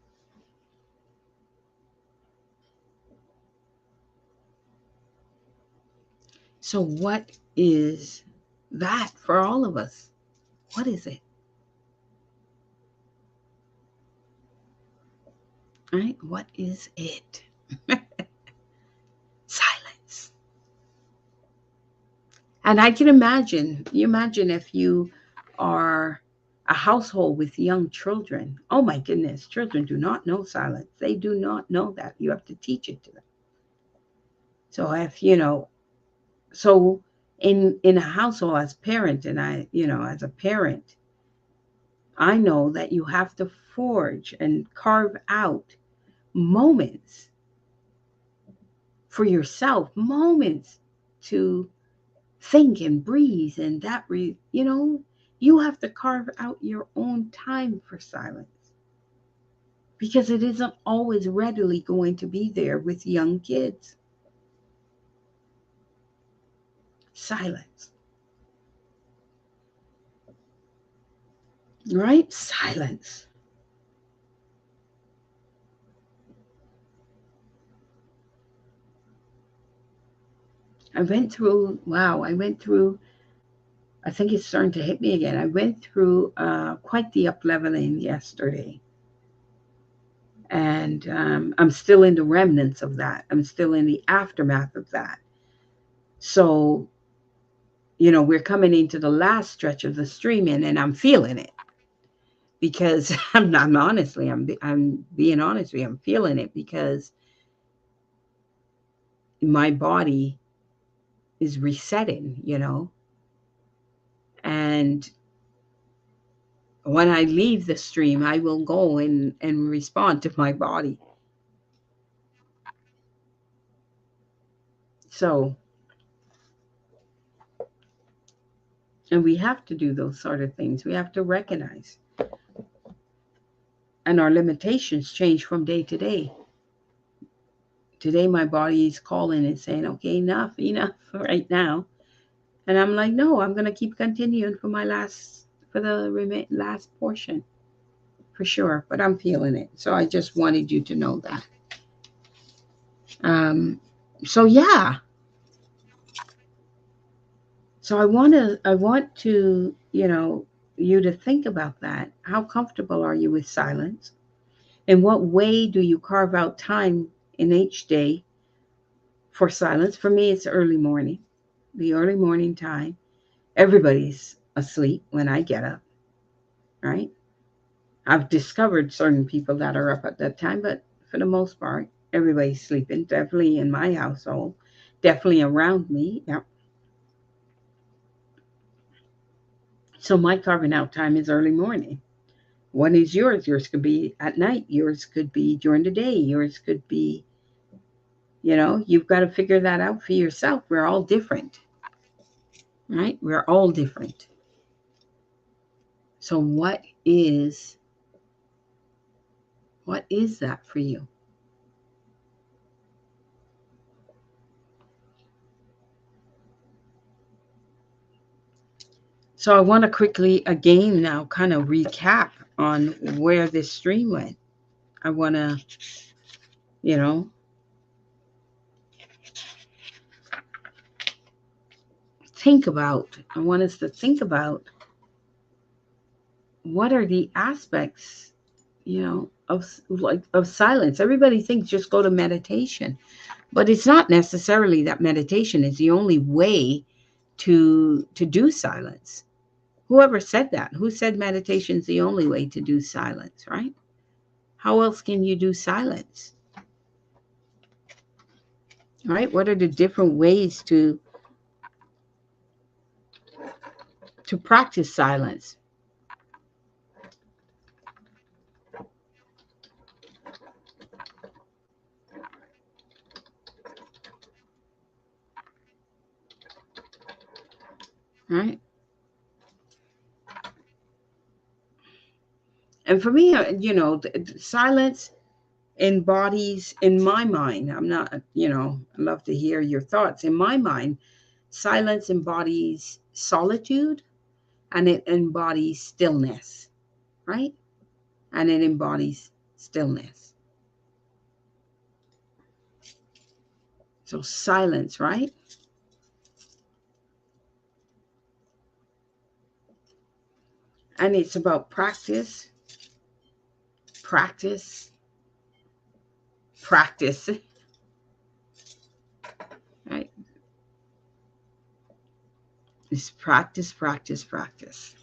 So what is that for all of us? What is it? Right? What is it? Silence. And I can imagine, if you are a household with young children. Oh my goodness, children do not know silence. They do not know that. You have to teach it to them. So so in a household as parent, and as a parent, I know that you have to forge and carve out moments for yourself, moments to think and breathe, and you have to carve out your own time for silence, because it isn't always readily going to be there with young kids. Silence. Right? Silence. I went through, I think it's starting to hit me again. I went through quite the up leveling yesterday. And I'm still in the remnants of that. I'm still in the aftermath of that. So, we're coming into the last stretch of the streaming, and I'm feeling it because I'm being honest with you. I'm feeling it because my body is resetting, and when I leave the stream, I will go and respond to my body. So, and we have to do those sort of things. We have to recognize. And our limitations change from day to day. Today, my body is calling and saying, okay, enough right now. And I'm like, no, I'm going to keep continuing for the last portion, for sure. But I'm feeling it. So I just wanted you to know that. So yeah. So I want to, you to think about that. How comfortable are you with silence? In what way do you carve out time in each day for silence? For me, it's early morning, the early morning time. Everybody's asleep when I get up, right? I've discovered certain people that are up at that time, but for the most part, everybody's sleeping. Definitely in my household, definitely around me. Yeah. So my carving out time is early morning. What is yours? Yours could be at night. Yours could be during the day. Yours could be You know, you've got to figure that out for yourself. We're all different, right? We're all different. So what is that for you? So I want to quickly again now kind of recap on where this stream went. I want to, you know, I want us to think about what are the aspects, of silence. Everybody thinks just go to meditation, but it's not necessarily that meditation is the only way to do silence. Whoever said that? Who said meditation's the only way to do silence, right? How else can you do silence? Right? What are the different ways to practice silence? Right? And for me, silence embodies in my mind. I'm not, I love to hear your thoughts. In my mind, silence embodies solitude and it embodies stillness, right? And it embodies stillness. So silence, right? And it's about practice, practice, practice, right? It's practice, practice, practice.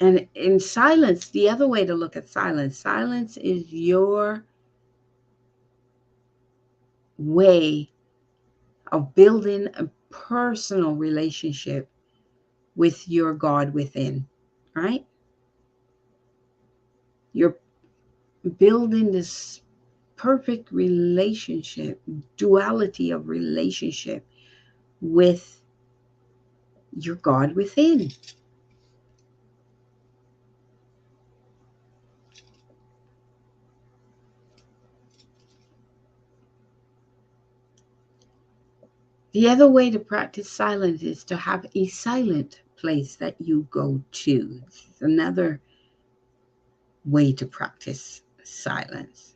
And in silence, the other way to look at silence is your way of building a personal relationship with your God within, right? You're building this perfect relationship, duality of relationship with your God within. The other way to practice silence is to have a silent place that you go to. It's another way to practice silence.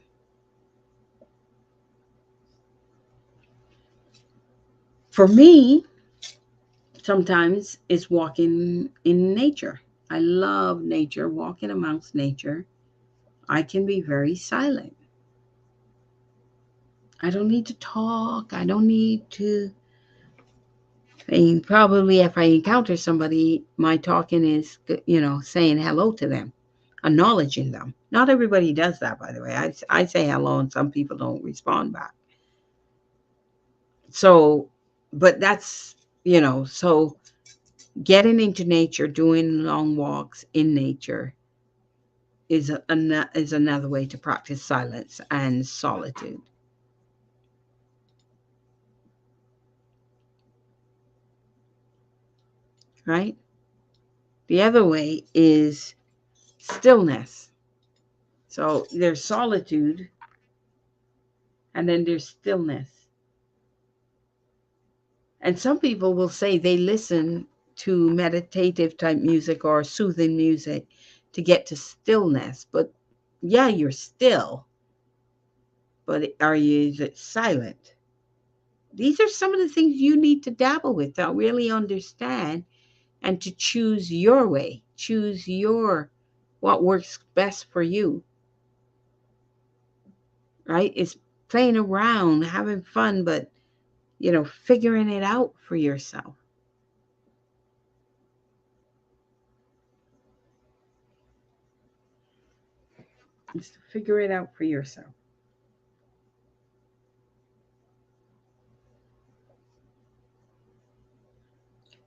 For me, sometimes it's walking in nature. I love nature, walking amongst nature. I can be very silent. I don't need to talk. I don't need to. And probably if I encounter somebody, my talking is, saying hello to them, acknowledging them. Not everybody does that, by the way. I say hello and some people don't respond back. So, but that's, so getting into nature, doing long walks in nature is another way to practice silence and solitude, right? The other way is stillness. So there's solitude and then there's stillness. And some people will say they listen to meditative type music or soothing music to get to stillness. But yeah, you're still, but is it silent? These are some of the things you need to dabble with to really understand and to choose your way, choose what works best for you, right? It's playing around, having fun, but figuring it out for yourself. Just figure it out for yourself.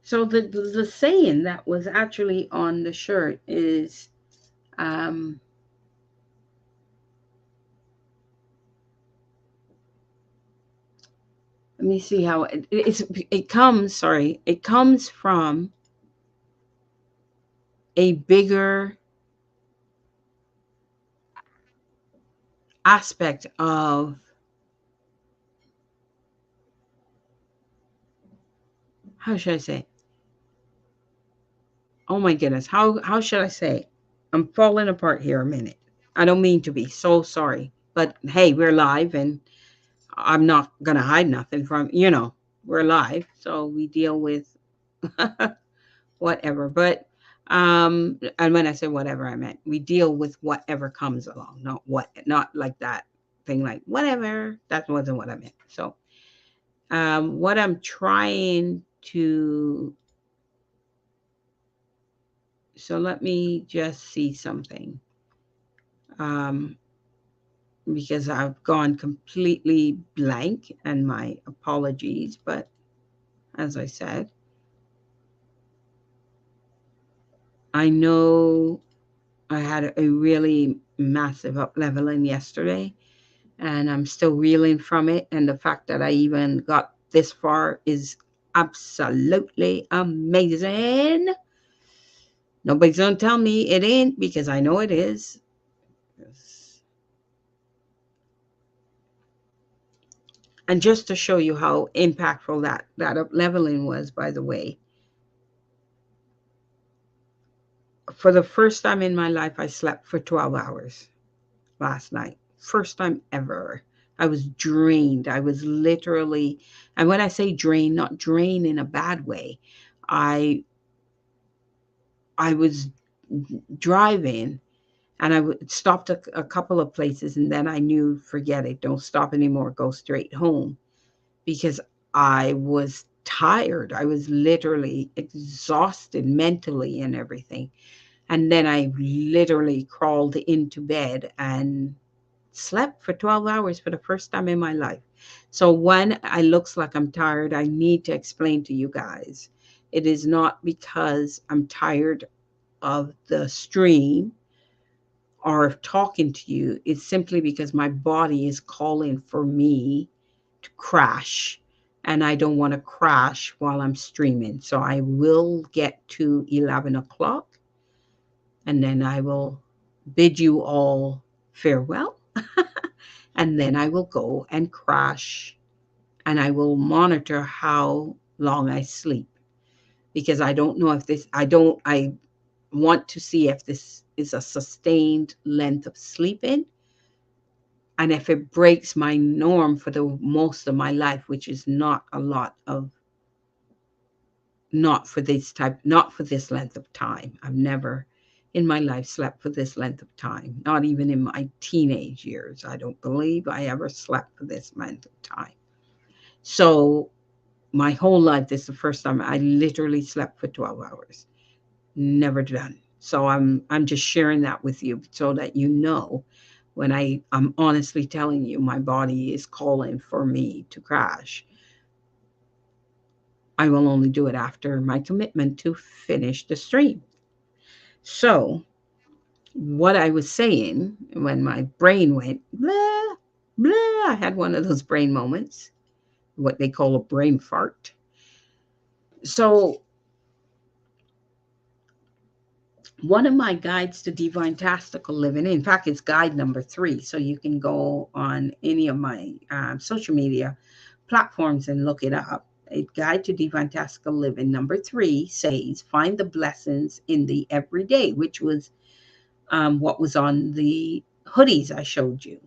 So the saying that was actually on the shirt is, um, let me see how it comes, sorry, it comes from a bigger aspect of, how should I say? Oh my goodness, how should I say? I'm falling apart here a minute. I don't mean to be, so sorry. But hey, we're live and I'm not gonna hide nothing from, we're live. So we deal with whatever. But and when I say whatever, I meant we deal with whatever comes along, not like that thing like whatever. That wasn't what I meant. So what I'm trying to, so let me just see something. Um because I've gone completely blank, and my apologies, but as I said, I know I had a really massive up leveling yesterday, and I'm still reeling from it. And the fact that I even got this far is absolutely amazing. Nobody's gonna tell me it ain't, because I know it is. And just to show you how impactful that up leveling was, by the way, for the first time in my life, I slept for 12 hours last night. First time ever. I was drained. I was literally, and when I say drained, not drained in a bad way. I I was driving, and stopped a couple of places, and then I knew, forget it, don't stop anymore, go straight home, because I was tired. I was literally exhausted mentally and everything. And then I literally crawled into bed and slept for 12 hours for the first time in my life. So when I looks like I'm tired, I need to explain to you guys. It is not because I'm tired of the stream or of talking to you. It's simply because my body is calling for me to crash. And I don't want to crash while I'm streaming. So I will get to 11 o'clock, and then I will bid you all farewell. And then I will go and crash, and I will monitor how long I sleep, because I don't know if this, I want to see if this is a sustained length of sleeping, and if it breaks my norm for the most of my life, which is not a lot of, not for this length of time. I've never in my life slept for this length of time, not even in my teenage years. I don't believe I ever slept for this length of time. So my whole life, this is the first time I literally slept for 12 hours. Never done. So I'm just sharing that with you so that you know, when I'm honestly telling you my body is calling for me to crash, I will only do it after my commitment to finish the stream. So what I was saying, when my brain went blah, blah, I had one of those brain moments, what they call a brain fart. So one of my guides to Divintastical Living, in fact, it's guide number 3. So you can go on any of my social media platforms and look it up. A guide to Divintastical Living number 3 says, find the blessings in the everyday, which was what was on the hoodies I showed you.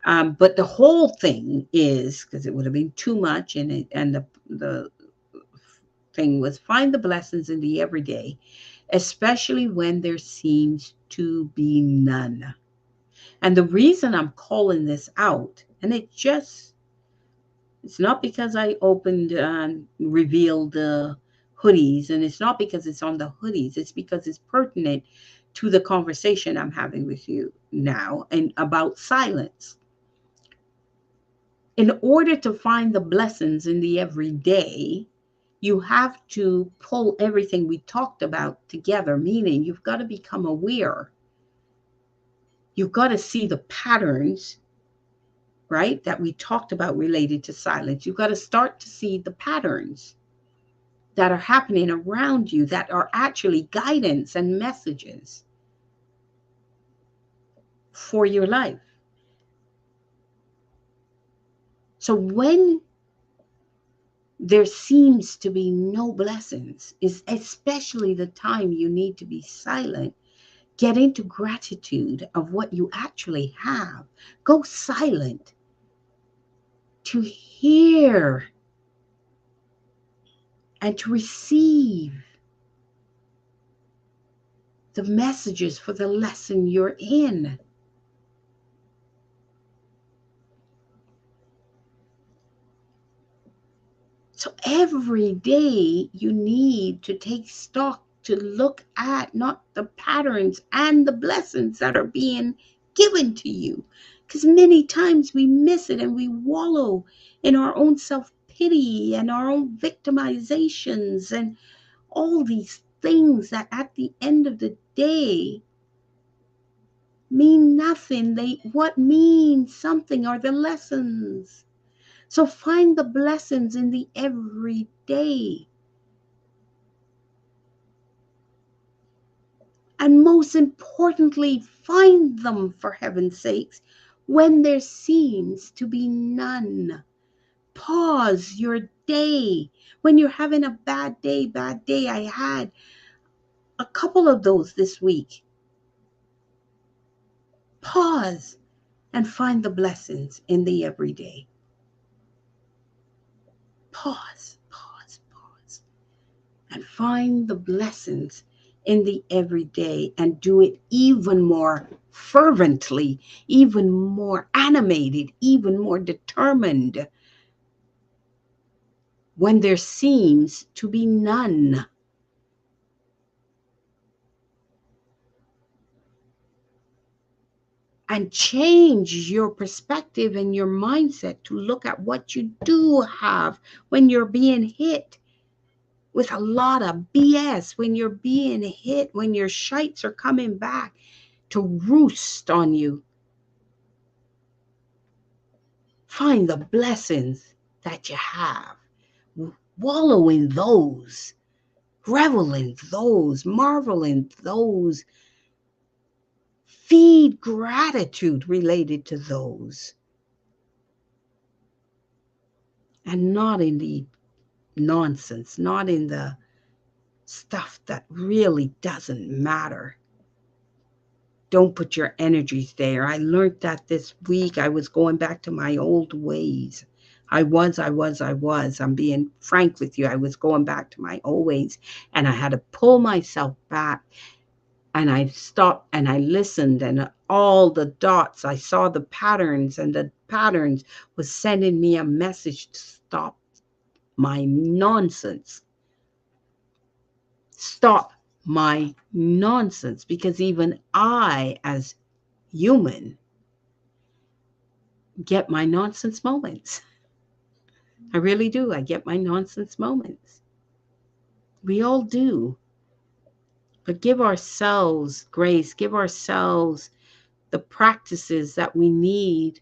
But the whole thing is, because it would have been too much, and the thing was, find the blessings in the everyday, especially when there seems to be none. And the reason I'm calling this out, and it's not because I opened and revealed the hoodies, and it's not because it's on the hoodies, it's because it's pertinent to the conversation I'm having with you now and about silence. In order to find the blessings in the everyday, you have to pull everything we talked about together, meaning you've got to become aware. You've got to see the patterns right, that we talked about related to silence. You've got to start to see the patterns that are happening around you that are actually guidance and messages for your life. So when there seems to be no blessings, is especially the time you need to be silent. Get into gratitude of what you actually have. Go silent to hear and to receive the messages for the lesson you're in. So every day you need to take stock, to look at not the patterns and the blessings that are being given to you. Because many times we miss it and we wallow in our own self-pity and our own victimizations and all these things that at the end of the day mean nothing. What means something are the lessons. So find the blessings in the everyday. And most importantly, find them, for heaven's sakes, when there seems to be none. Pause your day. When you're having a bad day. I had a couple of those this week. Pause and find the blessings in the everyday. Pause, and find the blessings in the everyday and do it even more fervently, even more animated, even more determined when there seems to be none. And change your perspective and your mindset to look at what you do have when you're being hit with a lot of BS, when you're being hit, when your shites are coming back to roost on you. Find the blessings that you have. Wallow in those. Revel in those. Marvel in those. Feed gratitude related to those. And not in the nonsense, not in the stuff that really doesn't matter. Don't put your energies there. I learned that this week. I was going back to my old ways. I was. I'm being frank with you. I was going back to my old ways, and I had to pull myself back. And I stopped and I listened, and all the dots, I saw the patterns, and the patterns was sending me a message to stop my nonsense. Stop my nonsense, because even I, as human, get my nonsense moments. I really do. I get my nonsense moments. We all do. But give ourselves grace, give ourselves the practices that we need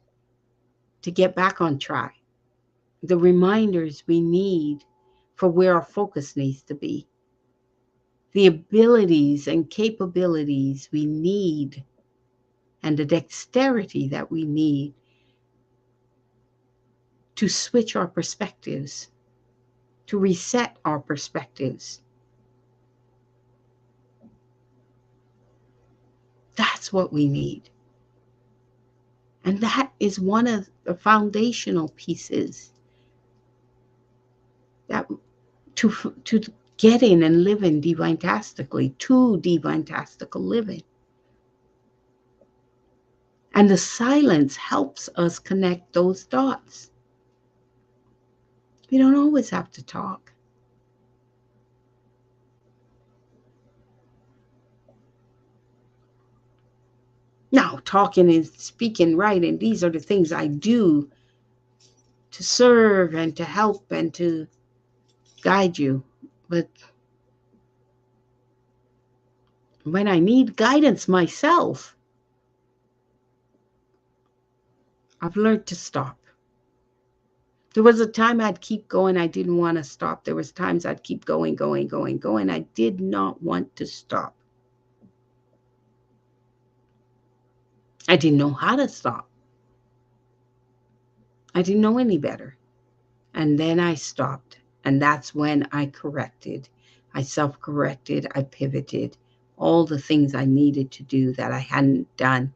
to get back on track, the reminders we need for where our focus needs to be, the abilities and capabilities we need, and the dexterity that we need to switch our perspectives, to reset our perspectives. That's what we need. And that is one of the foundational pieces that to getting and living divintastically, to divintastical living. And the silence helps us connect those dots. We don't always have to talk. Now, talking and speaking right, and these are the things I do to serve and to help and to guide you. But when I need guidance myself, I've learned to stop. There was a time I'd keep going. I didn't want to stop. There was times I'd keep going. I did not want to stop. I didn't know how to stop. I didn't know any better. And then I stopped. And that's when I corrected. I self-corrected. I pivoted. All the things I needed to do that I hadn't done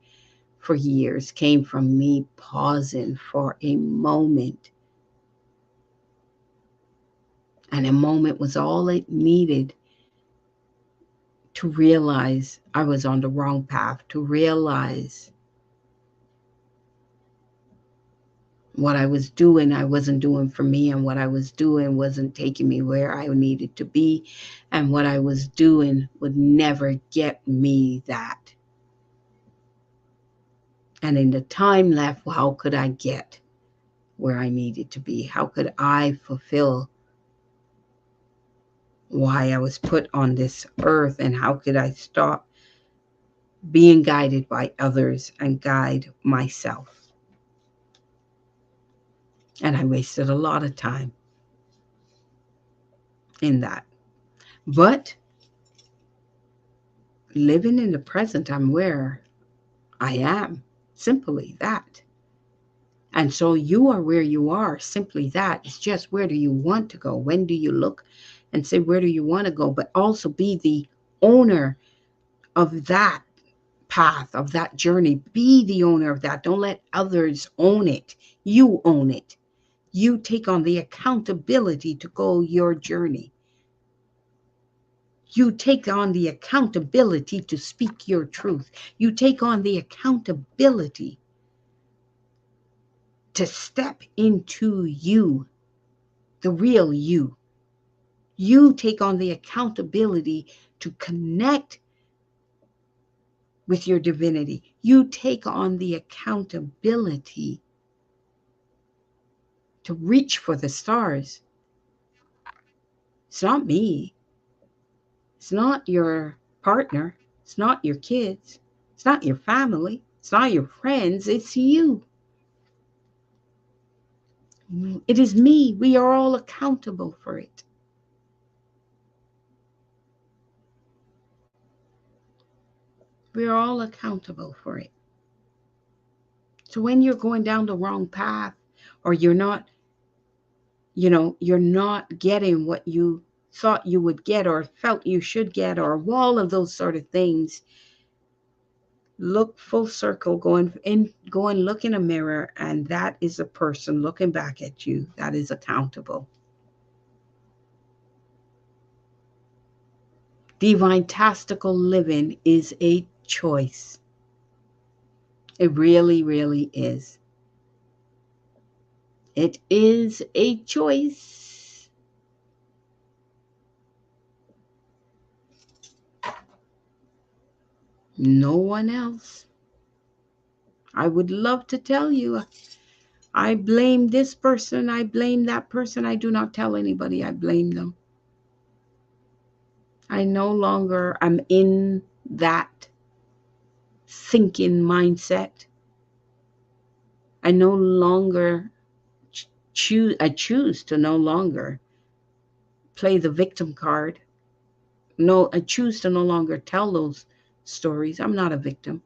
for years came from me pausing for a moment. And a moment was all it needed to realize I was on the wrong path, to realize what I was doing, I wasn't doing for me, and what I was doing wasn't taking me where I needed to be, and what I was doing would never get me that. And in the time left, well, how could I get where I needed to be? How could I fulfill why I was put on this earth? And how could I stop being guided by others and guide myself? And I wasted a lot of time in that. But living in the present, I'm where I am. Simply that. And so you are where you are. Simply that. It's just, where do you want to go? When do you look and say, where do you want to go? But also be the owner of that path, of that journey. Be the owner of that. Don't let others own it. You own it. You take on the accountability to go your journey. You take on the accountability to speak your truth. You take on the accountability to step into you, the real you. You take on the accountability to connect with your divinity. You take on the accountability to reach for the stars. It's not me. It's not your partner. It's not your kids. It's not your family. It's not your friends. It's you. It is me. We are all accountable for it. We are all accountable for it. So when you're going down the wrong path, or you're not, you're not getting what you thought you would get or felt you should get, or all of those sort of things, look full circle, look in a mirror, and that is a person looking back at you that is accountable. Divintastical living is a choice. It really, really is. It is a choice. No one else. I would love to tell you, I blame this person, I blame that person. I do not tell anybody I blame them. I no longer am in that thinking mindset. I no longer I choose to no longer play the victim card. No, I choose to no longer tell those stories. I'm not a victim.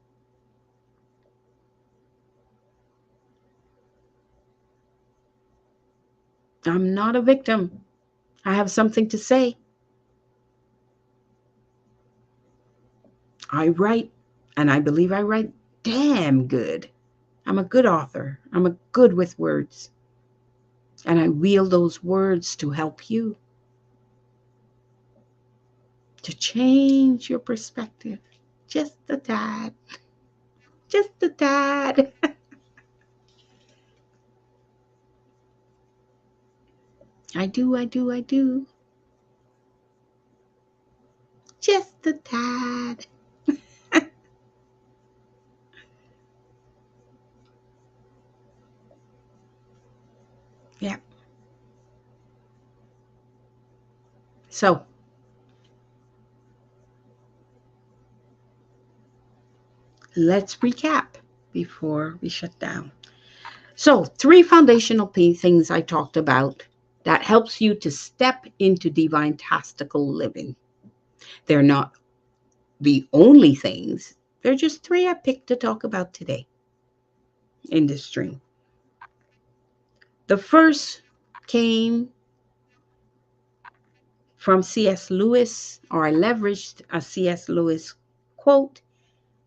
I'm not a victim. I have something to say. I write, and I believe I write damn good. I'm a good author. I'm a good with words. And I wield those words to help you, to change your perspective just a tad. Just a tad. I do. Just a tad. Yeah. So, let's recap before we shut down. So, three foundational things I talked about that helps you to step into Divintastical living. They're not the only things, they're just three I picked to talk about today in this stream. The first came from C.S. Lewis, or I leveraged a C.S. Lewis quote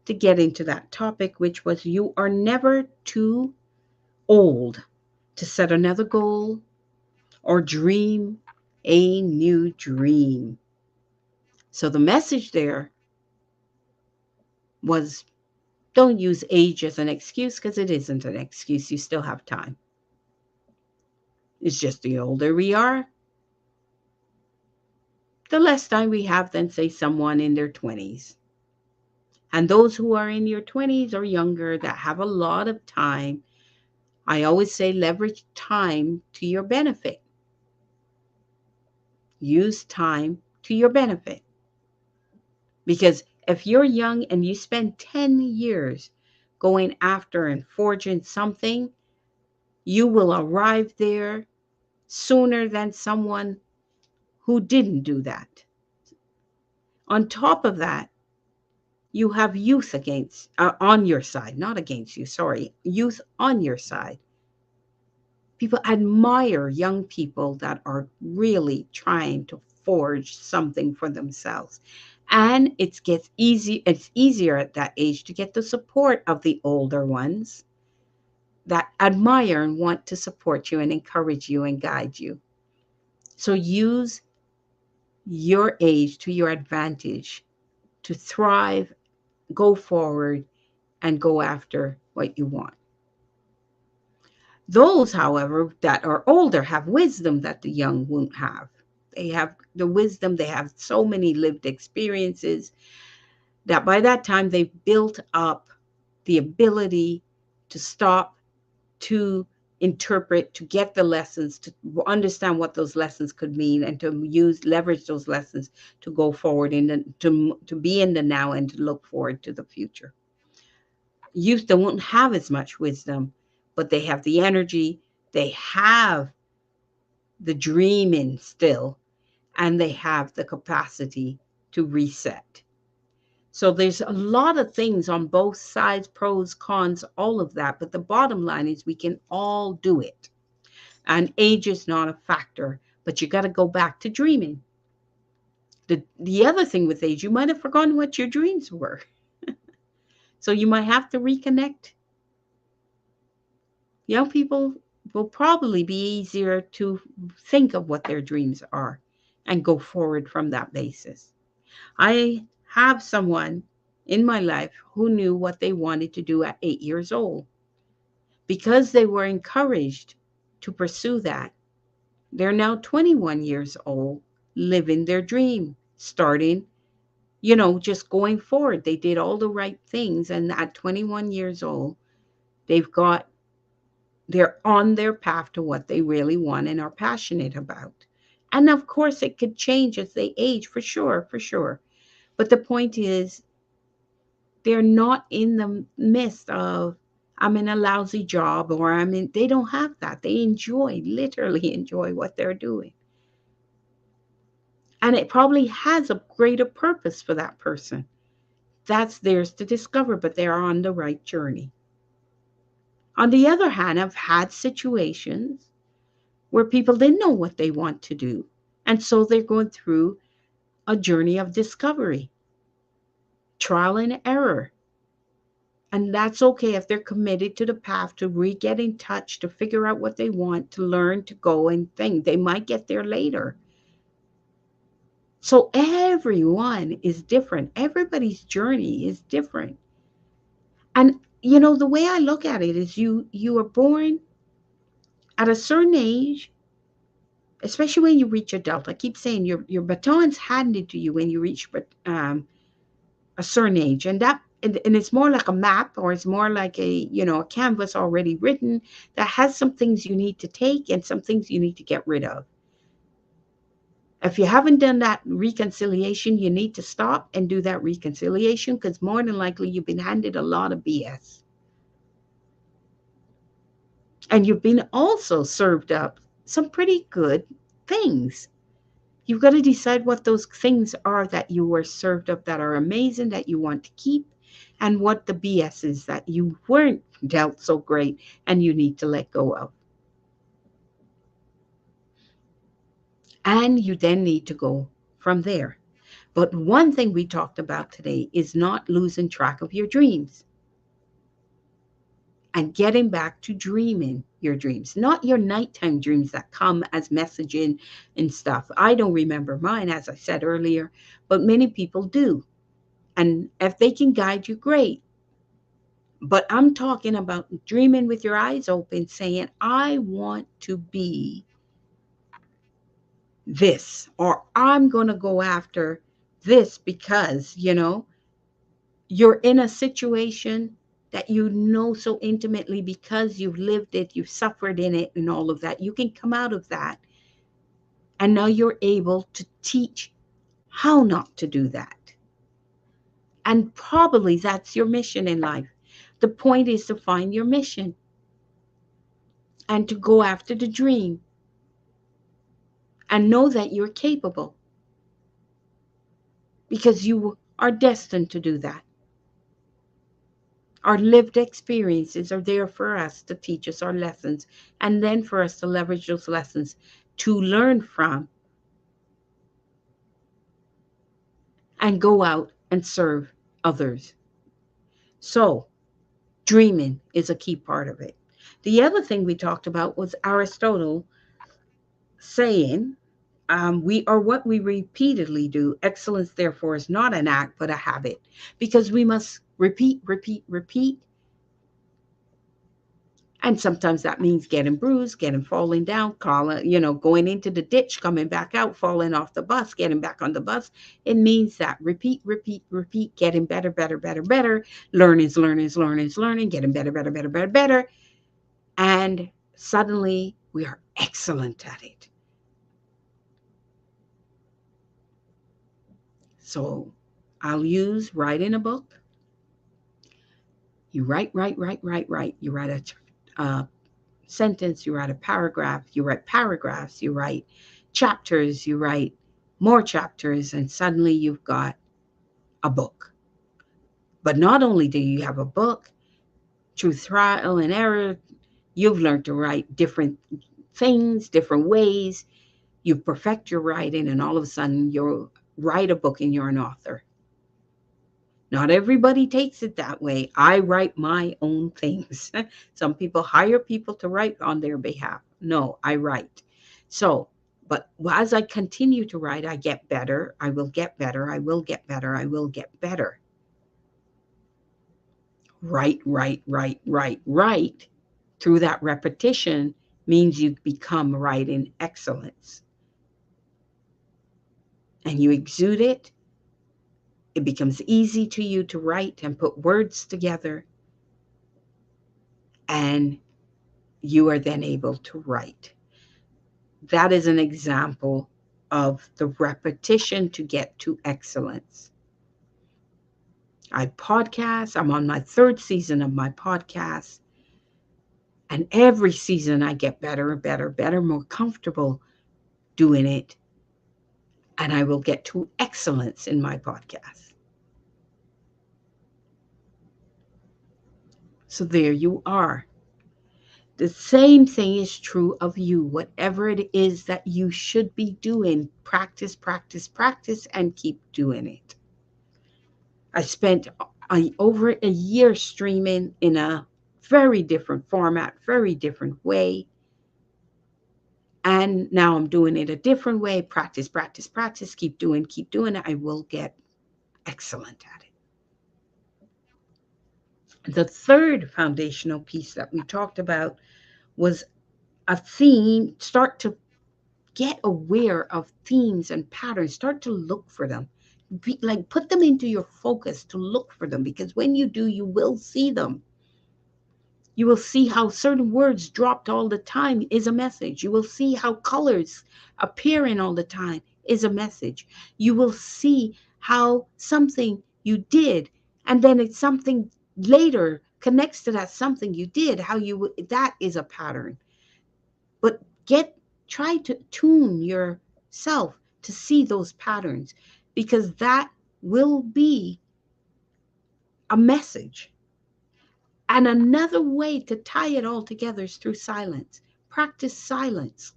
to get into that topic, which was, "You are never too old to set another goal or dream a new dream." So the message there was, don't use age as an excuse, because it isn't an excuse. You still have time. It's just the older we are, the less time we have than, say, someone in their 20s. And those who are in your 20s or younger that have a lot of time, I always say leverage time to your benefit. Use time to your benefit. Because if you're young and you spend 10 years going after and forging something, you will arrive there sooner than someone who didn't do that. On top of that, you have youth on your side, not against you, sorry, youth on your side. People admire young people that are really trying to forge something for themselves. And it's easier at that age to get the support of the older ones that admire and want to support you and encourage you and guide you. So use your age to your advantage to thrive, go forward, and go after what you want. Those, however, that are older have wisdom that the young won't have. They have the wisdom, they have so many lived experiences that by that time they've built up the ability to stop, to interpret, to get the lessons, to understand what those lessons could mean, and to leverage those lessons to go forward to be in the now and to look forward to the future. Youth that won't have as much wisdom, but they have the energy, they have the dreaming still, and they have the capacity to reset. So there's a lot of things on both sides, pros, cons, all of that. But the bottom line is we can all do it. And age is not a factor, but you got to go back to dreaming. The other thing with age, you might have forgotten what your dreams were. So you might have to reconnect. Young people will probably be easier to think of what their dreams are and go forward from that basis. I have someone in my life who knew what they wanted to do at 8 years old. Because they were encouraged to pursue that, they're now 21 years old, living their dream, starting, just going forward. They did all the right things. And at 21 years old, they're on their path to what they really want and are passionate about. And of course, it could change as they age, for sure, for sure. But the point is, they're not in the midst of, I'm in a lousy job, or they don't have that. They literally enjoy what they're doing. And it probably has a greater purpose for that person. That's theirs to discover, but they're on the right journey. On the other hand, I've had situations where people didn't know what they want to do. And so they're going through a journey of discovery, trial and error. And that's okay if they're committed to the path to get in touch, to figure out what they want, to learn, to go and think. They might get there later. So everyone is different. Everybody's journey is different. And the way I look at it is you are born at a certain age, especially when you reach adult. I keep saying your baton's handed to you when you reach a certain age, and it's more like a map, or it's more like a canvas already written that has some things you need to take and some things you need to get rid of. If you haven't done that reconciliation, you need to stop and do that reconciliation, because more than likely you've been handed a lot of BS. And you've been also served up some pretty good things. You've got to decide what those things are that you were served up that are amazing that you want to keep, and what the BS is that you weren't dealt so great and you need to let go of. And you then need to go from there. But one thing we talked about today is not losing track of your dreams and getting back to dreaming your dreams, not your nighttime dreams that come as messaging and stuff. I don't remember mine, as I said earlier, but many people do. And if they can guide you, great. But I'm talking about dreaming with your eyes open, saying, I want to be this, or I'm going to go after this because, you're in a situation that you know so intimately because you've lived it, you've suffered in it, and all of that. You can come out of that. And now you're able to teach how not to do that. And probably that's your mission in life. The point is to find your mission and to go after the dream and know that you're capable because you are destined to do that. Our lived experiences are there for us to teach us our lessons, and then for us to leverage those lessons to learn from and go out and serve others. So, dreaming is a key part of it. The other thing we talked about was Aristotle saying, we are what we repeatedly do. Excellence, therefore, is not an act, but a habit, because we must repeat, repeat, repeat. And sometimes that means getting bruised, getting falling down, going into the ditch, coming back out, falling off the bus, getting back on the bus. It means that repeat, repeat, repeat, getting better, better, better, better. Learning, getting better, better, better, better, better. And suddenly we are excellent at it. So I'll use writing a book. You write, write, write, write, write. You write a sentence, you write a paragraph, you write paragraphs, you write chapters, you write more chapters, and suddenly you've got a book. But not only do you have a book, through trial and error, you've learned to write different things, different ways. You perfect your writing, and all of a sudden you'll write a book and you're an author. Not everybody takes it that way. I write my own things. Some people hire people to write on their behalf. No, I write. So, but as I continue to write, I get better. I will get better. I will get better. I will get better. Write, write, write, write, write. Through that repetition means you become writing excellence. And you exude it. It becomes easy to you to write and put words together. And you are then able to write. That is an example of the repetition to get to excellence. I podcast. I'm on my third season of my podcast. And every season I get better and better, better, more comfortable doing it. And I will get to excellence in my podcast. So there you are. The same thing is true of you. Whatever it is that you should be doing, practice, practice, practice, and keep doing it. I spent over a year streaming in a very different format, very different way. And now I'm doing it a different way. Practice, practice, practice. Keep doing it. I will get excellent at it. The third foundational piece that we talked about was a theme. Start to get aware of themes and patterns. Start to look for them. Put them into your focus to look for them, because when you do, you will see them. You will see how certain words dropped all the time is a message. You will see how colors appearing all the time is a message. You will see how something you did and then it's something later connects to that something you did, how you that is a pattern. But try to tune yourself to see those patterns, because that will be a message. And another way to tie it all together is through silence. Practice silence.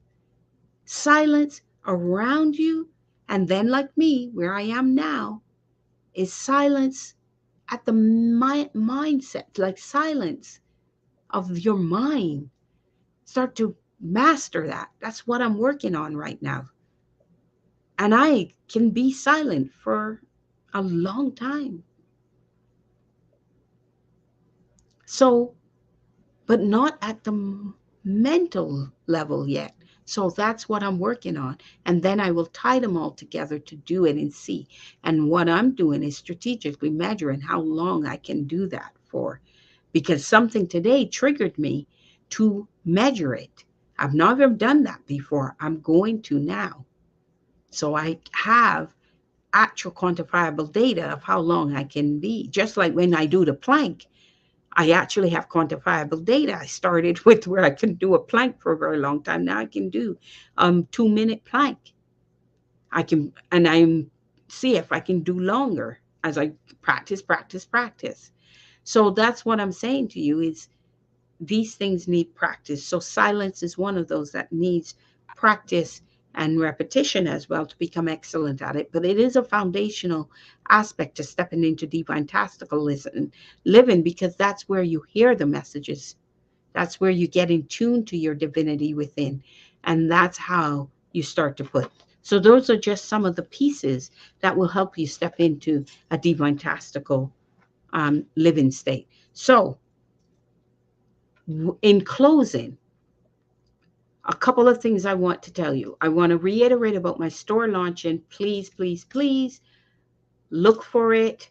Silence around you, and then, like me, where I am now, is silence at the mindset, like silence of your mind. Start to master that. That's what I'm working on right now. And I can be silent for a long time. So, but not at the mental level yet. So that's what I'm working on. And then I will tie them all together to do it and see. And what I'm doing is strategically measuring how long I can do that for, because something today triggered me to measure it. I've never done that before. I'm going to now. So I have actual quantifiable data of how long I can be. Just like when I do the plank, I actually have quantifiable data. I started with where I couldn't do a plank for a very long time. Now I can do 2 minute plank. I can, and I'm see if I can do longer as I practice, practice, practice. So that's what I'm saying to you is these things need practice. So silence is one of those that needs practice and repetition as well to become excellent at it. But it is a foundational aspect to stepping into Divintastical living, because that's where you hear the messages. That's where you get in tune to your divinity within. And that's how you start to put. So those are just some of the pieces that will help you step into a Divintastical living state. So in closing, a couple of things I want to tell you. I want to reiterate about my store launching. Please, please, please look for it.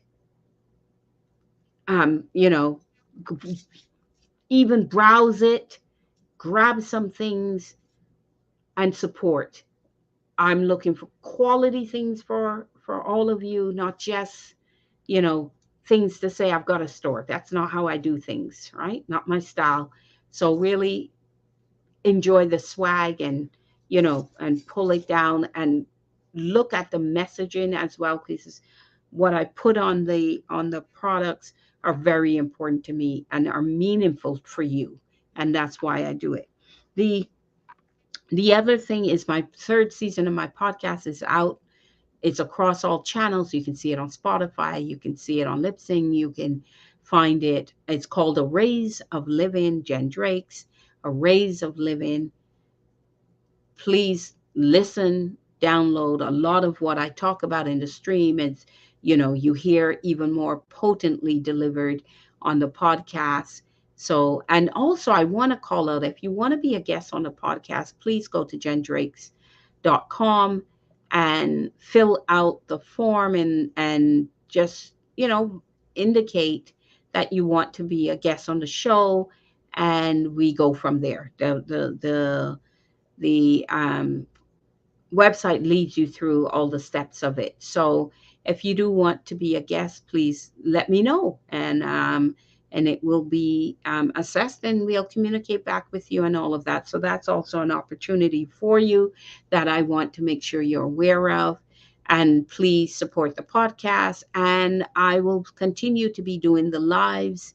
You know, even browse it, grab some things and support. I'm looking for quality things for all of you, not just, you know, things to say I've got a store. That's not how I do things, right? Not my style. So really enjoy the swag and, and pull it down and look at the messaging as well, because what I put on the products are very important to me and are meaningful for you, and that's why I do it. The other thing is my third season of my podcast is out. It's across all channels. You can see it on Spotify, you can see it on Lipsing, you can find it. It's called Arrays of Living, Jen Drake's Arrays of Living. Please listen, download. A lot of what I talk about in the stream is, you hear even more potently delivered on the podcast. So, and also I want to call out, if you want to be a guest on the podcast, please go to jendrakes.com and fill out the form and just, indicate that you want to be a guest on the show, and we go from there. The website leads you through all the steps of it. So if you do want to be a guest, please let me know, and it will be assessed, and we'll communicate back with you and all of that. So that's also an opportunity for you that I want to make sure you're aware of. And please support the podcast, and I will continue to be doing the lives,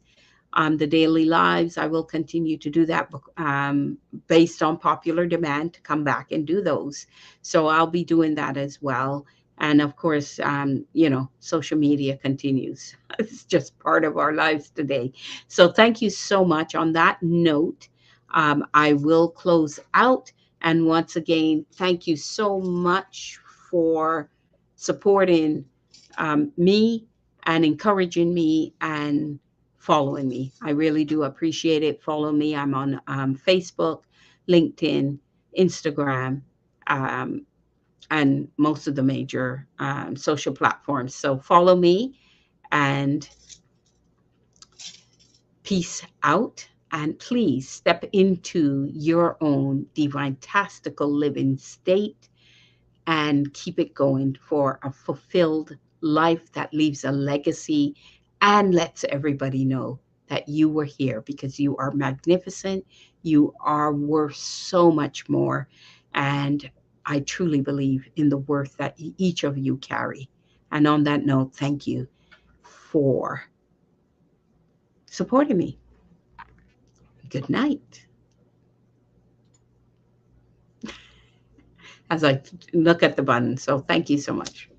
the daily lives. I will continue to do that based on popular demand to come back and do those. So I'll be doing that as well. And of course, social media continues. It's just part of our lives today. So thank you so much. On that note, I will close out. And once again, thank you so much for supporting me and encouraging me and following me. I really do appreciate it. Follow me. I'm on Facebook, LinkedIn, Instagram, um, and most of the major social platforms. So follow me, and peace out. And please step into your own divintastical living state and keep it going for a fulfilled life that leaves a legacy and lets everybody know that you were here, because you are magnificent. You are worth so much more. And I truly believe in the worth that each of you carry. And on that note, thank you for supporting me. Good night. As I look at the button. So thank you so much.